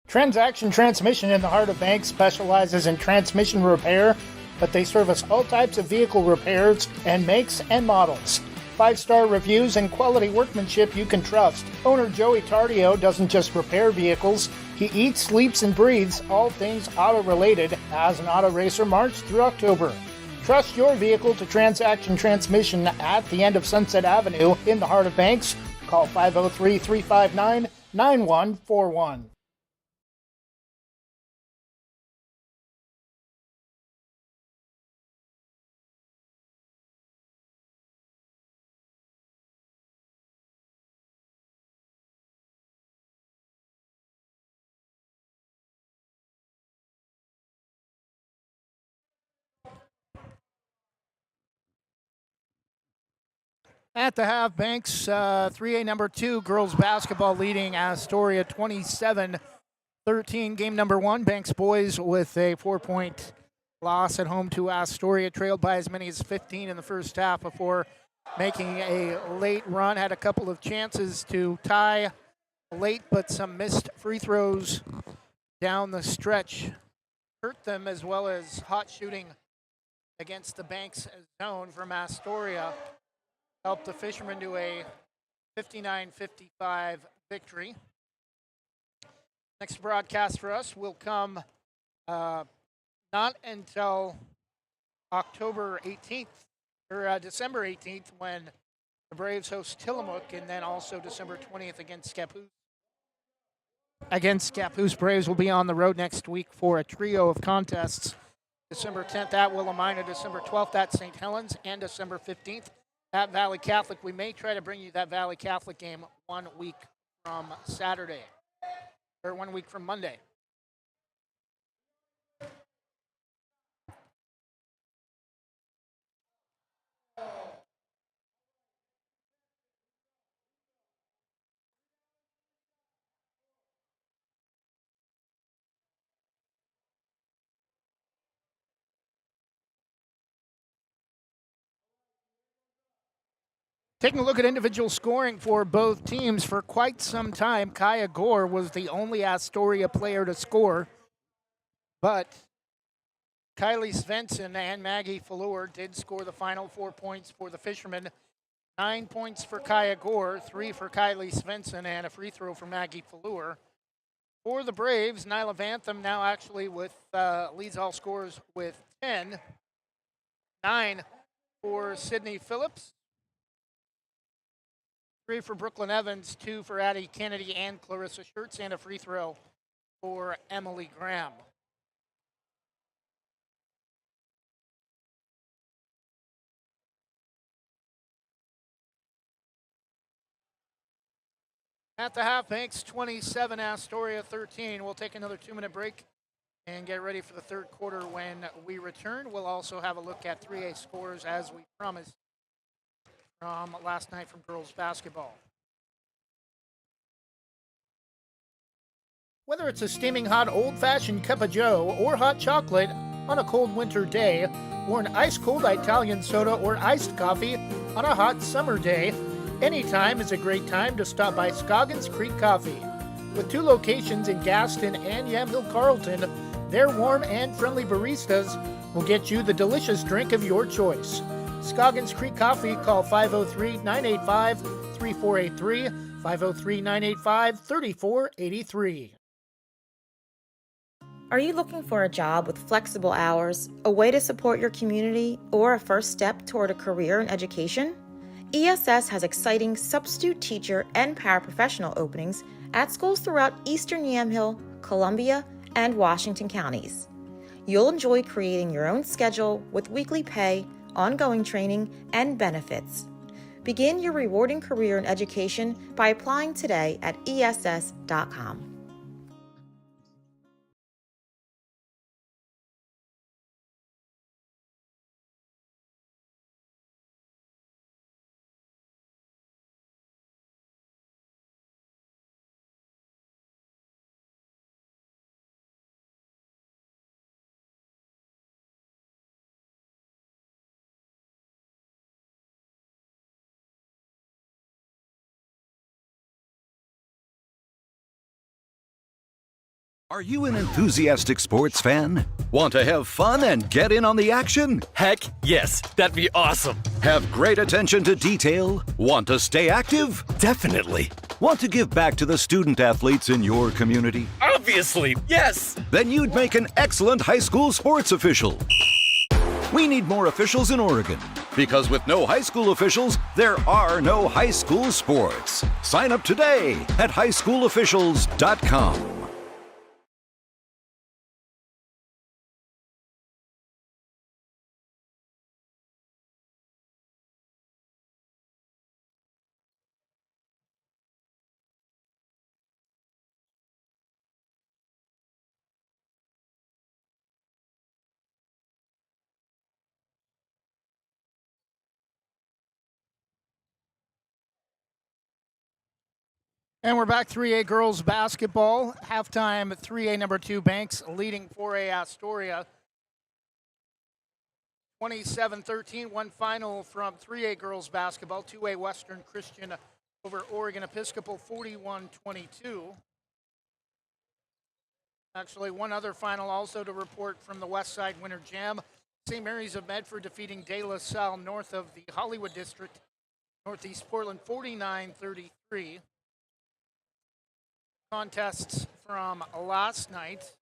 Transaction Transmission in the Heart of Banks specializes in transmission repair, but they service all types of vehicle repairs and makes and models. 5-star reviews and quality workmanship you can trust. Owner Joey Tardio doesn't just repair vehicles, he eats, sleeps, and breathes all things auto-related as an auto racer March through October. Trust your vehicle to Transaction Transmission at the end of Sunset Avenue in the Heart of Banks. Call 503-359-9141. At the half, Banks 3A number 2 girls basketball leading Astoria 27-13. Game number 1, Banks boys with a 4-point loss at home to Astoria, trailed by as many as 15 in the first half before making a late run. Had a couple of chances to tie late, but some missed free throws down the stretch hurt them, as well as hot shooting against the Banks zone from Astoria helped the Fishermen to a 59-55 victory. Next broadcast for us will come not until October 18th, or December 18th, when the Braves host Tillamook, and then also December 20th against Scappoose. Braves will be on the road next week for a trio of contests. December 10th at Willamina, December 12th at St. Helens, and December 15th at Valley Catholic. We may try to bring you that Valley Catholic game 1 week from Saturday, or 1 week from Monday. Taking a look at individual scoring for both teams, for quite some time, Kaya Gore was the only Astoria player to score. But Kylie Svensson and Maggie Fleur did score the final 4 points for the Fishermen. 9 points for Kaya Gore, 3 for Kylie Svensson, and a free throw for Maggie Fleur. For the Braves, Nyla Vantham now actually with leads all scorers with 10. 9 for Sydney Phillips. 3 for Brooklyn Evans, 2 for Addie Kennedy and Clarissa Schertz, and a free throw for Emily Graham. At the half, Banks 27, Astoria 13. We'll take another 2-minute break and get ready for the third quarter. When we return, we'll also have a look at 3A scores as we promised from last night from girls basketball. Whether it's a steaming hot old-fashioned cup of joe or hot chocolate on a cold winter day, or an ice-cold Italian soda or iced coffee on a hot summer day, anytime is a great time to stop by Scoggins Creek Coffee. With 2 locations in Gaston and Yamhill Carlton, their warm and friendly baristas will get you the delicious drink of your choice. Scoggins Creek Coffee, call 503-985-3483, 503-985-3483. Are you looking for a job with flexible hours, a way to support your community, or a first step toward a career in education? ESS has exciting substitute teacher and paraprofessional openings at schools throughout Eastern Yamhill, Columbia, and Washington counties. You'll enjoy creating your own schedule with weekly pay, ongoing training, and benefits. Begin your rewarding career in education by applying today at ess.com. Are you an enthusiastic sports fan? Want to have fun and get in on the action? Heck yes, that'd be awesome. Have great attention to detail? Want to stay active? Definitely. Want to give back to the student athletes in your community? Obviously, yes. Then you'd make an excellent high school sports official. We need more officials in Oregon, because with no high school officials, there are no high school sports. Sign up today at highschoolofficials.com. And we're back 3A girls basketball. Halftime 3A number 2 Banks leading 4A Astoria 27-13. One final from 3A girls basketball. 2A Western Christian over Oregon Episcopal 41-22. Actually, one other final also to report from the West Side Winter Jam. St. Mary's of Medford defeating De La Salle north of the Hollywood District, Northeast Portland 49-33. Contests from last night.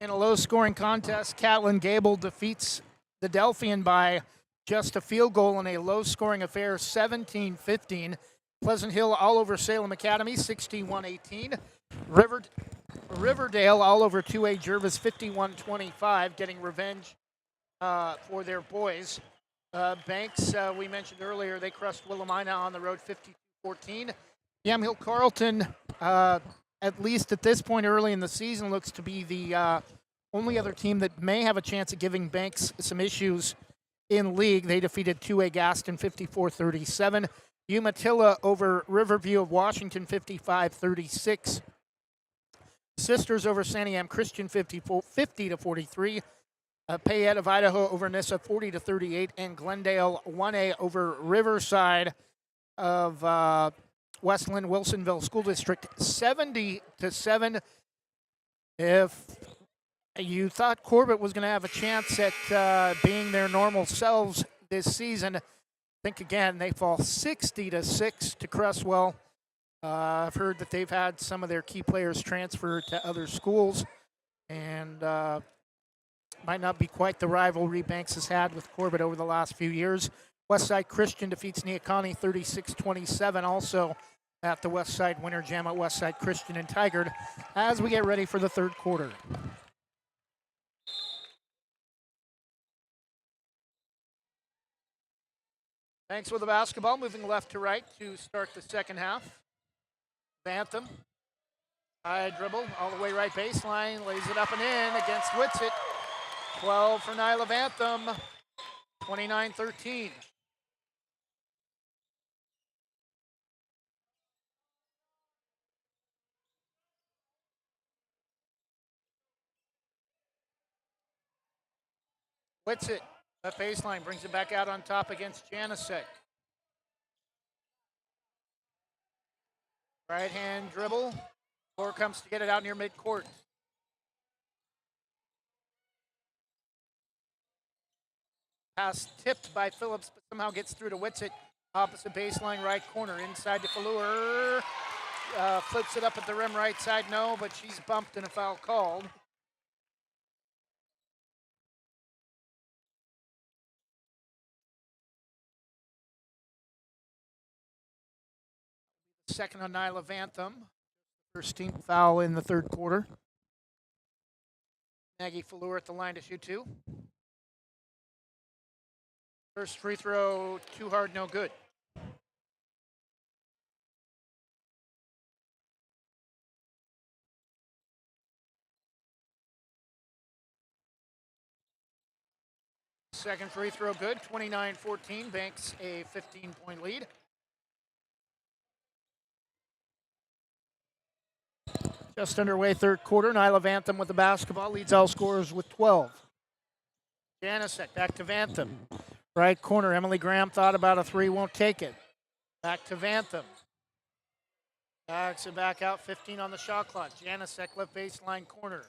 In a low-scoring contest, Catlin Gable defeats the Delphian by just a field goal in a low-scoring affair, 17-15. Pleasant Hill all over Salem Academy, 61-18. Riverdale all over 2A Jervis, 51-25, getting revenge for their boys. Banks, we mentioned earlier, they crushed Willamina on the road 52-14. Yamhill Carlton, at least at this point early in the season, looks to be the only other team that may have a chance of giving Banks some issues in league. They defeated 2A Gaston 54-37. Umatilla over Riverview of Washington 55-36. Sisters over Santiam Christian 50-43. Payette of Idaho over Nissa 40-38, and Glendale 1A over Riverside of Westland Wilsonville School District 70-7. If you thought Corbett was going to have a chance at being their normal selves this season, think again. They fall 60-6 to Cresswell. I've heard that they've had some of their key players transfer to other schools, and might not be quite the rivalry Banks has had with Corbett over the last few years. Westside Christian defeats Neocani 36-27, also at the Westside Winter Jam at Westside Christian and Tigard as we get ready for the third quarter. Banks with the basketball, moving left to right to start the second half. Bantham, high dribble, all the way right baseline, lays it up and in against Whitsitt. 12 for Nyla Bantham, 29-13. Whitsitt, left baseline, brings it back out on top against Janicek. Right hand dribble. Gore comes to get it out near midcourt. Pass tipped by Phillips, but somehow gets through to Whitsitt. Opposite baseline, right corner, inside to Fallour. Flips it up at the rim right side, no, but she's bumped and a foul called. Second on Nyla Bantham. First team foul in the third quarter. Maggie Fallour at the line to shoot two. First free throw, too hard, no good. Second free throw good, 29-14. Banks a 15-point lead. Just underway third quarter. Nyla Bantham with the basketball, leads all scorers with 12. Janicek back to Bantham. Right corner, Emily Graham thought about a three, won't take it. Back to Bantham. Backs it back out, 15 on the shot clock. Janicek left baseline corner.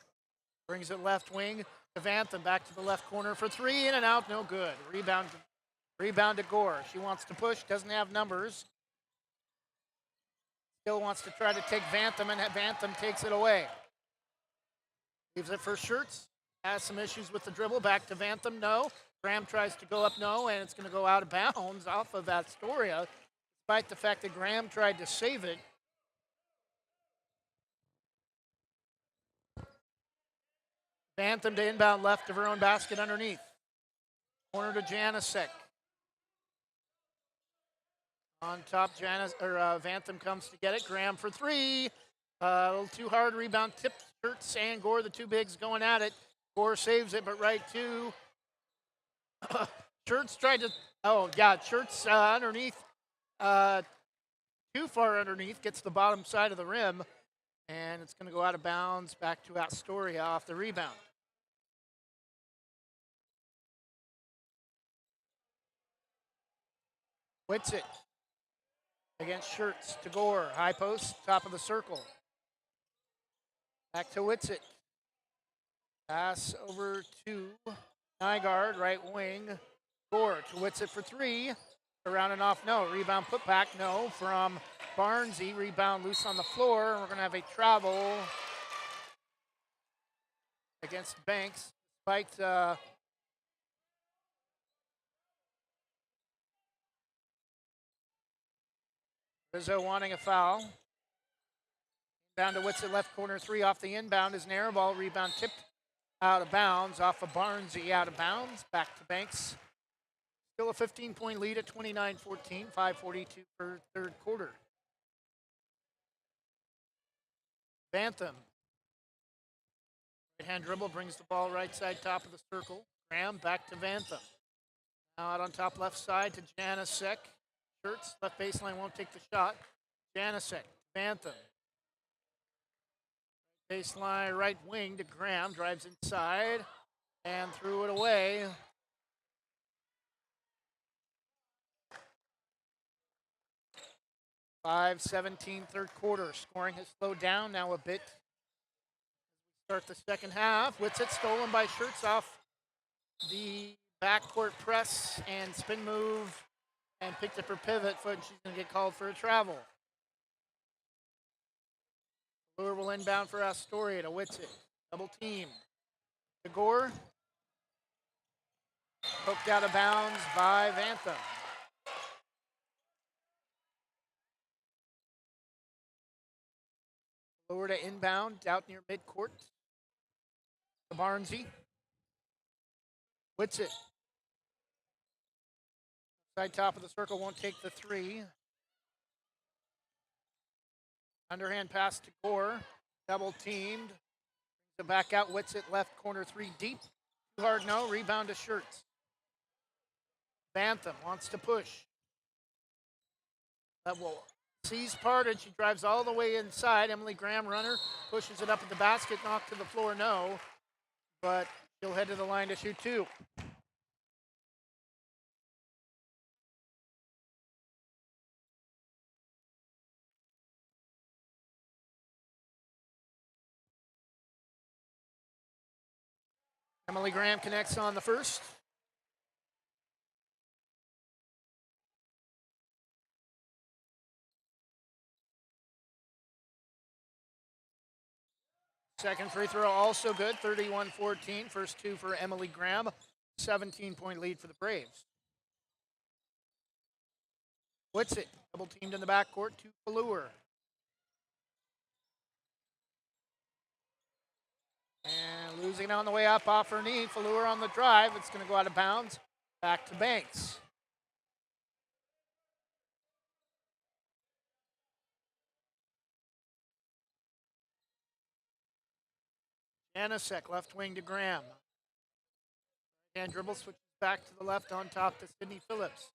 Brings it left wing to Bantham, back to the left corner for three, in and out, no good. Rebound to Gore. She wants to push, doesn't have numbers. Still wants to try to take Bantham, and Bantham takes it away. Leaves it for Schertz. Has some issues with the dribble. Back to Bantham, no. Graham tries to go up, no, and it's going to go out of bounds off of Astoria, despite the fact that Graham tried to save it. Bantham to inbound left of her own basket underneath. Corner to Janicek. On top, Bantham comes to get it. Graham for three. A little too hard. Rebound tipped. Schertz and Gore, the two bigs going at it. Gore saves it, but right to Schertz tried to. Oh, yeah, Schertz underneath. Too far underneath. Gets the bottom side of the rim. And it's going to go out of bounds back to Astoria off the rebound. Whitsitt against Schertz to Gore. High post, top of the circle. Back to Whitsitt. Pass over to Nygaard, right wing. Gore to Whitsitt for three. Around and off, no. Rebound put back, no. From Barnesy, rebound loose on the floor. We're going to have a travel against Banks, despite Rizzo wanting a foul. Down to Whitsitt, left corner three off the inbound is an air ball. Rebound tipped out of bounds off of Barnesy, out of bounds. Back to Banks. Still a 15-point lead at 29-14, 5:42 for third quarter. Bantham. Right-hand dribble brings the ball right side, top of the circle. Graham back to Bantham. Now out on top left side to Janicek. Schertz, left baseline, won't take the shot. Janicek, Bantham. Baseline right wing to Graham, drives inside and threw it away. .5:17 third quarter. Scoring has slowed down now a bit. Start the second half. Whitsitt stolen by Schertz off the backcourt press and spin move and picked up her pivot foot, and she's going to get called for a travel. Lure will inbound for Astoria to Whitsitt. Double team. To Gore. Poked out of bounds by Vantham. Lower to inbound, out near midcourt. To Barnesy. Whits it. Side top of the circle, won't take the three. Underhand pass to Gore. Double teamed. To back out, Whits it left corner, three deep. Too hard, no. Rebound to Shirts. Vantham wants to push. That will sees parted. She drives all the way inside. Emily Graham, runner, pushes it up at the basket. Knocked to the floor, no. But she'll head to the line to shoot two. Emily Graham connects on the first. Second free throw also good, 31-14. First two for Emily Graham. 17-point lead for the Braves. Whits it, double teamed in the backcourt to Fallure. And losing on the way up off her knee. Fallure on the drive. It's going to go out of bounds. Back to Banks. Janasek, left wing to Graham. And dribble switches back to the left on top to Sydney Phillips.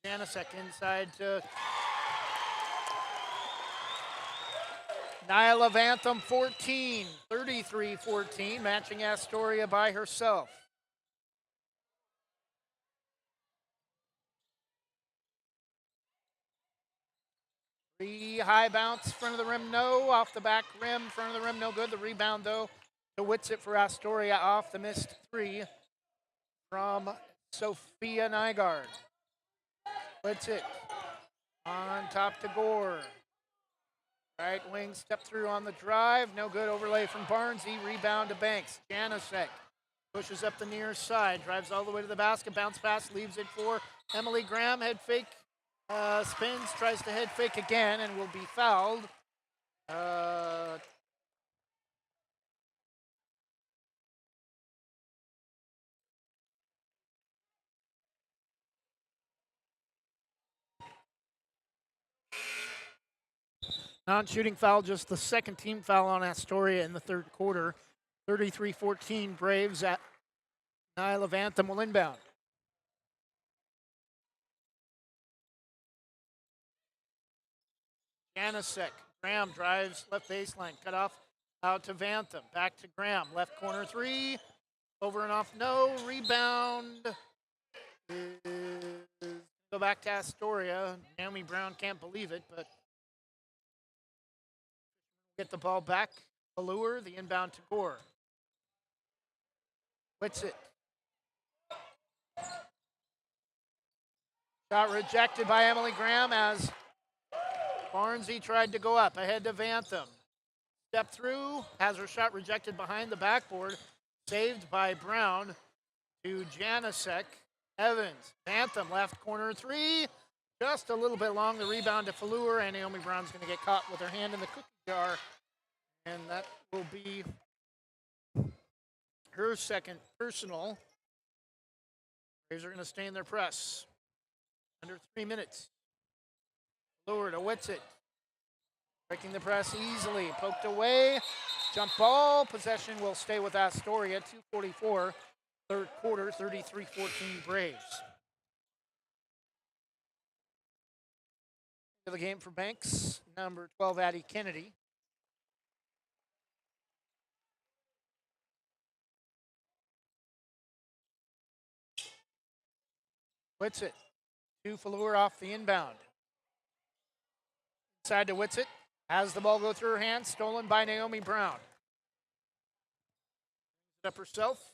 Janasek inside to Nyla Vantham, 14, 33-14, matching Astoria by herself. Three high bounce, front of the rim, no. Off the back rim, front of the rim, no good. The rebound, though, to Whitsitt for Astoria off the missed three from Sophia Nygaard. Whitsitt on top to Gore. Right wing step through on the drive. No good. Overlay from Barnesy. Rebound to Banks. Janasek pushes up the near side. Drives all the way to the basket. Bounce pass. Leaves it for Emily Graham. Head fake. Spins. Tries to head fake again and will be fouled. Non-shooting foul, just the second team foul on Astoria in the third quarter. 33-14 Braves at Nyla Vantham will inbound. Janasek, Graham drives left baseline, cut off out to Vantham. Back to Graham, left corner three. Over and off, no. Rebound. Go back to Astoria. Naomi Brown can't believe it, but get the ball back. Allure, the inbound to Gore. Whitsitt. Shot rejected by Emily Graham as Barnesy tried to go up. Ahead to Vantham. Step through, has her shot rejected behind the backboard. Saved by Brown to Janasek. Evans. Vantham, left corner three. Just a little bit long. The rebound to Fallure, and Naomi Brown's going to get caught with her hand in the cookie jar. And that will be her second personal. Braves are going to stay in their press. Under 3 minutes. Fallure to Whitsitt. Breaking the press easily. Poked away. Jump ball. Possession will stay with Astoria. 2:44. Third quarter. 33-14 Braves. To the game for Banks. Number 12, Addie Kennedy. Whitsitt. To Fallure off the inbound. Inside to Whitsitt. Has the ball go through her hands. Stolen by Naomi Brown. Up herself.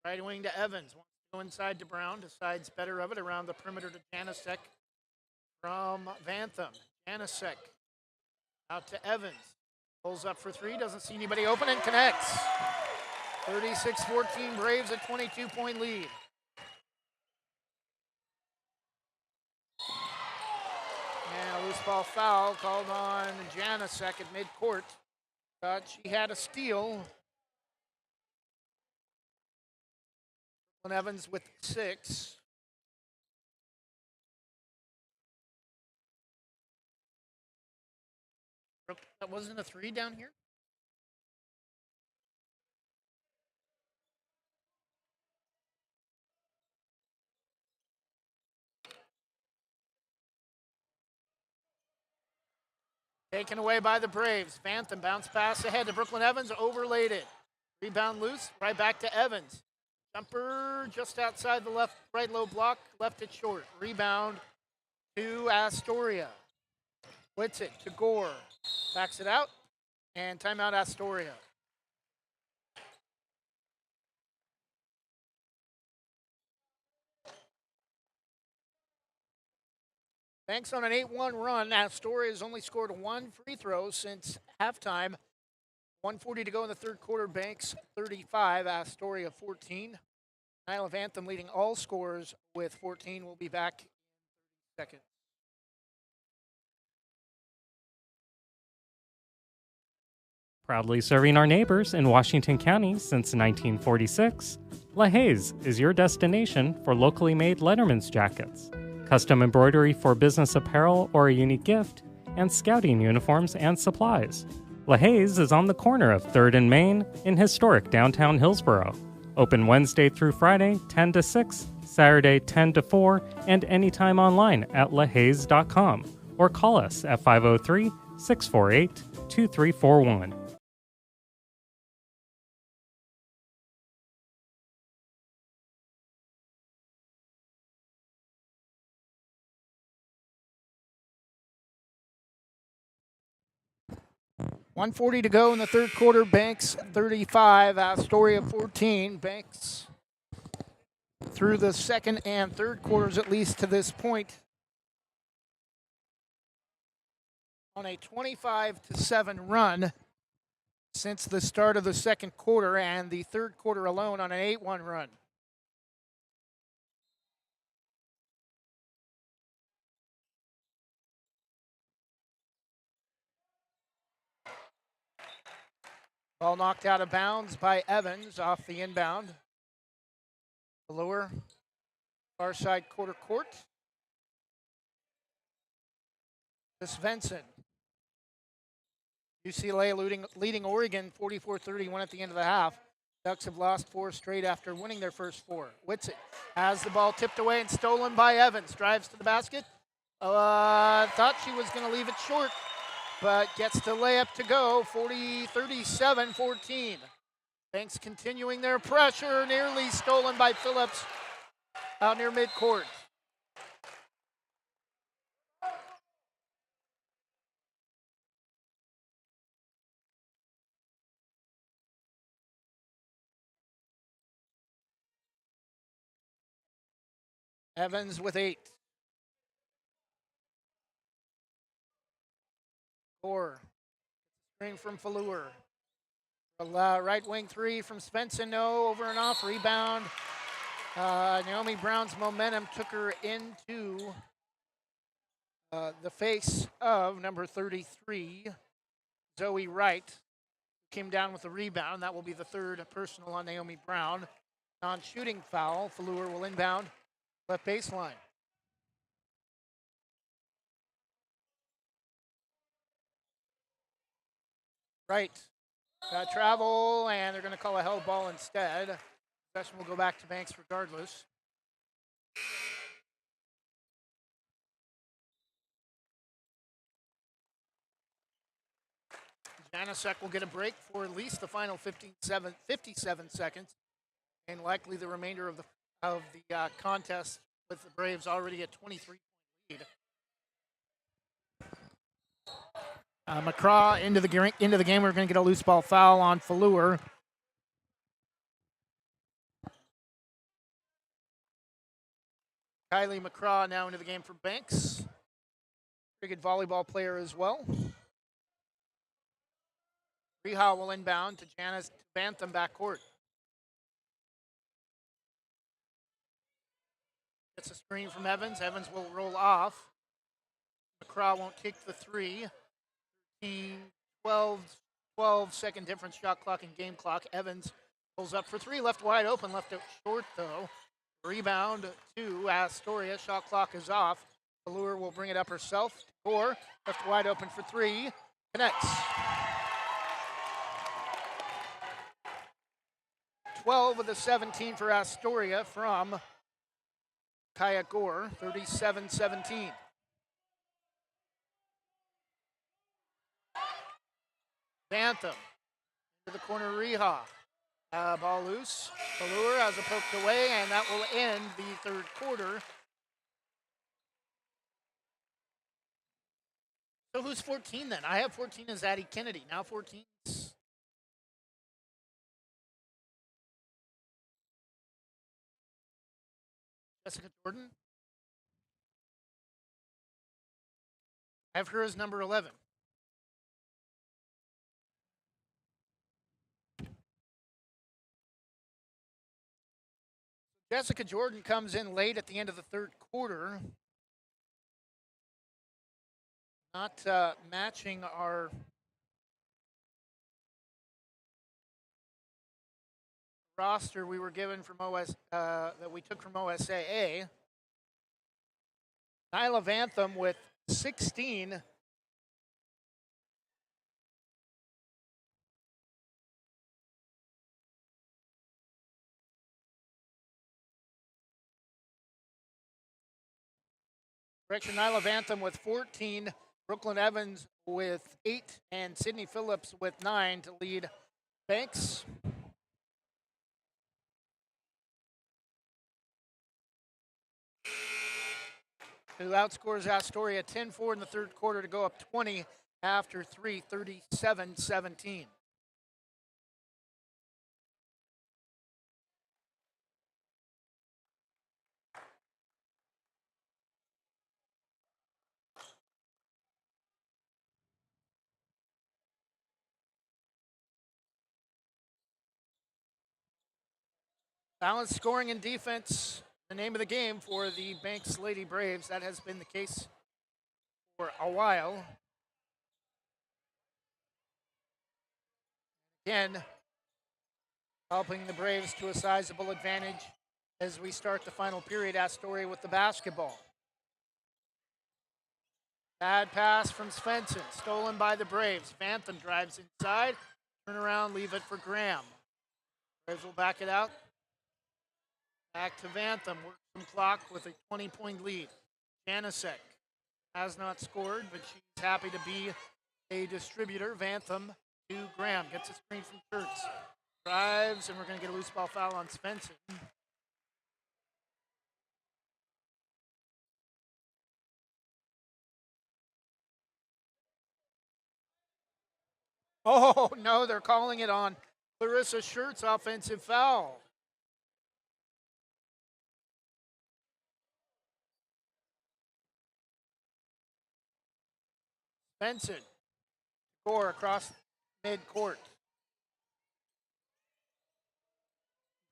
Right wing to Evans. Wants to go inside to Brown. Decides better of it around the perimeter to Janasek from Vantham. Janasek out to Evans. Pulls up for three. Doesn't see anybody open and connects. 36-14 Braves, a 22-point lead. loose ball foul called on Janasek at midcourt. Thought she had a steal. Brooklyn Evans with 6. That wasn't a 3 down here? Taken away by the Braves. Phantom bounce pass ahead to Brooklyn Evans, overlaid it. Rebound loose, right back to Evans. Jumper just outside the right low block, left it short. Rebound to Astoria. Blitz it to Gore. Backs it out, and timeout Astoria. Banks on an 8-1 run. Astoria has only scored 1 free throw since halftime. 1:40 to go in the third quarter. Banks 35, Astoria 14. Isle of Anthem leading all scorers with 14. We'll be back in 30 seconds. Proudly serving our neighbors in Washington County since 1946, LaHaye's is your destination for locally made Letterman's jackets, custom embroidery for business apparel or a unique gift, and scouting uniforms and supplies. LaHaye's is on the corner of 3rd and Main in historic downtown Hillsborough. Open Wednesday through Friday, 10 to 6, Saturday, 10 to 4, and anytime online at lahayes.com or call us at 503-648-2341. .140 to go in the third quarter. Banks 35, Astoria 14. Banks through the second and third quarters, at least to this point, on a 25-7 run since the start of the second quarter, and the third quarter alone on an 8-1 run. Ball knocked out of bounds by Evans off the inbound. The lower far side quarter court. To Svensson. UCLA leading Oregon 44-31 at the end of the half. Ducks have lost 4 straight after winning their first 4. Whitsitt has the ball tipped away and stolen by Evans. Drives to the basket. Thought she was going to leave it short, but gets the layup to go. 37-14. Banks continuing their pressure. Nearly stolen by Phillips out near midcourt. Evans with 8. Gore. Screen from Fallour. Right wing 3 from Svensson. No, over and off. Rebound. Naomi Brown's momentum took her into the face of number 33, Zoe Wright. Came down with a rebound. That will be the third personal on Naomi Brown. Non-shooting foul. Fallour will inbound. Left baseline. Right. Got travel, and they're going to call a held ball instead. Possession will go back to Banks regardless. Janasek will get a break for at least the final 57 seconds, and likely the remainder of the contest, with the Braves already at 23 lead. McCraw into the game. We're going to get a loose ball foul on Fallour. Kylie McCraw now into the game for Banks. Pretty good volleyball player as well. Rehal will inbound to Janice Bantham backcourt. Gets a screen from Evans. Evans will roll off. Craw won't take the three. 12 second difference, shot clock and game clock. Evans pulls up for three, left wide open, left out short though. Rebound to Astoria, shot clock is off. Allure will bring it up herself. Gore, left wide open for three, connects. 12 of the 17 for Astoria from Kaya Gore, 37-17. Bantham to the corner, Reha. Ball loose. Allure has a poked away, and that will end the third quarter. So who's 14 then? I have 14 as Addie Kennedy. Now 14 's Jessica Jordan. I have her as number 11. Jessica Jordan comes in late at the end of the third quarter. Not matching our roster we were given from that we took from OSAA. Nyla Vantham with 16. Correction, Nyla Vantham with 14. Brooklyn Evans with 8. And Sydney Phillips with 9 to lead Banks. Who outscores Astoria 10-4 in the third quarter to go up 20 after 3, 37-17. Balanced scoring and defense, the name of the game for the Banks Lady Braves. That has been the case for a while. Again, helping the Braves to a sizable advantage as we start the final period. Astoria with the basketball. Bad pass from Svensson, stolen by the Braves. Vantham drives inside, turn around, leave it for Graham. Braves will back it out. Back to Vantham, works some clock with a 20-point lead. Janicek has not scored, but she's happy to be a distributor. Vantham to Graham, gets a screen from Kurtz. Drives, and we're going to get a loose ball foul on Svensson. Oh, no, they're calling it on Clarissa Schertz, offensive foul. Svensson, score across mid-court.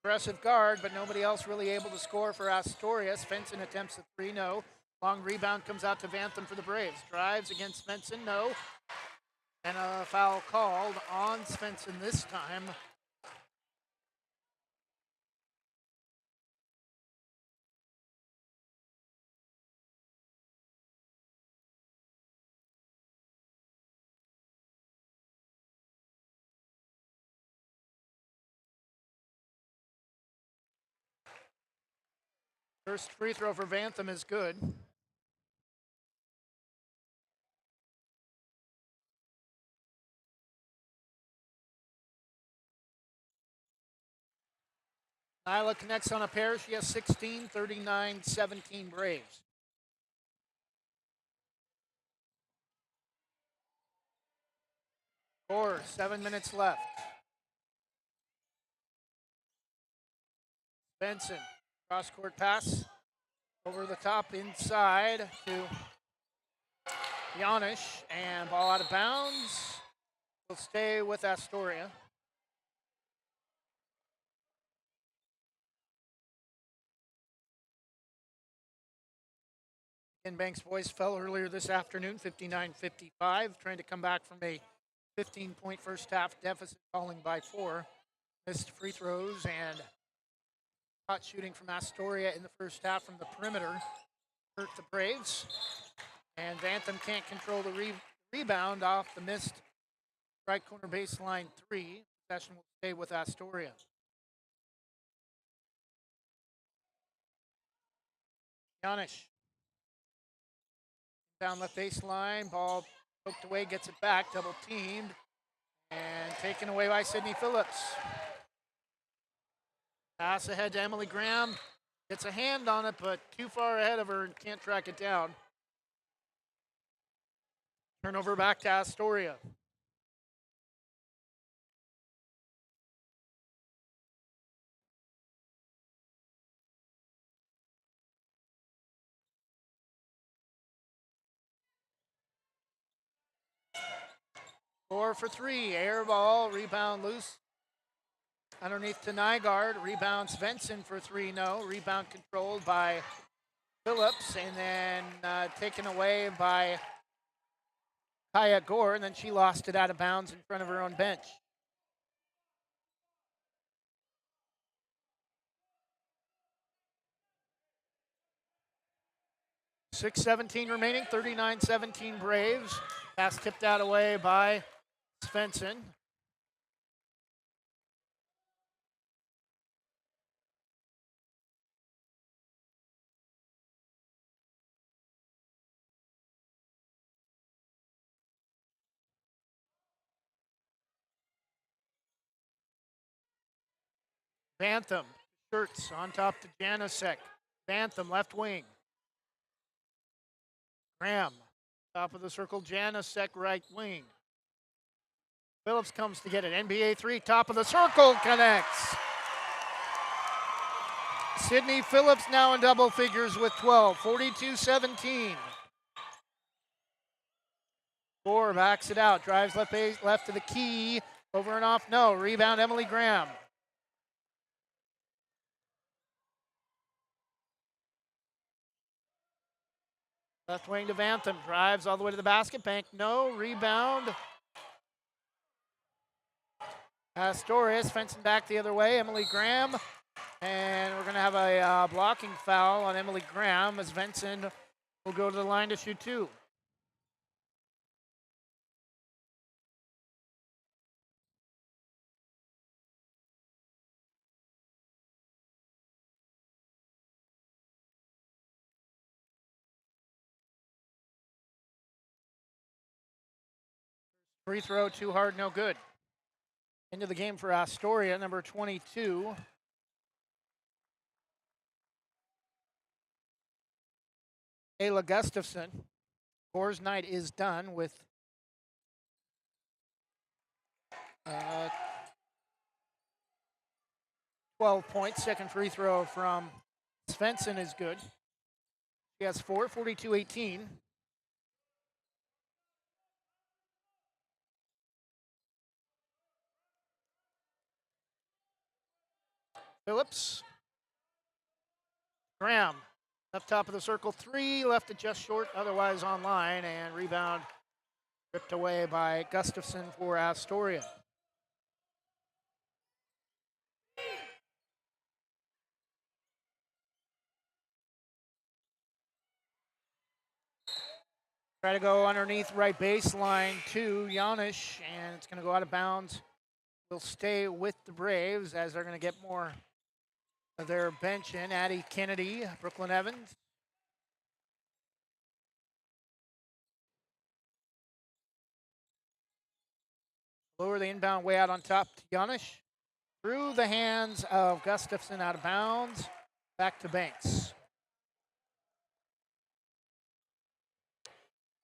Aggressive guard, but nobody else really able to score for Astoria. Svensson attempts a three, no. Long rebound comes out to Vantham for the Braves. Drives against Svensson, no. And a foul called on Svensson this time. First free throw for Vantham is good. Nyla connects on a pair. She has 16, 39, 17 Braves. Score, 7 minutes left. Benson, cross-court pass. Over the top inside to Janish, and ball out of bounds. Will stay with Astoria. Ken Banks' voice fell earlier this afternoon, 59-55, trying to come back from a 15-point first half deficit, falling by 4. Missed free throws and hot shooting from Astoria in the first half from the perimeter hurt the Braves. And Vantham can't control the rebound off the missed right corner baseline 3. Possession will stay with Astoria. Janish. Down left baseline, ball poked away, gets it back, double teamed, and taken away by Sydney Phillips. Pass ahead to Emily Graham. Gets a hand on it, but too far ahead of her and can't track it down. Turnover back to Astoria. Four for 3, air ball, rebound loose. Underneath to Nygaard, rebound Svensson for 3, no. Rebound controlled by Phillips, and then taken away by Kaya Gore, and then she lost it out of bounds in front of her own bench. .6:17 remaining, 39-17 Braves. Pass tipped out away by Svensson. Vantham, shirts on top to Janasek. Vantham, left wing. Graham, top of the circle, Janasek, right wing. Phillips comes to get it. NBA 3, top of the circle, connects. Sydney Phillips now in double figures with 12, 42-17. Gore backs it out, drives left to the key, over and off, no. Rebound, Emily Graham. Left wing to Vantham, drives all the way to the basket, bank, no. Rebound. Astoria, fencing back the other way, Emily Graham. And we're going to have a blocking foul on Emily Graham as Svensson will go to the line to shoot 2. Free throw, too hard, no good. Into the game for Astoria, number 22. Ayla Gustafson. Gore's night is done with 12 points. Second free throw from Svensson is good. She has 4, 42-18. Phillips. Graham, left top of the circle, 3, left it just short, otherwise online, and rebound ripped away by Gustafson for Astoria. Try to go underneath right baseline to Janish, and it's going to go out of bounds. Will stay with the Braves as they're going to get more of their bench in. Addie Kennedy, Brooklyn Evans. Lower the inbound way out on top to Janish. Through the hands of Gustafson, out of bounds. Back to Banks.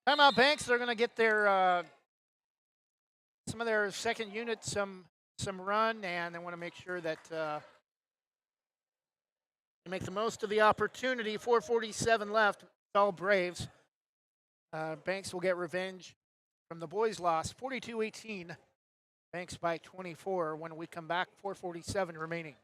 Timeout Banks, they're going to get their some of their second unit some run, and they want to make sure that they make the most of the opportunity. 4:47 left. It's all Braves. Banks will get revenge from the boys' loss. 42-18. Banks by 24 when we come back. 4:47 remaining.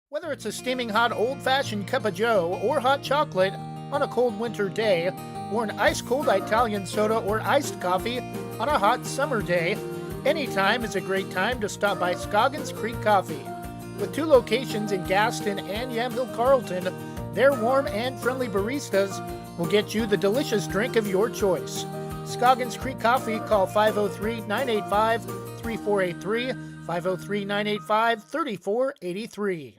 Whether it's a steaming hot old-fashioned cup of joe or hot chocolate on a cold winter day, or an ice-cold Italian soda or iced coffee on a hot summer day, anytime is a great time to stop by Scoggins Creek Coffee. With 2 locations in Gaston and Yamhill Carlton, their warm and friendly baristas will get you the delicious drink of your choice. Scoggins Creek Coffee, call 503-985-3483, 503-985-3483.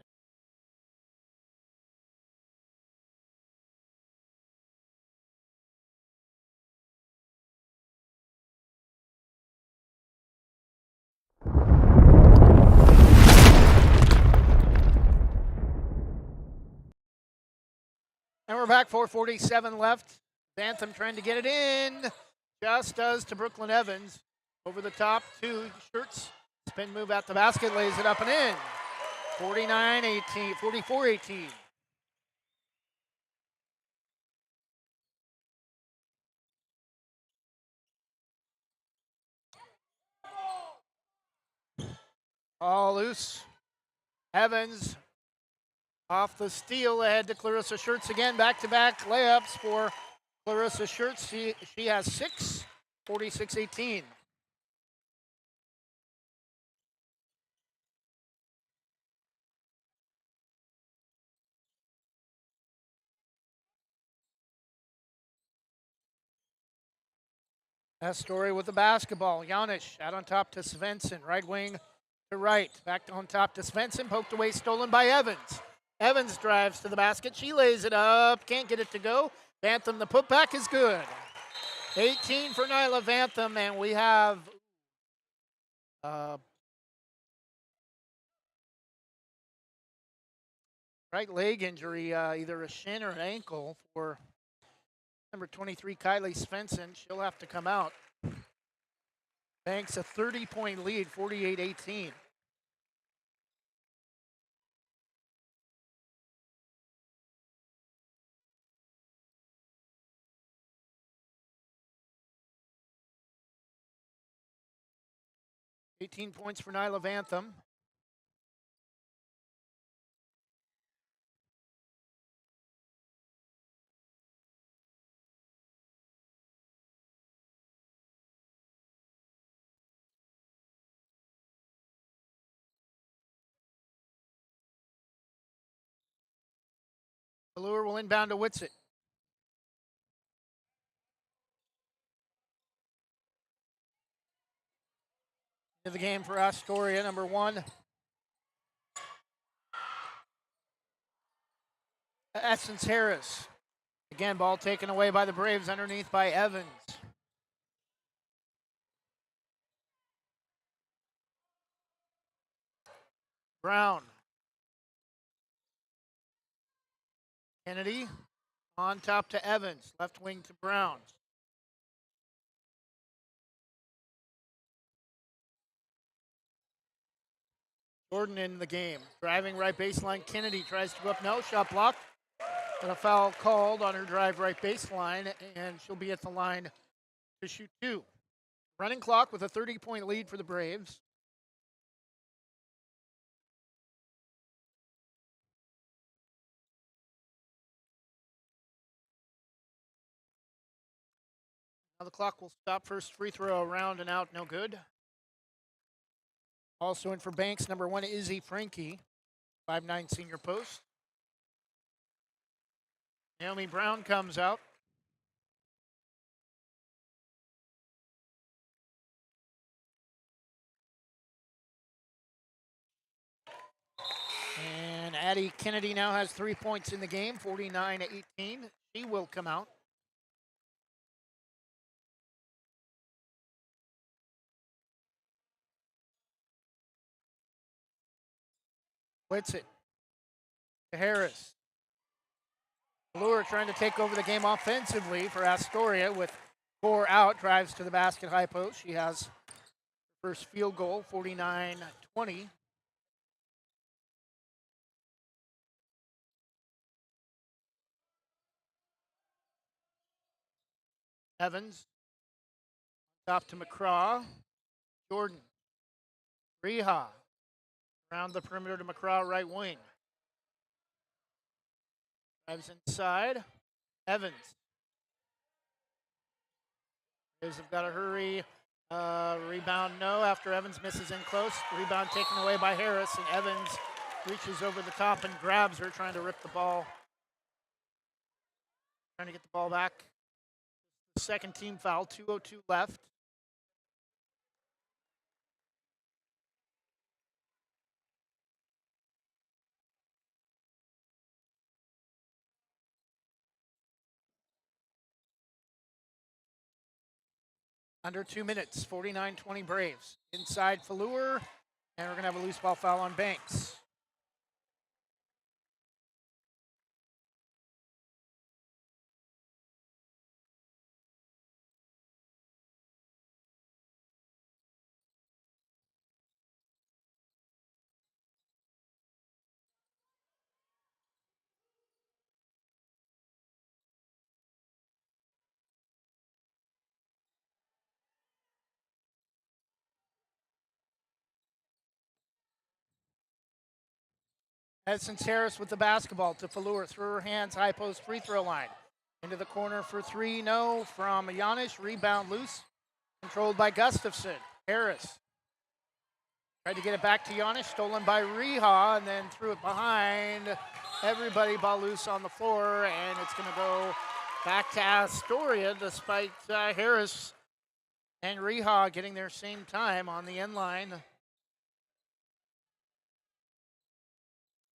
And we're back, 4:47 left. Bantham trying to get it in. Just does to Brooklyn Evans. Over the top, 2 shirts. Spin move at the basket, lays it up and in. 49-18, 44-18. All loose. Evans off the steal ahead to Clarissa Schertz again. Back-to-back layups for Clarissa Schertz. She has 6, 46-18. Astoria with the basketball. Janisch out on top to Svensson. Right wing to right. Back on top to Svensson. Poked away, stolen by Evans. Evans drives to the basket. She lays it up. Can't get it to go. Bantham, the putback is good. 18 for Nyla Bantham, and we have right leg injury, either a shin or an ankle for number 23, Kylie Svensson. She'll have to come out. Banks a 30-point lead, 48-18. $18 points for Nyla Bantham. Allure will inbound to Whitsitt. To the game for Astoria, number 1. Essence Harris. Again, ball taken away by the Braves, underneath by Evans. Brown. Kennedy on top to Evans. Left wing to Brown. Jordan in the game. Driving right baseline. Kennedy tries to go up. No, shot blocked. And a foul called on her drive right baseline, and she'll be at the line to shoot 2. Running clock with a 30-point lead for the Braves. Now the clock will stop. First free throw around and out, no good. Also in for Banks, number 1, Izzy Frankie, 5'9" senior post. Naomi Brown comes out. And Addie Kennedy now has 3 points in the game, 49-18. She will come out. Blitz it to Harris. Allure trying to take over the game offensively for Astoria with 4 out. Drives to the basket, high post. She has first field goal, 49-20. Evans, top to McCraw. Jordan, Reha, around the perimeter to McCraw, right wing. Drives inside. Evans. Braves have got to hurry. Rebound, no, after Evans misses in close. Rebound taken away by Harris, and Evans reaches over the top and grabs her, trying to rip the ball. Trying to get the ball back. Second team foul, 2:02 left. Under 2 minutes, 49-20 Braves. Inside Fallour, and we're going to have a loose ball foul on Banks. Essence Harris with the basketball to Fallour. Through her hands, high post free throw line. Into the corner for three, no from Giannis. Rebound loose. Controlled by Gustafson. Harris tried to get it back to Giannis. Stolen by Riha and then threw it behind. Everybody ball loose on the floor, and it's going to go back to Astoria despite Harris and Riha getting their same time on the end line.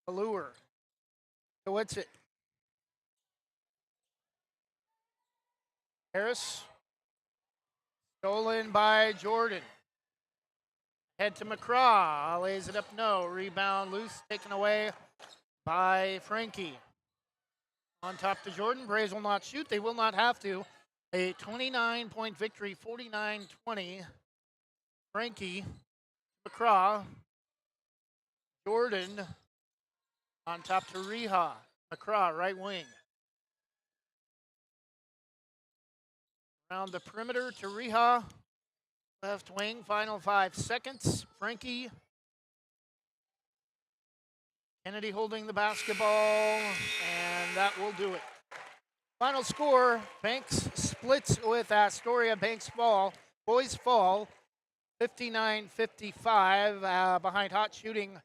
Allure. So what's it? Harris. Stolen by Jordan. Head to McCraw. Lays it up, no. Rebound loose, taken away by Frankie. On top to Jordan. Braves will not shoot. They will not have to. A 29-point victory, 49-20. Frankie. McCraw. Jordan. On top to Riha. McCraw, right wing. Around the perimeter to Riha. Left wing, final 5 seconds. Frankie. Kennedy holding the basketball, and that will do it. Final score, Banks splits with Astoria. Banks fall. Boys fall 59-55 behind hot shooting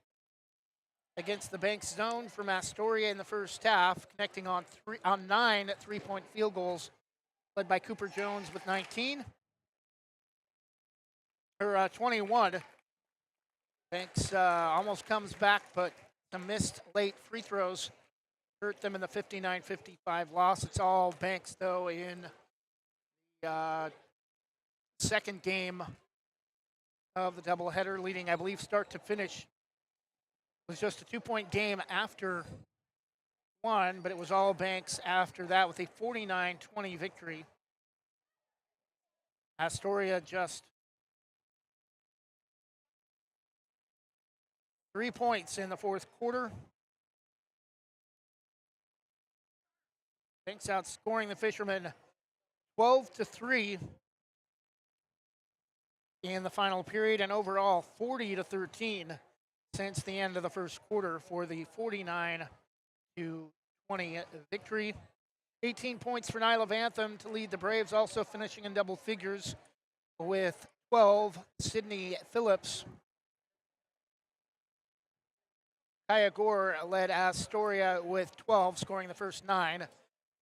against the Banks zone from Astoria in the first half, connecting on 9 3-point field goals, led by Cooper Jones with 19. Or 21. Banks almost comes back, but some missed late free throws hurt them in the 59-55 loss. It's all Banks, though, in the second game of the doubleheader, leading, I believe, start to finish. It was just a 2-point game after one, but it was all Banks after that with a 49-20 victory. Astoria just 3 points in the fourth quarter. Banks outscoring the Fishermen 12-3 in the final period, and overall 40-13 since the end of the first quarter for the 49-20 victory. 18 points for Nyla Vantham to lead the Braves, also finishing in double figures with 12. Sydney Phillips. Kaya Gore led Astoria with 12, scoring the first 9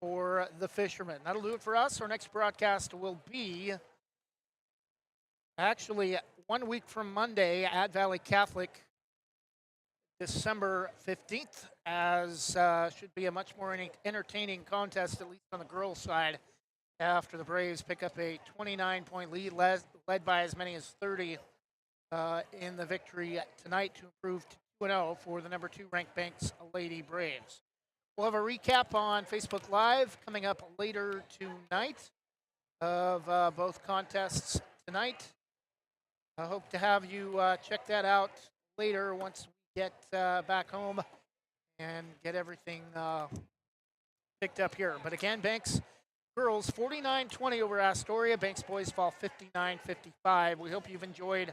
for the Fishermen. That'll do it for us. Our next broadcast will be actually 1 week from Monday at Valley Catholic, December 15th, as should be a much more entertaining contest, at least on the girls' side, after the Braves pick up a 29-point lead, led by as many as 30 in the victory tonight to improve to 2-0 for the number 2 ranked Banks Lady Braves. We'll have a recap on Facebook Live coming up later tonight of both contests tonight. I hope to have you check that out later once we get back home and get everything picked up here. But again, Banks girls 49-20 over Astoria. Banks boys fall 59-55. We hope you've enjoyed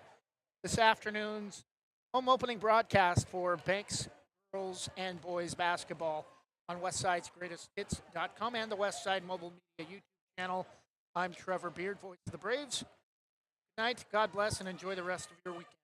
this afternoon's home opening broadcast for Banks girls and boys basketball. on westsidesgreatesthits.com and the Westside Mobile Media YouTube channel. I'm Trevor Beard, voice of the Braves. Good night, God bless, and enjoy the rest of your weekend.